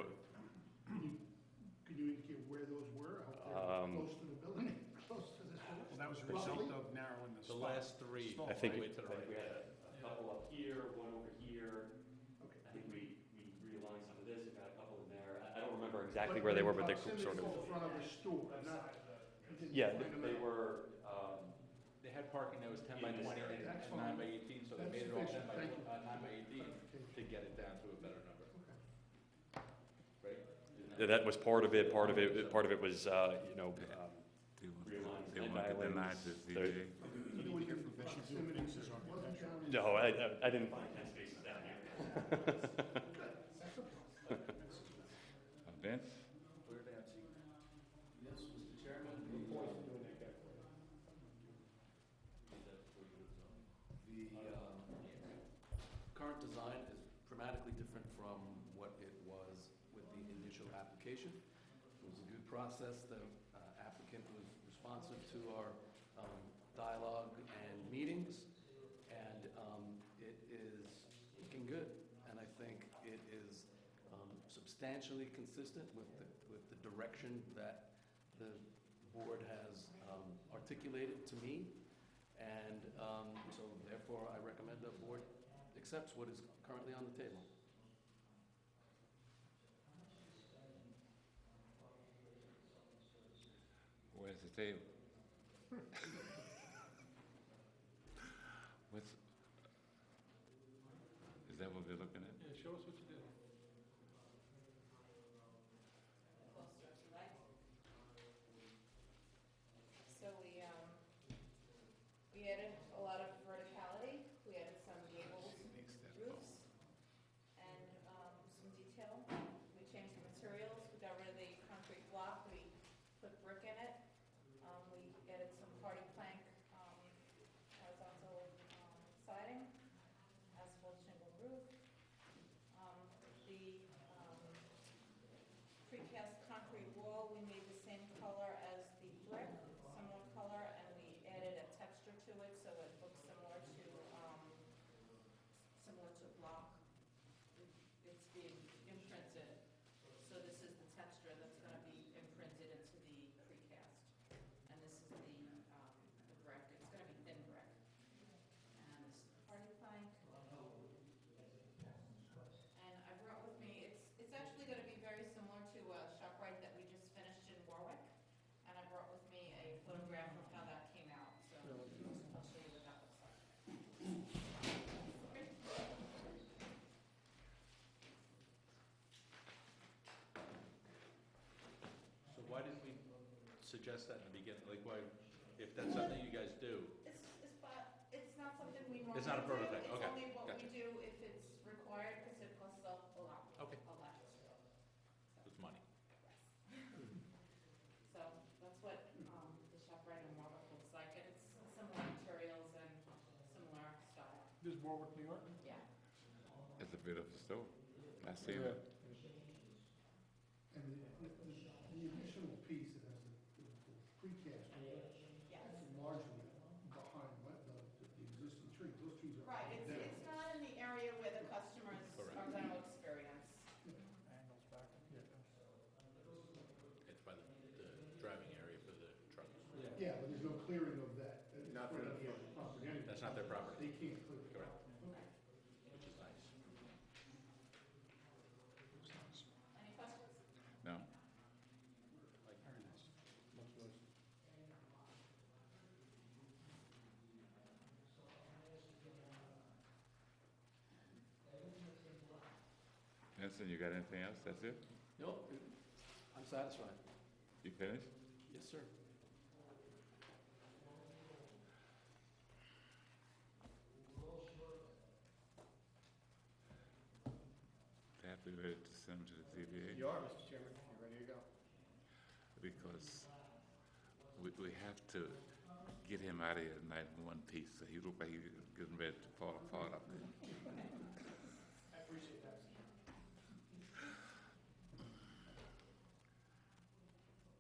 Speaker 10: you indicate where where those were? I hope they're close to the building, close to this building.
Speaker 6: Well, that was a result of narrowing the
Speaker 4: The
Speaker 6: spot.
Speaker 4: last three,
Speaker 6: Small.
Speaker 19: I think,
Speaker 4: way to the right.
Speaker 19: we had a couple up here, one over here. I think we realigned some of this, we got a couple in there. I don't remember exactly where they were, but they're sort of.
Speaker 10: In front of the store, not.
Speaker 19: Yeah, they were,
Speaker 4: They had parking that was 10 by
Speaker 19: In this
Speaker 4: 20
Speaker 19: area.
Speaker 4: and
Speaker 10: That's
Speaker 4: 9
Speaker 10: fine.
Speaker 4: by 18, so they
Speaker 10: That's
Speaker 4: made it all 10
Speaker 10: sufficient.
Speaker 4: by,
Speaker 10: Thank you.
Speaker 4: 9 by 18 to get it down to a better number. Right?
Speaker 19: that was part of it. Part of it was,
Speaker 3: They want,
Speaker 19: realigning
Speaker 3: they
Speaker 19: fence
Speaker 3: want to deny
Speaker 19: islands.
Speaker 3: to
Speaker 19: There-
Speaker 3: ZBA.
Speaker 6: You would hear from proximity pieces architectural.
Speaker 19: No, I didn't find 10 spaces down here.
Speaker 3: Vince?
Speaker 4: We're Nancy.
Speaker 2: Yes, Mr. Chairman, the current design is dramatically different from what it was with the initial application. It was a good process. The applicant was responsive to our dialogue and meetings, and it is looking good. And I think it is substantially consistent with the direction that the board has articulated to me. And so therefore, I recommend the board accepts what is currently on the table.
Speaker 3: Where's the table? What's, is that what we're looking at?
Speaker 9: Yeah, show us what you did.
Speaker 15: So we added a lot of verticality, we added some gables roofs, and some detail. We changed the materials, we got rid of the concrete block, we put brick in it. We added some hardy plank horizontal siding, asphalt shingle roof. The precast concrete wall, we made the same color as the brick, similar color, and we added a texture to it so it looks similar to block. It's being imprinted, so this is the texture that's gonna be imprinted into the precast. And this is the brick, it's gonna be thin brick. And this is the hardy plank. And I brought with me, it's actually gonna be very similar to ShopRite that we just finished in Warwick. And I brought with me a photograph of how that came out, so I'll show you what that looks like.
Speaker 4: So why didn't we suggest that in the beginning? Like, why, if that's something you guys do?
Speaker 15: It's not something we normally do.
Speaker 4: It's not a prototype, okay,
Speaker 15: It's only what we
Speaker 4: gotcha.
Speaker 15: do if it's required, because it costs a lot.
Speaker 4: Okay.
Speaker 15: A lot.
Speaker 4: It's money.
Speaker 15: So that's what the ShopRite in Warwick looks like, and it's similar materials and similar style.
Speaker 9: This is Warwick, New York?
Speaker 15: Yeah.
Speaker 3: It's a bit of a store. I see that.
Speaker 10: And the additional piece that has the precast, that's largely behind the existing trees. Those trees are.
Speaker 15: Right,
Speaker 10: down.
Speaker 15: it's not in the area where the customers are going to experience.
Speaker 9: Angles back.
Speaker 4: It's by the driving area for the trucks.
Speaker 10: Yeah, but there's no clearing of that. It's
Speaker 4: Not
Speaker 10: right
Speaker 4: for
Speaker 10: on the edge of the property anyway.
Speaker 4: That's not their property.
Speaker 10: They can't clear it.
Speaker 4: Correct.
Speaker 10: Okay.
Speaker 4: Which is nice.
Speaker 15: Any questions?
Speaker 3: No?
Speaker 6: Like, very nice. Much nicer.
Speaker 3: Vincent, you got anything else? That's it?
Speaker 2: Nope, I'm satisfied.
Speaker 3: You finished?
Speaker 2: Yes, sir.
Speaker 3: They have to be ready to send them to the ZBA?
Speaker 1: You are, Mr. Chairman, you're ready to go.
Speaker 3: Because we have to get him out of here tonight in one piece. So he looked like he was getting ready to fall apart up there.
Speaker 11: I appreciate that, Mr. Chairman.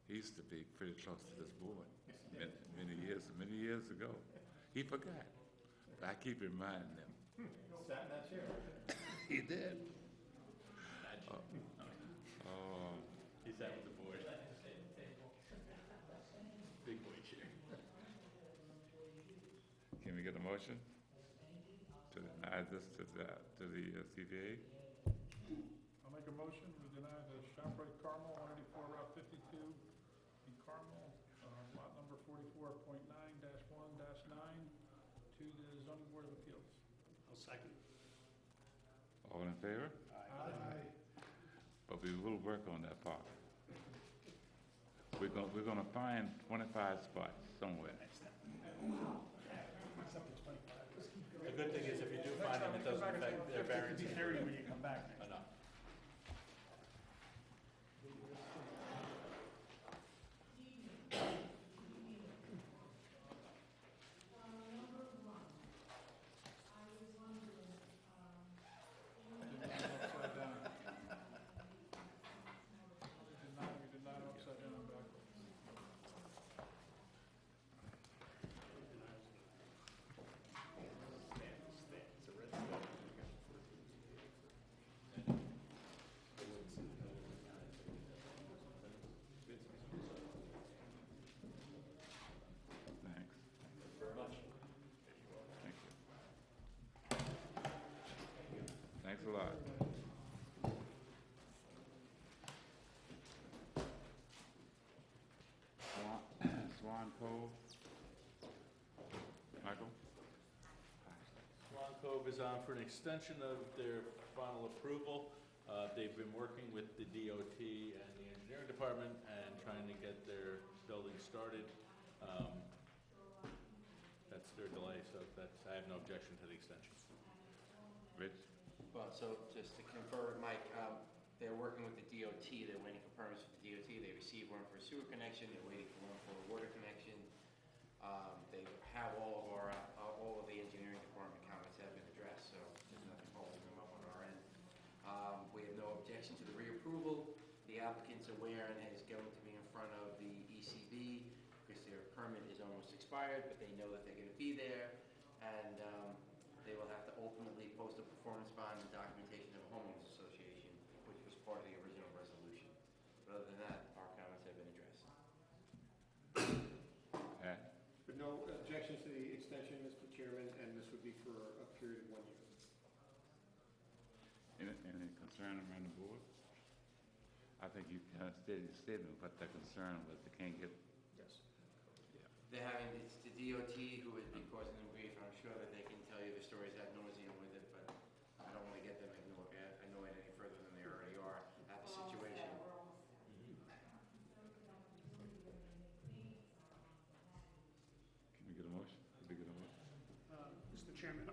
Speaker 3: He used to be pretty close to this board many years ago. He forgot. But I keep reminding him.
Speaker 1: Sat in that chair.
Speaker 3: He did.
Speaker 4: He sat with the board.
Speaker 3: motion to deny this to the CBA?
Speaker 9: I'll make a motion, we deny the ShopRite Carmel, 184 Route 52 in Carmel, lot number 44.9-1-9 to the zoning board of appeals.
Speaker 7: I'll second.
Speaker 3: All in favor?
Speaker 9: Aye.
Speaker 3: But we will work on that part. We're gonna find 25 spots somewhere.
Speaker 4: The good thing is if you do find them, it doesn't affect their variance.
Speaker 6: 50/30 when you come back next.
Speaker 4: Enough.
Speaker 9: We did not upside down and backwards.
Speaker 3: Thanks.
Speaker 19: Very much.
Speaker 3: Thank you. Thanks a lot. Swan Cove. Michael?
Speaker 4: Swan Cove is on for an extension of their final approval. They've been working with the DOT and the engineering department and trying to get their building started. That's their delay, so I have no objection to the extension.
Speaker 3: Rich?
Speaker 5: Well, so just to confirm, Mike, they're working with the DOT, they're waiting for permits with the DOT, they received one for a sewer connection, they're waiting for one for a water connection. They have all of the engineering department comments have been addressed, so there's nothing holding them up on our end. We have no objection to the reapproval. The applicant's aware and is going to be in front of the ECB because their permit is almost expired, but they know that they're gonna be there. And they will have to ultimately post a performance bond and documentation of a homeowners association, which was part of the original resolution. But other than that, our comments have been addressed.
Speaker 3: Pat?
Speaker 1: But no objections to the extension, Mr. Chairman, and this would be for a period of 1 year.
Speaker 3: Any concern around the board? I think you kind of stated your statement, but the concern was they can't get.
Speaker 1: Yes.
Speaker 5: They're having, it's the DOT who has been causing them grief, and I'm sure that they can tell you the stories ad nauseum with it, but I don't want to get them annoyed any further than they already are at the situation.
Speaker 3: Can we get a motion? Can we get a motion?
Speaker 7: Mr. Chairman,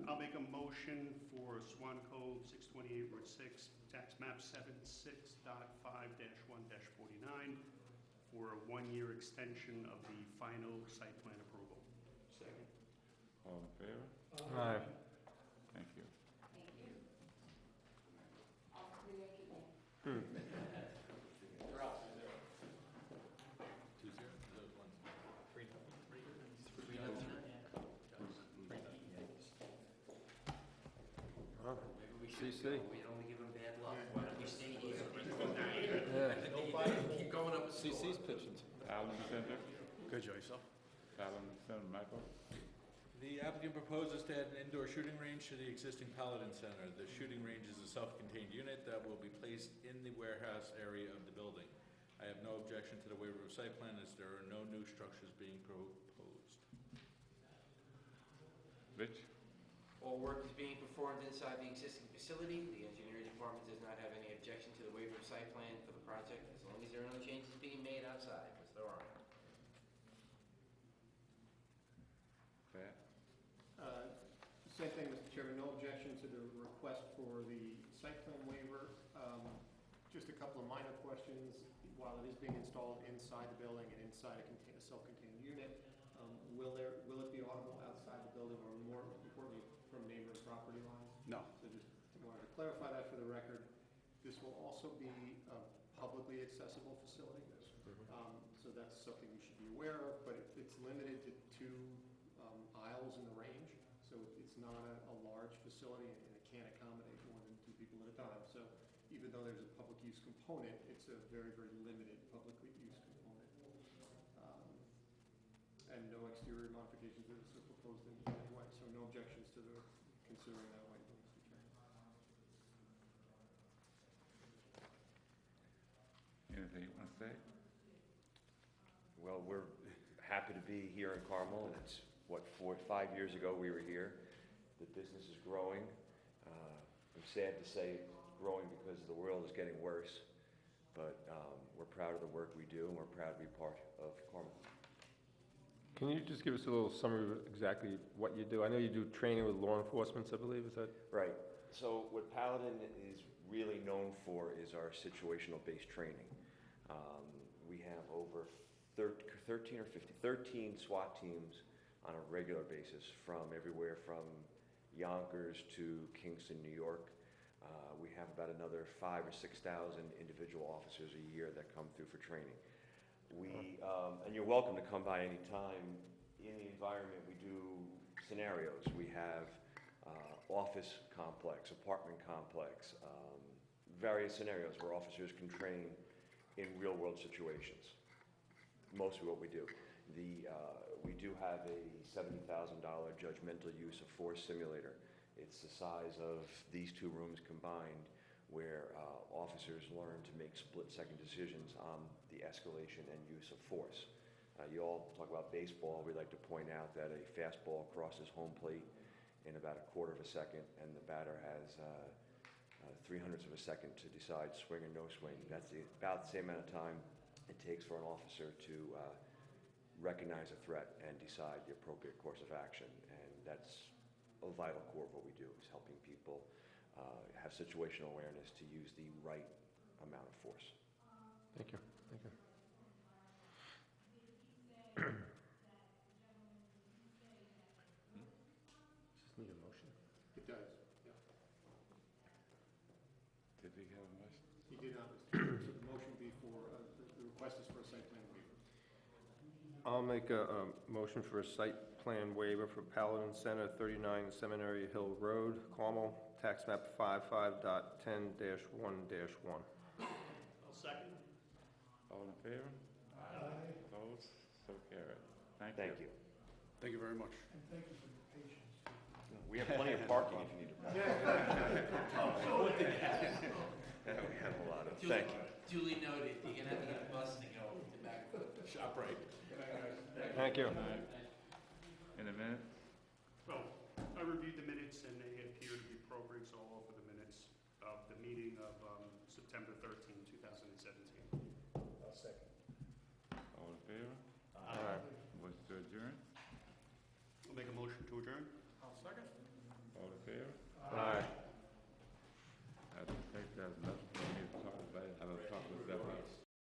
Speaker 7: I'll make a motion for Swan Cove, 628 Route 6, tax map 76.5-1-49, for a 1-year extension of the final site plan approval. Second.
Speaker 3: All in favor?
Speaker 12: Aye.
Speaker 3: Thank you.
Speaker 15: Thank you. All three are equal.
Speaker 12: CC.
Speaker 5: We only give them bad luck. Why don't we stay here?
Speaker 12: Yeah.
Speaker 5: Keep going up.
Speaker 12: CC's pitching.
Speaker 3: Allen Center?
Speaker 13: Good, Joe, yourself?
Speaker 3: Allen Center, Michael?
Speaker 4: The applicant proposes to add an indoor shooting range to the existing Paladin Center. The shooting range is a self-contained unit that will be placed in the warehouse area of the building. I have no objection to the waiver of site plan as there are no new structures being proposed.
Speaker 3: Rich?
Speaker 5: All work is being performed inside the existing facility. The engineering department does not have any objection to the waiver of site plan for the project, as long as there are no changes being made outside, which there aren't.
Speaker 3: Pat?
Speaker 1: Same thing, Mr. Chairman, no objection to the request for the site plan waiver. Just a couple of minor questions. While it is being installed inside the building and inside a self-contained unit, will it be audible outside the building, or more importantly, from neighboring property lines?
Speaker 7: No.
Speaker 1: So just wanted to clarify that for the record. This will also be a publicly accessible facility. So that's something you should be aware of, but it's limited to 2 aisles in the range. So it's not a large facility, and it can't accommodate more than 2 people at a time. So even though there's a public use component, it's a very, very limited public use component. And no exterior modifications are proposed in any way.
Speaker 12: objections to the, considering that way, Mr. Chairman.
Speaker 3: Anything you want to say?
Speaker 20: Well, we're happy to be here in Carmel. It's, 5 years ago we were here. The business is growing. I'm sad to say it's growing because the world is getting worse, but we're proud of the work we do, and we're proud to be part of Carmel.
Speaker 12: Can you just give us a little summary of exactly what you do? I know you do training with law enforcement, I believe, is that?
Speaker 20: Right. So what Paladin is really known for is our situational-based training. We have over 13 SWAT teams on a regular basis from everywhere from Yonkers to Kingston, New York. We have about another 5,000 or 6,000 individual officers a year that come through for training. And you're welcome to come by any time. In the environment, we do scenarios. We have office complex, apartment complex, various scenarios where officers can train in real-world situations. Mostly what we do. We do have a $70,000 judgmental use of force simulator. It's the size of these two rooms combined, where officers learn to make split-second decisions on the escalation and use of force. You all talk about baseball. We like to point out that a fastball crosses home plate in about a quarter of a second, and the batter has 3/100 of a second to decide swing or no swing. That's about the same amount of time it takes for an officer to recognize a threat and decide the appropriate course of action. And that's a vital core of what we do, is helping people have situational awareness to use the right amount of force.
Speaker 12: Thank you. Thank you. Just need a motion.
Speaker 1: It does, yeah.
Speaker 3: Did we have a motion?
Speaker 1: He did not, Mr. Chairman. So the motion would be for, the request is for a site plan waiver.
Speaker 12: I'll make a motion for a site plan waiver for Paladin Center, 39 Seminary Hill Road, Carmel, tax map 55.10-1-1.
Speaker 7: I'll second.
Speaker 3: All in favor? Aye. Opposed? So carried. Thank you.
Speaker 20: Thank you.
Speaker 7: Thank you very much.
Speaker 10: And thank you for your patience.
Speaker 20: We have plenty of parking if you need to park. We have a lot of, thank you.
Speaker 5: Duly noted, you're gonna have to get a bus to go to back.
Speaker 7: Shop right.
Speaker 12: Thank you.
Speaker 3: In a minute?
Speaker 7: Well, I reviewed the minutes and they appear to be appropriate, so I'll offer the minutes of the meeting of September 13, 2017. I'll second.
Speaker 3: All in favor?
Speaker 12: Aye.
Speaker 3: Motion to adjourn?
Speaker 7: I'll make a motion to adjourn.
Speaker 9: I'll second.
Speaker 3: All in favor?
Speaker 12: Aye.
Speaker 3: I think that's enough.